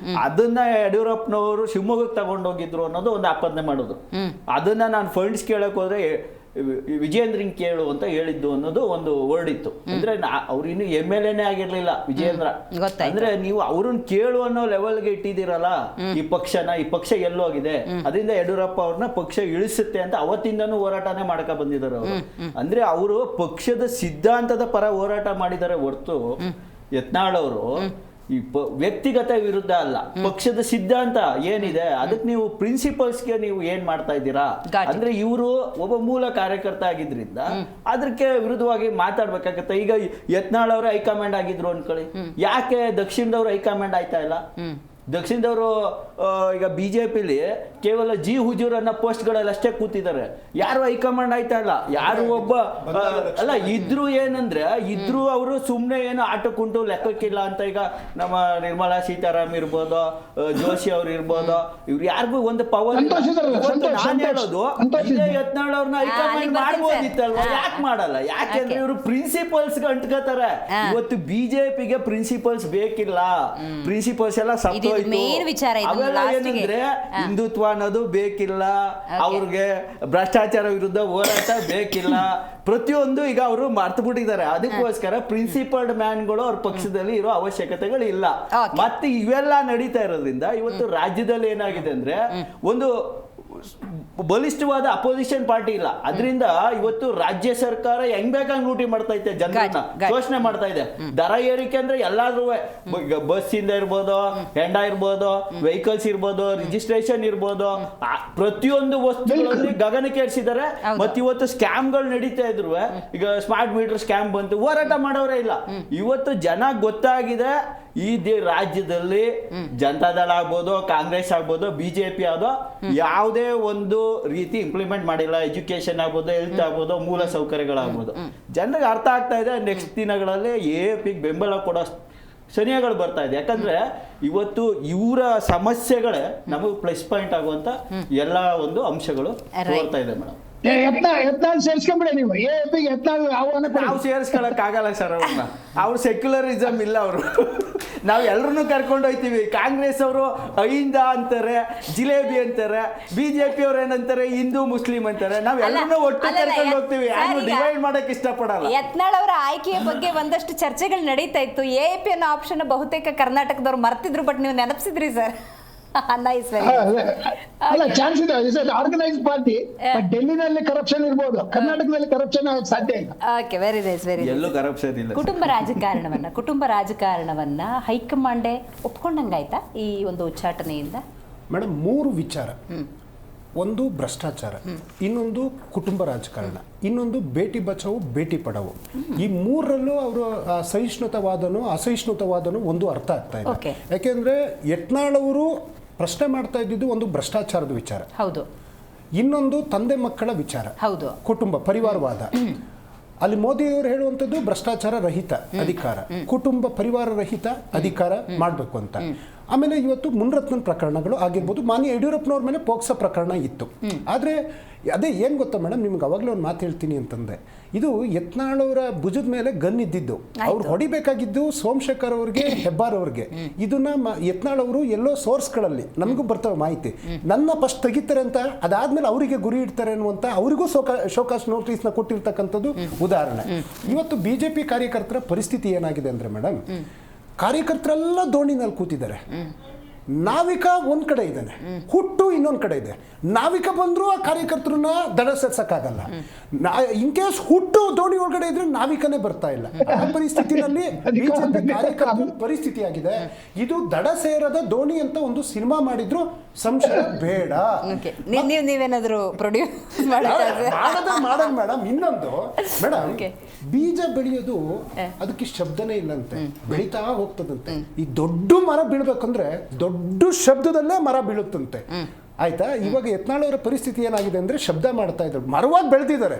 ಅದನ್ನ ಯಡಿಯೂರಪ್ಪನವರು ಶಿವಮೊಗ್ಗಕ್ಕೆ ತಗೊಂಡೋಗಿದ್ರು ಅನ್ನೋದು ಒಂದು ಆಪಾದನೆ ಮಾಡೋದು. ಅದನ್ನ ನಾನು ಫಂಡ್ಸ್ ಕೇಳಕ್ ಹೋದ್ರೆ ವಿಜಯೇಂದ್ರನ್ ಕೇಳು ಅಂತ ಹೇಳಿದ್ದು ಅನ್ನೋದು ಒಂದು ವರ್ಡ್ ಇತ್ತು. ಅಂದ್ರೆ ಅವ್ರು ಇನ್ನು MLA ಆಗಿರ್ಲಿಲ್ಲ ವಿಜಯೇಂದ್ರ. ಅಂದ್ರೆ ನೀವು ಅವ್ರನ್ನ ಕೇಳು ಅನ್ನೋ ಲೆವೆಲ್ಗೆ ಇಟ್ಟಿದ್ದೀರಲ್ಲ ಈ ಪಕ್ಷ ಎಲ್ಲೋಗಿದೆ, ಅದರಿಂದ ಯಡಿಯೂರಪ್ಪ ಅವ್ರನ್ನ ಪಕ್ಷ ಇಳಿಸುತ್ತೆ ಅಂತ ಅವತ್ತಿಂದನೂ ಹೋರಾಟನೇ ಮಾಡ್ಕ ಬಂದಿದ್ದಾರೆ ಅವರು. ಅಂದ್ರೆ ಅವರು ಪಕ್ಷದ ಸಿದ್ಧಾಂತದ ಪರ ಹೋರಾಟ ಮಾಡಿದ್ದಾರೆ ಹೊರತು ಯತ್ನಾಳ್ ಅವರು ಈ ವ್ಯಕ್ತಿಗತ ವಿರುದ್ಧ ಅಲ್ಲ. ಪಕ್ಷದ ಸಿದ್ಧಾಂತ ಏನಿದೆ ಅದಕ್ಕೆ ನೀವು ಪ್ರಿನ್ಸಿಪಲ್ಸ್ಗೆ ನೀವು ಏನ್ ಮಾಡ್ತಾ ಇದ್ದೀರಾ ಅಂದ್ರೆ ಇವರು ಒಬ್ಬ ಮೂಲ ಕಾರ್ಯಕರ್ತ ಆಗಿದ್ರಿಂದ ಅದಕ್ಕೆ ವಿರುದ್ಧವಾಗಿ ಮಾತಾಡ್ಬೇಕಾಗತ್ತೆ. ಈಗ ಯತ್ನಾಳ್ ಅವರು ಹೈಕಮಾಂಡ್ ಆಗಿದ್ರು ಅನ್ಕೊಳ್ಳಿ, ಯಾಕೆ ದಕ್ಷಿಣದವ್ರು ಹೈಕಮಾಂಡ್ ಆಯ್ತಾ ಇಲ್ಲ? ದಕ್ಷಿಣದವರು ಈಗ ಬಿಜೆಪಿಲಿ ಕೇವಲ ಜಿ ಹುಜೂರ್ ಅನ್ನೋ ಪೋಸ್ಟ್ಗಳಲ್ಲಿ ಅಷ್ಟೇ ಕೂತಿದ್ದಾರೆ, ಯಾರು ಹೈಕಮಾಂಡ್ ಆಯ್ತಾ ಇಲ್ಲ. ಯಾರು ಒಬ್ಬ ಅಲ್ಲ ಇದ್ರು ಏನಂದ್ರೆ ಇದ್ರು ಅವರು ಸುಮ್ಮನೆ ಏನು ಆಟಕ್ಕುಂಟು ಲೆಕ್ಕಕ್ಕಿಲ್ಲ ಅಂತ. ಈಗ ನಮ್ಮ ನಿರ್ಮಲಾ ಸೀತಾರಾಮ್ ಇರ್ಬೋದು, ಜೋಶಿ ಅವ್ರು ಇರ್ಬೋದು, ಇವ್ರು ಯಾರಿಗೂ ಒಂದು ಪವರ್. ನಾನು ಹೇಳೋದು ಇದೇ ಯತ್ನಾಳ್ ಅವ್ರನ್ನ ಹೈಕಮಾಂಡ್ ಮಾಡ್ಬೋದಿತ್ತಲ್ವಾ, ಯಾಕೆ ಮಾಡಲ್ಲ? ಯಾಕೆಂದ್ರೆ ಇವರು ಪ್ರಿನ್ಸಿಪಲ್ಸ್ ಅಂಟ್ಕೋತಾರೆ. ಇವತ್ತು ಬಿಜೆಪಿಗೆ ಪ್ರಿನ್ಸಿಪಲ್ಸ್ ಬೇಕಿಲ್ಲ, ಪ್ರಿನ್ಸಿಪಲ್ಸ್ ಎಲ್ಲ ಸತ್ತೋಯ್ತು. ಅವೆಲ್ಲ ಏನಂದ್ರೆ ಹಿಂದುತ್ವ ಅನ್ನೋದು ಬೇಕಿಲ್ಲ, ಅವ್ರಿಗೆ ಭ್ರಷ್ಟಾಚಾರ ವಿರುದ್ಧ ಹೋರಾಟ ಬೇಕಿಲ್ಲ, ಪ್ರತಿಯೊಂದು ಈಗ ಅವರು ಮರ್ತು ಬಿಟ್ಟಿದ್ದಾರೆ. ಅದಕ್ಕೋಸ್ಕರ ಪ್ರಿನ್ಸಿಪಲ್ಡ್ ಮ್ಯಾನ್ಗಳು ಅವ್ರ ಪಕ್ಷದಲ್ಲಿ ಇರೋ ಅವಶ್ಯಕತೆಗಳು ಇಲ್ಲ. ಮತ್ತೆ ಇವೆಲ್ಲ ನಡೀತಾ ಇರೋದ್ರಿಂದ ಇವತ್ತು ರಾಜ್ಯದಲ್ಲಿ ಏನಾಗಿದೆ ಅಂದ್ರೆ ಒಂದು ಬಲಿಷ್ಠವಾದ ಅಪೋಸಿಷನ್ ಪಾರ್ಟಿ ಇಲ್ಲ. ಅದರಿಂದ ಇವತ್ತು ರಾಜ್ಯ ಸರ್ಕಾರ ಹೆಂಗ್ ಬೇಕಾಗಿ ಲೂಟಿ ಮಾಡ್ತಾ ಇದೆ, ಜನರನ್ನ ಶೋಷಣೆ ಮಾಡ್ತಾ ಇದೆ. ದರ ಏರಿಕೆ ಅಂದ್ರೆ ಎಲ್ಲಾದ್ರೂ ಬಸ್ ಇಂದ ಇರ್ಬೋದು, ಹೆಂಡ ಇರ್ಬೋದು, ವೆಹಿಕಲ್ಸ್ ಇರ್ಬೋದು, ರಿಜಿಸ್ಟ್ರೇಷನ್ ಇರ್ಬೋದು, ಪ್ರತಿಯೊಂದು ವಸ್ತುಗಳಲ್ಲಿ ಗಗನಕ್ಕೇರಿಸಿದ್ದಾರೆ. ಮತ್ತೆ ಇವತ್ತು ಸ್ಕ್ಯಾಮ್ಗಳು ನಡೀತಾ ಇದ್ರು. ಈಗ ಸ್ಮಾರ್ಟ್ ಮೀಟರ್ ಸ್ಕ್ಯಾಮ್ ಬಂತು, ಹೋರಾಟ ಮಾಡೋರೇ ಇಲ್ಲ. ಇವತ್ತು ಜನ ಗೊತ್ತಾಗಿದೆ ಈ ರಾಜ್ಯದಲ್ಲಿ ಜನತಾದಳ ಆಗ್ಬೋದು, ಕಾಂಗ್ರೆಸ್ ಆಗ್ಬೋದು, ಬಿಜೆಪಿ ಆದೋ ಯಾವುದೇ ಒಂದು ರೀತಿ ಇಂಪ್ಲಿಮೆಂಟ್ ಮಾಡಿಲ್ಲ. ಎಜುಕೇಶನ್ ಆಗ್ಬೋದು, ಹೆಲ್ತ್ ಆಗ್ಬೋದು, ಮೂಲ ಸೌಕರ್ಯಗಳಾಗ್ಬೋದು. ಜನರಿಗೆ ಅರ್ಥ ಆಗ್ತಾ ಇದೆ. ನೆಕ್ಸ್ಟ್ ದಿನಗಳಲ್ಲಿ AAP ಬೆಂಬಲ ಕೊಡೋ ಸನಿಯಗಳು ಬರ್ತಾ ಇದೆ. ಯಾಕಂದ್ರೆ ಇವತ್ತು ಇವರ ಸಮಸ್ಯೆಗಳೇ ನಮಗೆ ಪ್ಲಸ್ ಪಾಯಿಂಟ್ ಆಗುವಂತ ಎಲ್ಲ ಒಂದು ಅಂಶಗಳು ತೋರ್ತಾ ಇದೆ ಮೇಡಮ್. ಸೇರಿಸ್ಕೊಂಡ್ಬಿಡಿ ನೀವು ನಾವು ಸೇರಿಸ್ಕೊಳಕ್ ಆಗಲ್ಲ ಸರ್ ಅವ್ರನ್ನ. ಅವ್ರು ಸೆಕ್ಯುಲರಿಸಮ್ ಇಲ್ಲ ಅವರು. ನಾವು ಎಲ್ಲರನ್ನೂ ಕರ್ಕೊಂಡು ಹೋಗ್ತೀವಿ. ಕಾಂಗ್ರೆಸ್ ಅವರು ಅಹಿಂದ ಅಂತಾರೆ, ಜಿಲೇಬಿ ಅಂತಾರೆ, ಬಿಜೆಪಿ ಅವ್ರು ಏನಂತಾರೆ ಹಿಂದೂ ಮುಸ್ಲಿಂ ಅಂತಾರೆ. ನಾವ್ ಎಲ್ಲರನ್ನೂ ಒಟ್ಟು ಕರ್ಕೊಂಡು ಹೋಗ್ತೀವಿ, ಯಾರು ಡಿವೈಡ್ ಮಾಡಕ್ ಇಷ್ಟಪಡಲ್ಲ. ಯತ್ನಾಳ್ ಅವರ ಆಯ್ಕೆಯ ಬಗ್ಗೆ ಒಂದಷ್ಟು ಚರ್ಚೆಗಳು ನಡೀತಾ ಇತ್ತು. AAP ಅನ್ನೋ ಆಪ್ಷನ್ ಬಹುತೇಕ ಕರ್ನಾಟಕದವ್ರು ಮರ್ತಿದ್ರು, ಬಟ್ ನೀವು ನೆನಪಿಸಿದ್ರಿ ಸರ್. ಅಲ್ಲ, ಚಾನ್ಸ್ ಇದೆ. ಆರ್ಗನೈಸ್ ಪಾರ್ಟಿ, ಡೆಲ್ಲಿನಲ್ಲಿ ಕರಪ್ಷನ್ ಇರ್ಬೋದು, ಕರ್ನಾಟಕದಲ್ಲಿ ಕರಪ್ಷನ್ ಆಗಕ್ಕೆ ಸಾಧ್ಯ ಇಲ್ಲ. ಓಕೆ, ವೆರಿ ನೈಸ್, ವೆರಿ ಎಲ್ಲೂ ಕರಪ್ಷನ್ ಇಲ್ಲ. ಕುಟುಂಬ ರಾಜಕಾರಣವನ್ನ ಹೈಕಮಾಂಡೇ ಒಪ್ಕೊಂಡಂಗಾಯ್ತಾ ಈ ಒಂದು ಉಚ್ಚಾಟನೆಯಿಂದ? ಮೇಡಮ್, 3 ವಿಚಾರ. ಒಂದು ಭ್ರಷ್ಟಾಚಾರ, ಇನ್ನೊಂದು ಕುಟುಂಬ ರಾಜಕಾರಣ, ಇನ್ನೊಂದು ಬೇಟಿ ಬಚಾವು ಬೇಟಿ ಪಡಾವು. ಈ ಮೂರರಲ್ಲೂ ಅವರು ಸಹಿಷ್ಣುತವಾದನು ಅಸಹಿಷ್ಣುತವಾದನು ಒಂದು ಅರ್ಥ ಆಗ್ತಾ ಇದೆ. ಯಾಕೆಂದ್ರೆ ಯತ್ನಾಳ್ ಅವರು ಪ್ರಶ್ನೆ ಮಾಡ್ತಾ ಇದ್ದಿದ್ದು ಒಂದು ಭ್ರಷ್ಟಾಚಾರದ ವಿಚಾರ, ಹೌದು, ಇನ್ನೊಂದು ತಂದೆ ಮಕ್ಕಳ ವಿಚಾರ, ಹೌದು, ಕುಟುಂಬ ಪರಿವಾರವಾದ. ಅಲ್ಲಿ ಮೋದಿಯವರು ಹೇಳುವಂಥದ್ದು ಭ್ರಷ್ಟಾಚಾರ ರಹಿತ ಅಧಿಕಾರ, ಕುಟುಂಬ ಪರಿವಾರ ರಹಿತ ಅಧಿಕಾರ ಮಾಡಬೇಕು ಅಂತ. ಆಮೇಲೆ ಇವತ್ತು ಮುನ್ರತ್ನ ಪ್ರಕರಣಗಳು ಆಗಿರ್ಬೋದು, ಮಾನ್ಯ ಯಡಿಯೂರಪ್ಪನವ್ರ ಮೇಲೆ ಪೋಕ್ಸೋ ಪ್ರಕರಣ ಇತ್ತು. ಆದರೆ ಅದೇ ಏನು ಗೊತ್ತಾ ಮೇಡಮ್, ನಿಮ್ಗೆ ಅವಾಗಲೇ ಒಂದು ಮಾತು ಹೇಳ್ತೀನಿ ಅಂತಂದೆ, ಇದು ಯತ್ನಾಳ್ ಅವರ ಭುಜದ ಮೇಲೆ ಗನ್ ಇದ್ದಿದ್ದು, ಅವ್ರು ಹೊಡಿಬೇಕಾಗಿದ್ದು ಸೋಮಶೇಖರ್ ಅವ್ರಿಗೆ, ಹೆಬ್ಬಾರ್ ಅವ್ರಿಗೆ. ಇದನ್ನ ಯತ್ನಾಳ್ ಅವರು ಎಲ್ಲೋ ಸೋರ್ಸ್ಗಳಲ್ಲಿ ನಮಗೂ ಬರ್ತವೆ ಮಾಹಿತಿ, ನನ್ನ ಫಸ್ಟ್ ತೆಗಿತಾರೆ ಅಂತ, ಅದಾದ್ಮೇಲೆ ಅವರಿಗೆ ಗುರಿ ಇಡ್ತಾರೆ ಅನ್ನುವಂಥ ಅವರಿಗೂ ಶೋಕಾಸ್ ನೋಟಿಸ್ನ ಕೊಟ್ಟಿರ್ತಕ್ಕಂಥದ್ದು ಉದಾಹರಣೆ. ಇವತ್ತು ಬಿಜೆಪಿ ಕಾರ್ಯಕರ್ತರ ಪರಿಸ್ಥಿತಿ ಏನಾಗಿದೆ ಅಂದ್ರೆ ಮೇಡಮ್, ಕಾರ್ಯಕರ್ತರೆಲ್ಲ ದೋಣಿನಲ್ಲಿ ಕೂತಿದ್ದಾರೆ. ನಾವಿಕ ಒಂದ್ ಕಡೆ ಇದ್ದಾನೆ, ಹುಟ್ಟು ಇನ್ನೊಂದ್ ಕಡೆ ಇದೆ. ನಾವಿಕ ಬಂದ್ರು ಆ ಕಾರ್ಯಕರ್ತರನ್ನ ದಡ ಸೇರ್ಸಕ್ಕಾಗಲ್ಲ. ಇನ್ ಕೇಸ್ ಹುಟ್ಟು ದೋಣಿ ಒಳಗಡೆ ಇದ್ರೆ ನಾವಿಕನೇ ಬರ್ತಾ ಇಲ್ಲ. ಆ ಪರಿಸ್ಥಿತಿನಲ್ಲಿ ಬಿಜೆಪಿ ಕಾರ್ಯಕರ್ತರ ಪರಿಸ್ಥಿತಿ ಆಗಿದೆ. ಇದು ದಡ ಸೇರದ ದೋಣಿ ಅಂತ ಒಂದು ಸಿನಿಮಾ ಮಾಡಿದ್ರು ಸಂಶಯ ಬೇಡ. ನೀವೇನಾದ್ರೂ ಪ್ರೊಡ್ಯೂಸ್ ಮಾಡೋಣ ಮೇಡಮ್. ಇನ್ನೊಂದು ಮೇಡಮ್, ಬೀಜ ಬೆಳೆಯೋದು ಅದಕ್ಕೆ ಶಬ್ದನೇ ಇಲ್ಲಂತೆ, ಬೆಳೀತಾ ಹೋಗ್ತದಂತೆ. ಈ ದೊಡ್ಡ ಮರ ಬೀಳ್ಬೇಕಂದ್ರೆ ದೊಡ್ಡ ಶಬ್ದದಲ್ಲೇ ಮರ ಬೀಳುತ್ತಂತೆ. ಆಯ್ತಾ? ಇವಾಗ ಯತ್ನಾಳ್ ಅವರ ಪರಿಸ್ಥಿತಿ ಏನಾಗಿದೆ ಅಂದ್ರೆ ಶಬ್ದ ಮಾಡ್ತಾ ಇದ್ರು, ಮರವಾಗಿ ಬೆಳೆದಿದ್ದಾರೆ.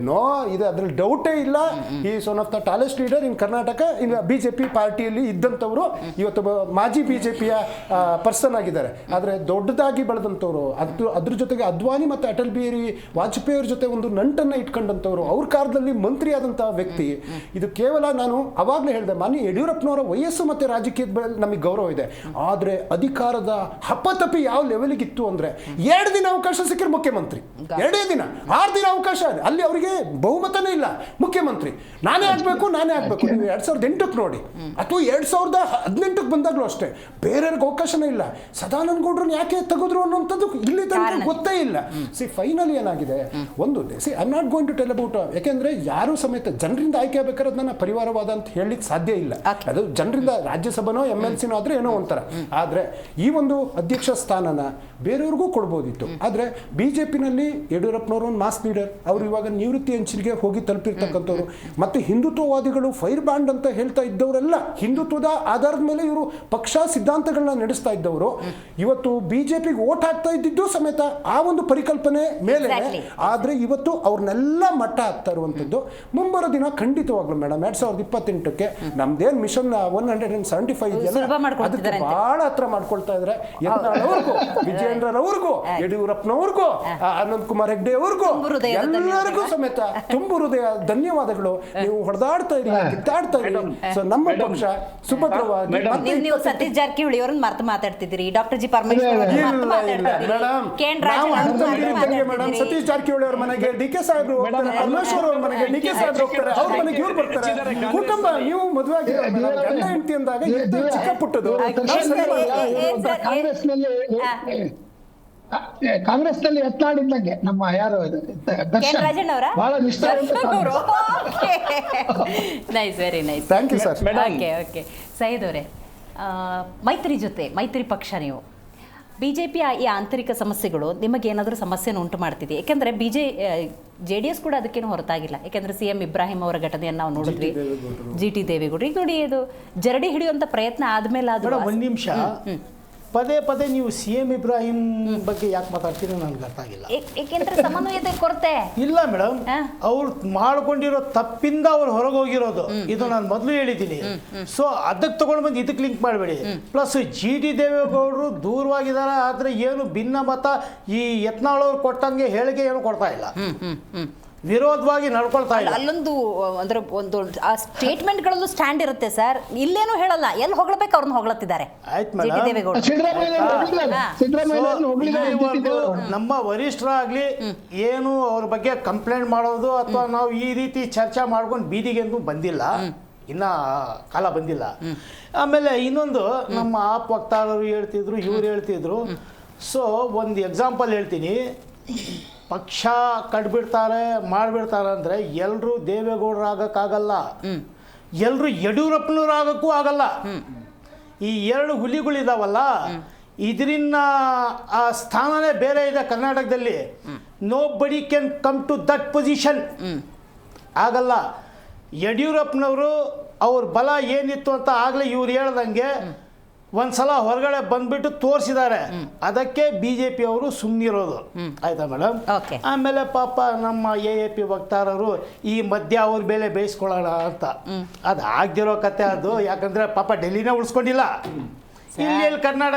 ನೋ, ಇದು ಅದ್ರಲ್ಲಿ ಡೌಟೇ ಇಲ್ಲ. Is one of the tallest leader in Karnataka. ಇನ್ನು ಬಿಜೆಪಿ ಪಾರ್ಟಿಯಲ್ಲಿ ಇದ್ದಂಥವ್ರು ಇವತ್ತು ಮಾಜಿ ಬಿಜೆಪಿಯ ಪರ್ಸನ್ ಆಗಿದ್ದಾರೆ. ಆದರೆ ದೊಡ್ಡದಾಗಿ ಬೆಳೆದಂಥವ್ರು, ಅದ್ರ ಜೊತೆಗೆ ಅದ್ವಾನಿ ಮತ್ತು ಅಟಲ್ ಬಿಹಾರಿ ವಾಜಪೇಯಿ ಅವ್ರ ಜೊತೆ ಒಂದು ನಂಟನ್ನು ಇಟ್ಕೊಂಡಂಥವ್ರು, ಅವ್ರ ಕಾಲದಲ್ಲಿ ಮಂತ್ರಿ ಆದಂತಹ ವ್ಯಕ್ತಿ. ಇದು ಕೇವಲ ನಾನು ಅವಾಗಲೇ ಹೇಳಿದೆ, ಮಾನ್ಯ ಯಡಿಯೂರಪ್ಪನವರ ವಯಸ್ಸು ಮತ್ತು ರಾಜಕೀಯದ ಮೇಲೆ ನಮಗೆ ಗೌರವ ಇದೆ. ಆದರೆ ಅಧಿಕಾರದ ಹಪ್ಪತಪ್ಪಿ ಯಾವ ಲೆವೆಲ್ಗಿತ್ತು ಅಂದ್ರೆ 2 ದಿನ ಅವಕಾಶ ಸಿಕ್ಕಿದ್ರೆ ಮುಖ್ಯಮಂತ್ರಿ, 2 ದಿನ 6 ದಿನ ಅವಕಾಶ, ಅಲ್ಲಿ ಅವರಿಗೆ ಬಹುಮತನೇ ಇಲ್ಲ. ಮುಖ್ಯಮಂತ್ರಿ ನಾನೇ ಆಗ್ಬೇಕು. ನೀವು 2008 ನೋಡಿ, ಅಥವಾ 2018 ಬಂದಾಗ್ಲೂ ಅಷ್ಟೇ, ಬೇರೆಯವ್ರಿಗೆ ಅವಕಾಶನೇ ಇಲ್ಲ. ಸದಾನಂದ ಗೌಡ್ರನ್ನ ಯಾಕೆ ತೆಗೆದ್ರು ಅನ್ನೋಂಥದ್ದು ಇಲ್ಲಿ ತನಕ ಗೊತ್ತೇ ಇಲ್ಲ. ಫೈನಲಿ ಏನಾಗಿದೆ ಒಂದು, I am not going to tell about, ಯಾಕೆಂದ್ರೆ ಯಾರು ಸಮೇತ ಜನರಿಂದ ಆಯ್ಕೆ ಆಗ್ಬೇಕಾದ್ರೆ ಅದನ್ನ ಪರಿವಾರವಾದ ಅಂತ ಹೇಳಲಿಕ್ಕೆ ಸಾಧ್ಯ ಇಲ್ಲ. ಅದು ಜನರಿಂದ ರಾಜ್ಯಸಭೆನೋ MLCನೋ ಆದ್ರೆ ಏನೋ ಒಂಥರ. ಆದ್ರೆ ಈ ಒಂದು ಅಧ್ಯಕ್ಷ ಸ್ಥಾನನ ಬೇರೆಯವ್ರಿಗೂ ಕೊಡ್ಬೋದಿತ್ತು. ಆದರೆ ಬಿಜೆಪಿನಲ್ಲಿ ಯಡಿಯೂರಪ್ಪನವರು ಒಂದು ಮಾಸ್ ಲೀಡರ್, ಅವರು ಇವಾಗ ನಿವೃತ್ತಿ ಅಂಚಿಗೆ ಹೋಗಿ ತಲುಪಿರ್ತಕ್ಕಂಥವ್ರು. ಮತ್ತು ಹಿಂದುತ್ವವಾದಿಗಳು ಫೈರ್ ಬ್ಯಾಂಡ್ ಅಂತ ಹೇಳ್ತಾ ಇದ್ದವರೆಲ್ಲ ಹಿಂದುತ್ವದ ಆಧಾರದ ಮೇಲೆ ಇವರು ಪಕ್ಷ ಸಿದ್ಧಾಂತಗಳನ್ನ ನಡೆಸ್ತಾ ಇದ್ದವರು. ಇವತ್ತು ಬಿಜೆಪಿಗೆ ಓಟ್ ಹಾಕ್ತಾ ಇದ್ದಿದ್ದು ಸಮೇತ ಆ ಒಂದು ಪರಿಕಲ್ಪನೆ ಮೇಲೆ. ಆದರೆ ಇವತ್ತು ಅವ್ರನ್ನೆಲ್ಲ ಮಟ್ಟ ಹಾಕ್ತಾ ಇರುವಂಥದ್ದು. ಮುಂಬರೋ ದಿನ ಖಂಡಿತವಾಗ್ಲು ಮೇಡಮ್ 2028ಕ್ಕೆ ನಮ್ದೇನು ಮಿಷನ್ 175 ಇದೆಯಲ್ಲ, ಅದಕ್ಕೆ ಬಹಳ ಹತ್ರ ಮಾಡ್ಕೊಳ್ತಾ ಇದ್ದಾರೆ. ವಿಜಯೇಂದ್ರರವ್ರಿಗೂ, ಯಡಿಯೂರಪ್ಪನವ್ರಿಗೂ, ಅನಂತ್ ಕುಮಾರ್ ಹೆಗ್ಡೆ ಅವ್ರಿಗೂ, ಎಲ್ಲರಿಗೂ ಸಮೇತ ತುಂಬು ಹೃದಯ ಧನ್ಯವಾದಗಳು. ನೀವು ಹೊಡೆದಾಡ್ತಾ ಇರಿ, ಕಿತ್ತಾಡ್ತಾ ಇರಿ. ಸೊ ನಮ್ಮ ಪಕ್ಷ ಸುಭದ್ರವಾಗಿ. ನೀವು ಸತೀಶ್ ಜಾರಕಿಹೊಳಿ ಅವರನ್ನ ಮರ್ತು ಮಾತಾಡ್ತಿದ್ದೀರಿ, doctor G Parameshwar madam. Satish Jarkiholi ಅವ್ರ ಮನೆಗೆ DK ಸಾಹೇಬ್ರು ಹೋಗ್ತಾರೆ, ಪರಮೇಶ್ವರ್ ಅವ್ರ ಮನೆಗೆ DK ಸಾಹೇಬ್ರು ಹೋಗ್ತಾರೆ, ಅವ್ರ ಮನೆಗೆ ಇವ್ರು ಬರ್ತಾರೆ. ಕುಟುಂಬ ನೀವು ಮದುವೆ ಆಗಿ ಗಂಡ ಹೆಂಡತಿ ಅಂದಾಗ ಚಿಕ್ಕ ಪುಟ್ಟದು. ಕಾಂಗ್ರೆಸ್ನಲ್ಲಿ ಎತ್ತಾಡಿದ್ದಂಗೆ ನಮ್ಮ ಯಾರು ದರ್ಶನ್ ಬಹಳ nice, very nice. Thank you sir. Okay Syed ಅವರೇ, ಮೈತ್ರಿ ಪಕ್ಷ ನೀವು, ಬಿಜೆಪಿಯ ಈ ಆಂತರಿಕ ಸಮಸ್ಯೆಗಳು ನಿಮಗೇನಾದರೂ ಸಮಸ್ಯೆನ ಉಂಟು ಮಾಡ್ತಿದೆ? ಯಾಕೆಂದರೆ JDS ಕೂಡ ಅದಕ್ಕೇನು ಹೊರತಾಗಿಲ್ಲ. ಯಾಕೆಂದರೆ CM ಇಬ್ರಾಹಿಂ ಅವರ ಘಟನೆಯನ್ನು ನಾವು ನೋಡಿದ್ವಿ, GT ದೇವೇಗೌಡರು. ಈಗ ನೋಡಿ, ಇದು ಜರಡಿ ಹಿಡಿಯುವಂಥ ಪ್ರಯತ್ನ ಆದಮೇಲೆ ಅದು ಒಂದು ನಿಮಿಷ, ಪದೇ ಪದೇ ನೀವು CM ಇಬ್ರಾಹಿಂ ಬಗ್ಗೆ ಯಾಕೆ ಮಾತಾಡ್ತೀರಿ ನನಗೆ ಅರ್ಥ ಆಗಿಲ್ಲ. ಏಕೆಂದ್ರೆ ಸಮನ್ವಯತೆ ಕೊರತೆ ಇಲ್ಲ ಮೇಡಮ್. ಅವ್ರು ಮಾಡ್ಕೊಂಡಿರೋ ತಪ್ಪಿಂದ ಅವ್ರು ಹೊರಗೆ ಹೋಗಿರೋದು, ಇದು ನಾನು ಮೊದಲು ಹೇಳಿದ್ದೀನಿ. ಸೊ ಅದಕ್ಕೆ ತಗೊಂಡು ಬಂದು ಇದಕ್ಕೆ ಲಿಂಕ್ ಮಾಡಬೇಡಿ. ಪ್ಲಸ್ GT ದೇವೇಗೌಡರು ದೂರವಾಗಿದ್ದಾರೆ, ಆದರೆ ಏನು ಭಿನ್ನ ಮತ ಈ ಯತ್ನಾಳ್ ಅವ್ರು ಕೊಟ್ಟಂಗೆ ಹೇಳಿಕೆ ಏನು ಕೊಡ್ತಾ ಇಲ್ಲ, ವಿರೋಧವಾಗಿ ನಡ್ಕೊಳ್ತಾ ಇಲ್ಲ. ಅಲ್ಲೊಂದು ಅಂದ್ರೆ ಒಂದು ಆ ಸ್ಟೇಟ್ಮೆಂಟ್ಗಳಲ್ಲೂ ಸ್ಟ್ಯಾಂಡ್ ಇರುತ್ತೆ ಸರ್, ಇಲ್ಲೇನು ಹೇಳಲ್ಲ, ಎಲ್ಲಿ ಹೊಗಳಬೇಕು ಅವ್ರನ್ನ ಹೊಗಳತ್ತಿದ್ದಾರೆ. ನಮ್ಮ ವರಿಷ್ಠರಾಗ್ಲಿ ಏನು ಅವ್ರ ಬಗ್ಗೆ ಕಂಪ್ಲೇಂಟ್ ಮಾಡೋದು ಅಥವಾ ನಾವು ಈ ರೀತಿ ಚರ್ಚೆ ಮಾಡ್ಕೊಂಡು ಬೀದಿಗೆ ಅಂತೂ ಬಂದಿಲ್ಲ, ಇನ್ನ ಕಾಲ ಬಂದಿಲ್ಲ. ಆಮೇಲೆ ಇನ್ನೊಂದು, ನಮ್ಮ ಆಪ್ ವಕ್ತಾರರು ಹೇಳ್ತಿದ್ರು, ಇವ್ರು ಹೇಳ್ತಿದ್ರು. ಸೊ ಒಂದು ಎಕ್ಸಾಂಪಲ್ ಹೇಳ್ತೀನಿ. ಪಕ್ಷ ಕಟ್ಬಿಡ್ತಾರೆ ಮಾಡಿಬಿಡ್ತಾರೆ ಅಂದರೆ ಎಲ್ಲರೂ ದೇವೇಗೌಡರಾಗಕ್ಕಾಗಲ್ಲ, ಎಲ್ಲರೂ ಯಡಿಯೂರಪ್ಪನವ್ರಾಗಕ್ಕೂ ಆಗಲ್ಲ. ಈ 2 ಹುಲಿಗಳಿದಾವಲ್ಲ, ಇದರಿಂದ ಆ ಸ್ಥಾನನೇ ಬೇರೆ ಇದೆ ಕರ್ನಾಟಕದಲ್ಲಿ. Nobody can come to that position. ಆಗಲ್ಲ. ಯಡಿಯೂರಪ್ಪನವರು ಅವ್ರ ಬಲ ಏನಿತ್ತು ಅಂತ ಆಗಲೇ ಇವ್ರು ಹೇಳ್ದಂಗೆ ಒಂದ್ಸಲ ಹೊರಗಡೆ ಬಂದ್ಬಿಟ್ಟು ತೋರಿಸಿದ್ದಾರೆ. ಅದಕ್ಕೆ BJP ಅವರು ಸುಮ್ಮನಿರೋದು. ಆಯ್ತಾ ಮೇಡಮ್? ಆಮೇಲೆ ಪಾಪ ನಮ್ಮ AAP ವಕ್ತಾರರು ಈ ಮಧ್ಯ ಅವ್ರ ಬೇಳೆ ಬೇಯಿಸ್ಕೊಳ್ಳೋಣ ಅಂತ, ಅದು ಆಗ್ದಿರೋ ಕತೆ ಅದು. ಯಾಕಂದ್ರೆ ಪಾಪ ಡೆಲ್ಲಿನೇ ಉಳಿಸ್ಕೊಂಡಿಲ್ಲ. ಇಲ್ಲಿ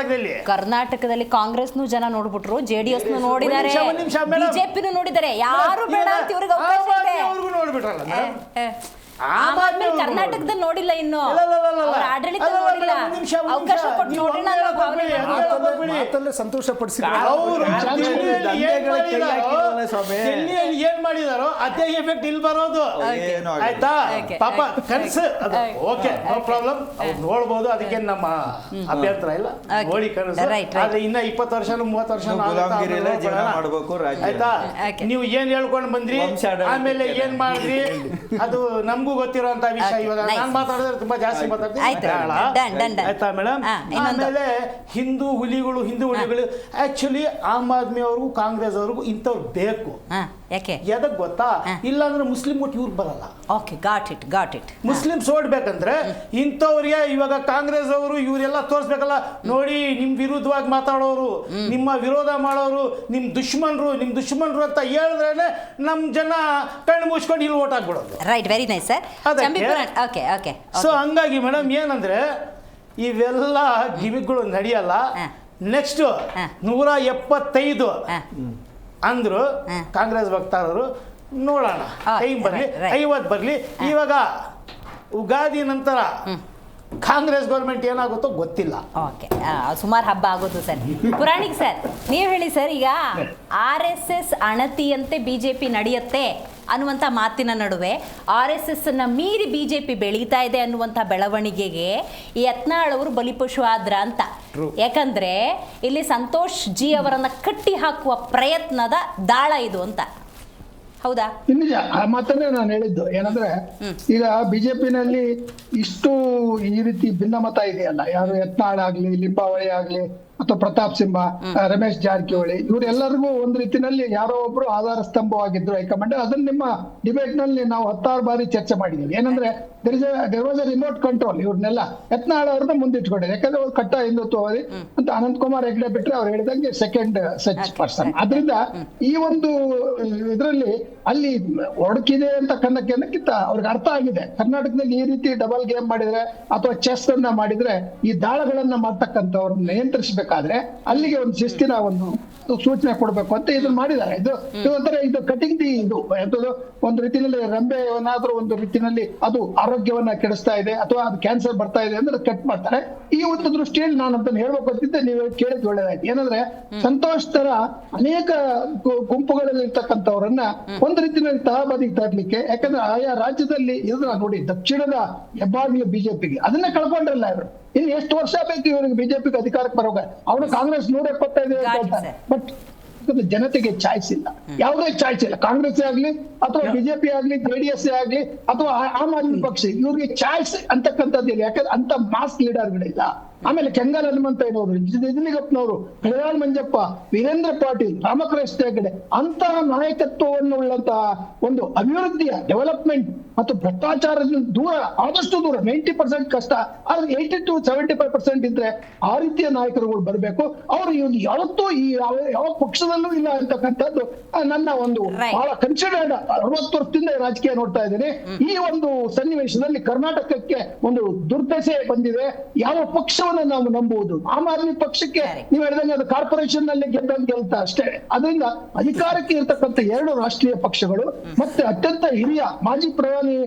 ಕರ್ನಾಟಕದಲ್ಲಿ ಕಾಂಗ್ರೆಸ್ನು ಜನ ನೋಡ್ಬಿಟ್ರು, JDS ನೋಡಿದ್ದಾರೆ, BJP ನೋಡಿದ್ದಾರೆ. ಯಾರು ಬೇಡ ಅಂತ ಇವ್ರಿಗೆ ಅವಕಾಶ ಇದೆ. ನೋಡ್ಬಿಟ್ರಲ್ಲ ಆಮ್ ಆದ್ಮಿ ಕರ್ನಾಟಕದಲ್ಲಿ ನೋಡಿಲ್ಲ, ಇನ್ನು ಆಡಳಿತ ನೋಡಿಲ್ಲ. ಅವಕಾಶ ಕೊಟ್ಟು ನೋಡೋಣ ಅನ್ನೋ ಭಾವನೆ ಸಂತೋಷ ಪಡಿಸಿದ್ರು. ಏನ್ ಮಾಡಿದಾರೋ ಅದೇ ಎಫೆಕ್ಟ್ ಇಲ್ಲಿ ಬರೋದು. ಆಯ್ತಾ? ಪಾಪ ಕನ್ಸು ಓಕೆ, ನೋ ಪ್ರಾಬ್ಲಮ್, ಅವ್ರು ನೋಡ್ಬೋದು, ಅದಕ್ಕೆ ನಮ್ಮ ಅಭ್ಯಂತರ ಇಲ್ಲ. ನೋಡಿ ಕನಸು. ಆದ್ರೆ ಇನ್ನ 20 ವರ್ಷ 30 ವರ್ಷ ಆಯ್ತಾ? ನೀವು ಏನ್ ಹೇಳ್ಕೊಂಡ್ ಬಂದ್ರಿ, ಆಮೇಲೆ ಏನ್ ಮಾಡಿದ್ರಿ, ಅದು ನಮ್ಗೂ ಗೊತ್ತಿರೋಂತ ವಿಷಯ. ಇವಾಗ ನಾನು ಮಾತಾಡಿದ್ರೆ ತುಂಬಾ ಜಾಸ್ತಿ ಮಾತಾಡ್ತೀನಿ, ಆಯ್ತಾ ಮೇಡಮ್? ಆಮೇಲೆ ಹಿಂದೂ ಹುಲಿಗಳು ಆಕ್ಚುಲಿ ಆಮ್ ಆದ್ಮಿ ಅವ್ರಿಗೂ ಕಾಂಗ್ರೆಸ್ ಅವ್ರಿಗೂ ಇಂಥವ್ರು ಬೇಕು. ಯಾಕೆ ಎದಕ್ ಗೊತ್ತಾ? ಇಲ್ಲಾಂದ್ರೆ ಮುಸ್ಲಿಂ ಒಟ್ಟು ಇವ್ರು ಬರಲ್ಲ. Okay, got it. ಮುಸ್ಲಿಮ್ಸ್ ಓಡ್ಬೇಕಂದ್ರೆ ಇಂಥವ್ರಿಗೆ ಇವಾಗ ಕಾಂಗ್ರೆಸ್ ಅವರು ಇವರೆಲ್ಲ ತೋರಿಸ್ಬೇಕಲ್ಲ, ನೋಡಿ ನಿಮ್ ವಿರುದ್ಧವಾಗಿ ಮಾತಾಡೋರು, ನಿಮ್ಮ ವಿರೋಧ ಮಾಡೋರು ನಿಮ್ ದುಶ್ಮನ್ರು ಅಂತ ಹೇಳಿದ್ರೇನೆ ನಮ್ ಜನ ಕಣ್ಣು ಮುಚ್ಕೊಂಡು ಇಲ್ಲಿ ಓಟ್ ಹಾಕ್ಬಿಡೋದು. Right, very nice sir. Okay. So ಹಂಗಾಗಿ ಮೇಡಮ್ ಏನಂದ್ರೆ ಇವೆಲ್ಲ ಗಿಮಿಕ್ಗಳು ನಡೆಯಲ್ಲ. ನೆಕ್ಸ್ಟ್ 175 ಅಂದ್ರು ಕಾಂಗ್ರೆಸ್ ವಕ್ತಾರರು. ನೋಡೋಣ, ಟೈಮ್ ಬರಲಿ, 50 ಬರಲಿ. ಇವಾಗ ಉಗಾದಿ ನಂತರ ಕಾಂಗ್ರೆಸ್ ಗೌರ್ಮೆಂಟ್ ಏನಾಗುತ್ತೋ ಗೊತ್ತಿಲ್ಲ. ಓಕೆ, ಸುಮಾರು ಹಬ್ಬ ಆಗೋದು ಸರ್. ಪುರಾಣಿಕ್ ಸರ್, ನೀವು ಹೇಳಿ ಸರ್. ಈಗ RSS ಅಣತಿಯಂತೆ BJP ನಡೆಯುತ್ತೆ ಅನ್ನುವಂಥ ಮಾತಿನ ನಡುವೆ RSS ಅನ್ನ ಮೀರಿ BJP ಬೆಳೀತಾ ಇದೆ ಅನ್ನುವಂಥ ಬೆಳವಣಿಗೆಗೆ ಈ ಯತ್ನಾಳ್ ಅವರು ಬಲಿಪಶು ಆದ್ರ ಅಂತ. ಯಾಕಂದ್ರೆ ಇಲ್ಲಿ ಸಂತೋಷ್ ಜಿ ಅವರನ್ನ ಕಟ್ಟಿ ಹಾಕುವ ಪ್ರಯತ್ನದ ದಾಳ ಇದು ಅಂತ. ಹೌದಾ? ನಿಜ, ಆ ಮಾತನ್ನೇ ನಾನು ಹೇಳಿದ್ದು. ಏನಂದ್ರೆ ಈಗ ಬಿಜೆಪಿನಲ್ಲಿ ಇಷ್ಟು ಈ ರೀತಿ ಭಿನ್ನಮತ ಇದೆಯಲ್ಲ, ಯಾರು ಯತ್ನಾಳ್ ಆಗ್ಲಿ, ಲಿಂಬಾವಳಿ ಆಗ್ಲಿ, ಅಥವಾ ಪ್ರತಾಪ್ ಸಿಂಹ, ರಮೇಶ್ ಜಾರಕಿಹೊಳಿ, ಇವರೆಲ್ಲರಿಗೂ ಒಂದು ರೀತಿಯಲ್ಲಿ ಯಾರೋ ಒಬ್ರು ಆಧಾರ ಸ್ತಂಭವಾಗಿದ್ರು ಹೈಕಮಾಂಡ್. ಅದನ್ನ ನಿಮ್ಮ ಡಿಬೇಟ್ ನಲ್ಲಿ ನಾವು 10 ಬಾರಿ ಚರ್ಚೆ ಮಾಡಿದ್ದೀವಿ. ಏನಂದ್ರೆ there was a remote control. ಇವ್ರನ್ನೆಲ್ಲ ಯತ್ನಾಳ್ ಅವ್ರನ್ನ ಮುಂದಿಟ್ಕೊಂಡಿದೆ. ಯಾಕಂದ್ರೆ ಅವ್ರು ಕಟ್ಟ ಹಿಂದುತ್ವವಾದಿ ಅಂತ ಅನಂತಕುಮಾರ್ ಹೆಗ್ಡೆ ಬಿಟ್ರೆ ಅವ್ರು ಹೇಳಿದಂಗೆ ಸೆಕೆಂಡ್ ಸಚ್ ಪರ್ಸನ್. ಅದರಿಂದ ಈ ಒಂದು ಇದರಲ್ಲಿ ಅಲ್ಲಿ ಒಡಕಿದೆ ಅಂತ ಕನ್ನಕ್ಕಿಂತ ಅವ್ರಿಗೆ ಅರ್ಥ ಆಗಿದೆ, ಕರ್ನಾಟಕದಲ್ಲಿ ಈ ರೀತಿ ಡಬಲ್ ಗೇಮ್ ಮಾಡಿದ್ರೆ ಅಥವಾ ಚೆಸ್ ಅನ್ನ ಮಾಡಿದ್ರೆ ಈ ದಾಳಗಳನ್ನ ಮಾಡ್ತಕ್ಕಂಥವ್ರನ್ನ ನಿಯಂತ್ರಿಸಬೇಕಾದ್ರೆ ಅಲ್ಲಿಗೆ ಒಂದು ಶಿಸ್ತಿನ ಒಂದು ಸೂಚನೆ ಕೊಡ್ಬೇಕು ಅಂತ ಇದನ್ನ ಮಾಡಿದ್ದಾರೆ. ಇದು ಒಂಥರ ಇದು ಕಟಿಂಗ್ ದಿ ಇದು ಒಂದು ರೀತಿಯಲ್ಲಿ ರಂಬೆ ಏನಾದ್ರೂ ಒಂದು ರೀತಿಯಲ್ಲಿ ಅದು ಆರೋಗ್ಯವನ್ನ ಕೆಡಿಸ್ತಾ ಇದೆ ಅಥವಾ ಅದು ಕ್ಯಾನ್ಸರ್ ಬರ್ತಾ ಇದೆ ಅಂದ್ರೆ ಕಟ್ ಮಾಡ್ತಾರೆ. ಈ ಒಂದು ದೃಷ್ಟಿಯಲ್ಲಿ ನಾನು ಅದನ್ನ ಹೇಳ್ಬೇಕು ಅಂತಿದ್ದೆ, ನೀವು ಕೇಳಿದ್ ಒಳ್ಳೇದಾಯ್ತು. ಏನಂದ್ರೆ ಸಂತೋಷ್ ತರ ಅನೇಕ ಗುಂಪುಗಳಲ್ಲಿ ಇರ್ತಕ್ಕಂಥವ್ರನ್ನ ಒಂದು ರೀತಿಯಲ್ಲಿ ತಹಬದಿಗೆ ತರಲಿಕ್ಕೆ, ಯಾಕಂದ್ರೆ ಆಯಾ ರಾಜ್ಯದಲ್ಲಿ ಇದನ್ನ ನೋಡಿ, ದಕ್ಷಿಣದ ಹೆಬ್ಬಾಗಿಲು ಬಿಜೆಪಿಗೆ ಅದನ್ನ ಕಳ್ಕೊಂಡ್ರಲ್ಲ ಇವರು. ಇನ್ನು ಎಷ್ಟು ವರ್ಷ ಬೇಕು ಇವರಿಗೆ ಬಿಜೆಪಿಗೆ ಅಧಿಕಾರಕ್ಕೆ ಬರೋಗ? ಅವನು ಕಾಂಗ್ರೆಸ್ 175 ಹೇಳ್ತಾರೆ, ಬಟ್ ಜನತೆಗೆ ಚಾಯ್ಸ್ ಇಲ್ಲ, ಯಾವುದೇ ಚಾಯ್ಸ್ ಇಲ್ಲ. ಕಾಂಗ್ರೆಸ್ ಆಗ್ಲಿ ಅಥವಾ ಬಿಜೆಪಿ ಆಗ್ಲಿ, JDS ಆಗ್ಲಿ ಅಥವಾ ಆಮ್ ಆದ್ಮಿ ಪಕ್ಷ, ಇವ್ರಿಗೆ ಚಾಯ್ಸ್ ಅಂತಕ್ಕಂಥದ್ದಿಲ್ಲ. ಯಾಕಂದ್ರೆ ಅಂತ ಮಾಸ್ ಲೀಡರ್ಗಳಿಲ್ಲ. ಆಮೇಲೆ ಕೆಂಗಲ್ ಹನುಮಂತಯ್ಯನವರು, ನಿಜಲಿಂಗಪ್ಪನವರು, ಕಳಿಯಾಳ್ ಮಂಜಪ್ಪ, ವೀರೇಂದ್ರ ಪಾಟೀಲ್, ರಾಮಕೃಷ್ಣ ಹೆಗಡೆ ಅಂತಹ ನಾಯಕತ್ವವನ್ನು ಉಳ್ಳಂತಹ ಒಂದು ಅಭಿವೃದ್ಧಿಯ ಡೆವಲಪ್ಮೆಂಟ್ ಮತ್ತು ಭ್ರಷ್ಟಾಚಾರದಿಂದ ದೂರ, ಆದಷ್ಟು ದೂರ, 90% ಕಷ್ಟ, ಆದ್ರೆ 80 to 75% ಇದ್ರೆ ಆ ರೀತಿಯ ನಾಯಕರುಗಳು ಬರಬೇಕು. ಅವರು ಯಾವತ್ತೂ ಈ ಯಾವ ಪಕ್ಷದಲ್ಲೂ ಇಲ್ಲ ಅಂತಕ್ಕಂಥದ್ದು ನನ್ನ ಒಂದು ಬಹಳ ಕನ್ಸಿಡರ್ಡ್. 60 ವರ್ಷದಿಂದ ರಾಜಕೀಯ ನೋಡ್ತಾ ಇದ್ದೇನೆ. ಈ ಒಂದು ಸನ್ನಿವೇಶದಲ್ಲಿ ಕರ್ನಾಟಕಕ್ಕೆ ಒಂದು ದುರ್ದಶೆ ಬಂದಿದೆ. ಯಾವ ಪಕ್ಷವನ್ನ ನಾವು ನಂಬುವುದು? ಆಮ್ ಆದ್ಮಿ ಪಕ್ಷಕ್ಕೆ ನೀವು ಹೇಳಿದಂಗೆ ಅದು ಕಾರ್ಪೊರೇಷನ್ ನಲ್ಲಿ ಗೆಲ್ತಾ ಅಷ್ಟೇ. ಅದರಿಂದ ಅಧಿಕಾರಕ್ಕೆ ಇರ್ತಕ್ಕಂಥ 2 ರಾಷ್ಟ್ರೀಯ ಪಕ್ಷಗಳು ಮತ್ತೆ ಅತ್ಯಂತ ಹಿರಿಯ ಮಾಜಿ ಪ್ರಧಾನಿ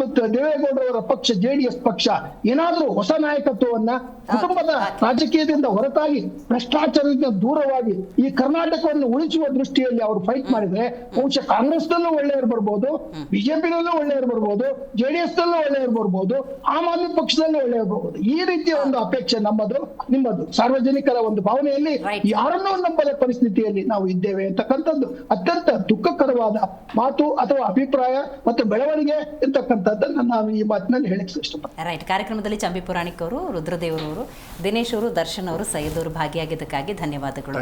ಮತ್ತು ದೇವೇಗೌಡರವರ ಪಕ್ಷ JDS ಪಕ್ಷ ಏನಾದ್ರೂ ಹೊಸ ನಾಯಕತ್ವವನ್ನ ಕುಟುಂಬದ ರಾಜಕೀಯದಿಂದ ಹೊರತಾಗಿ ಭ್ರಷ್ಟಾಚಾರದಿಂದ ದೂರವಾಗಿ ಈ ಕರ್ನಾಟಕವನ್ನು ಉಳಿಸುವ ದೃಷ್ಟಿಯಲ್ಲಿ ಅವರು ಫೈಟ್ ಮಾಡಿದ್ರೆ ಬಹುಶಃ ಕಾಂಗ್ರೆಸ್ನಲ್ಲೂ ಒಳ್ಳೆಯವರು ಬರ್ಬೋದು, ಬಿಜೆಪಿನಲ್ಲೂ ಒಳ್ಳೆಯವರು ಬರ್ಬೋದು, JDS ನಲ್ಲೂ ಒಳ್ಳೆಯವರು ಬರ್ಬೋದು, ಆಮ್ ಆದ್ಮಿ ಪಕ್ಷದಲ್ಲೂ ಒಳ್ಳೆಯವರು ಬರ್ಬೋದು. ಈ ರೀತಿಯ ಒಂದು ಅಪೇಕ್ಷೆ ನಮ್ಮದು, ನಿಮ್ಮದು, ಸಾರ್ವಜನಿಕರ ಒಂದು ಭಾವನೆಯಲ್ಲಿ ಯಾರನ್ನೂ ನಂಬದ ಪರಿಸ್ಥಿತಿಯಲ್ಲಿ ನಾವು ಇದ್ದೇವೆ ಅಂತಕ್ಕಂಥದ್ದು ಅತ್ಯಂತ ದುಃಖಕರವಾದ ಮಾತು ಅಥವಾ ಅಭಿಪ್ರಾಯ ಮತ್ತು ಬೆಳವಣಿಗೆ ಇರ್ತಕ್ಕಂಥ ಅಂತಕ್ಕಂಥದ್ದನ್ನ ನಾನು ಈ ಮಾತಿನಲ್ಲಿ ಹೇಳಿಕ್ಕೆ ಇಷ್ಟಪಡ್ತೀನಿ. ರೈಟ್. ಕಾರ್ಯಕ್ರಮದಲ್ಲಿ ಚಂಬಿ ಪುರಾಣಿಕ್ ಅವರು, ರುದ್ರದೇವರವರು, ದಿನೇಶ್ ಅವರು, ದರ್ಶನ್ ಅವರು, ಸೈಯದ್ ಅವರು ಭಾಗಿಯಾಗಿದ್ದಕ್ಕಾಗಿ ಧನ್ಯವಾದಗಳು.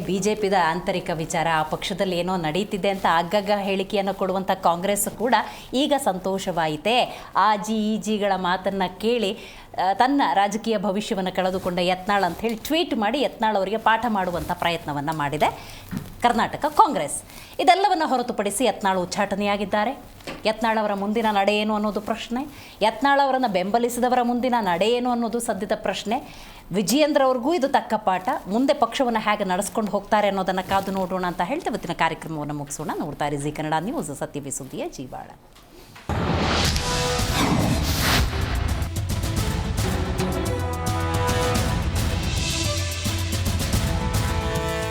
BJPದ ಆಂತರಿಕ ವಿಚಾರ, ಆ ಪಕ್ಷದಲ್ಲಿ ಏನೋ ನಡೀತಿದೆ ಅಂತ ಆಗಾಗ ಹೇಳಿಕೆಯನ್ನು ಕೊಡುವಂಥ ಕಾಂಗ್ರೆಸ್ ಕೂಡ ಈಗ ಸಂತೋಷವಾಯಿತೆ. ಆ ಜಿಗಳ ಮಾತನ್ನು ಕೇಳಿ ತನ್ನ ರಾಜಕೀಯ ಭವಿಷ್ಯವನ್ನು ಕಳೆದುಕೊಂಡ ಯತ್ನಾಳ್ ಅಂತ ಹೇಳಿ ಟ್ವೀಟ್ ಮಾಡಿ ಯತ್ನಾಳ್ ಅವರಿಗೆ ಪಾಠ ಮಾಡುವಂಥ ಪ್ರಯತ್ನವನ್ನು ಮಾಡಿದೆ ಕರ್ನಾಟಕ ಕಾಂಗ್ರೆಸ್. ಇದೆಲ್ಲವನ್ನು ಹೊರತುಪಡಿಸಿ ಯತ್ನಾಳ್ ಉಚ್ಚಾಟನೆಯಾಗಿದ್ದಾರೆ. ಯತ್ನಾಳ್ ಅವರ ಮುಂದಿನ ನಡೆ ಏನು ಅನ್ನೋದು ಪ್ರಶ್ನೆ. ಯತ್ನಾಳ್ ಅವರನ್ನು ಬೆಂಬಲಿಸಿದವರ ಮುಂದಿನ ನಡೆ ಏನು ಅನ್ನೋದು ಸದ್ಯದ ಪ್ರಶ್ನೆ. ವಿಜಯೇಂದ್ರ ಅವ್ರಿಗೂ ಇದು ತಕ್ಕ ಪಾಠ. ಮುಂದೆ ಪಕ್ಷವನ್ನು ಹೇಗೆ ನಡೆಸ್ಕೊಂಡು ಹೋಗ್ತಾರೆ ಅನ್ನೋದನ್ನು ಕಾದು ನೋಡೋಣ ಅಂತ ಹೇಳ್ತಾ ಇವತ್ತಿನ ಕಾರ್ಯಕ್ರಮವನ್ನು ಮುಗಿಸೋಣ. ನೋಡ್ತಾ ಇರಿ ಜಿ ಕನ್ನಡ ನ್ಯೂಸ್, ಸತ್ಯವೇ ಸುದ್ದಿಯ ಜೀವಾಳ.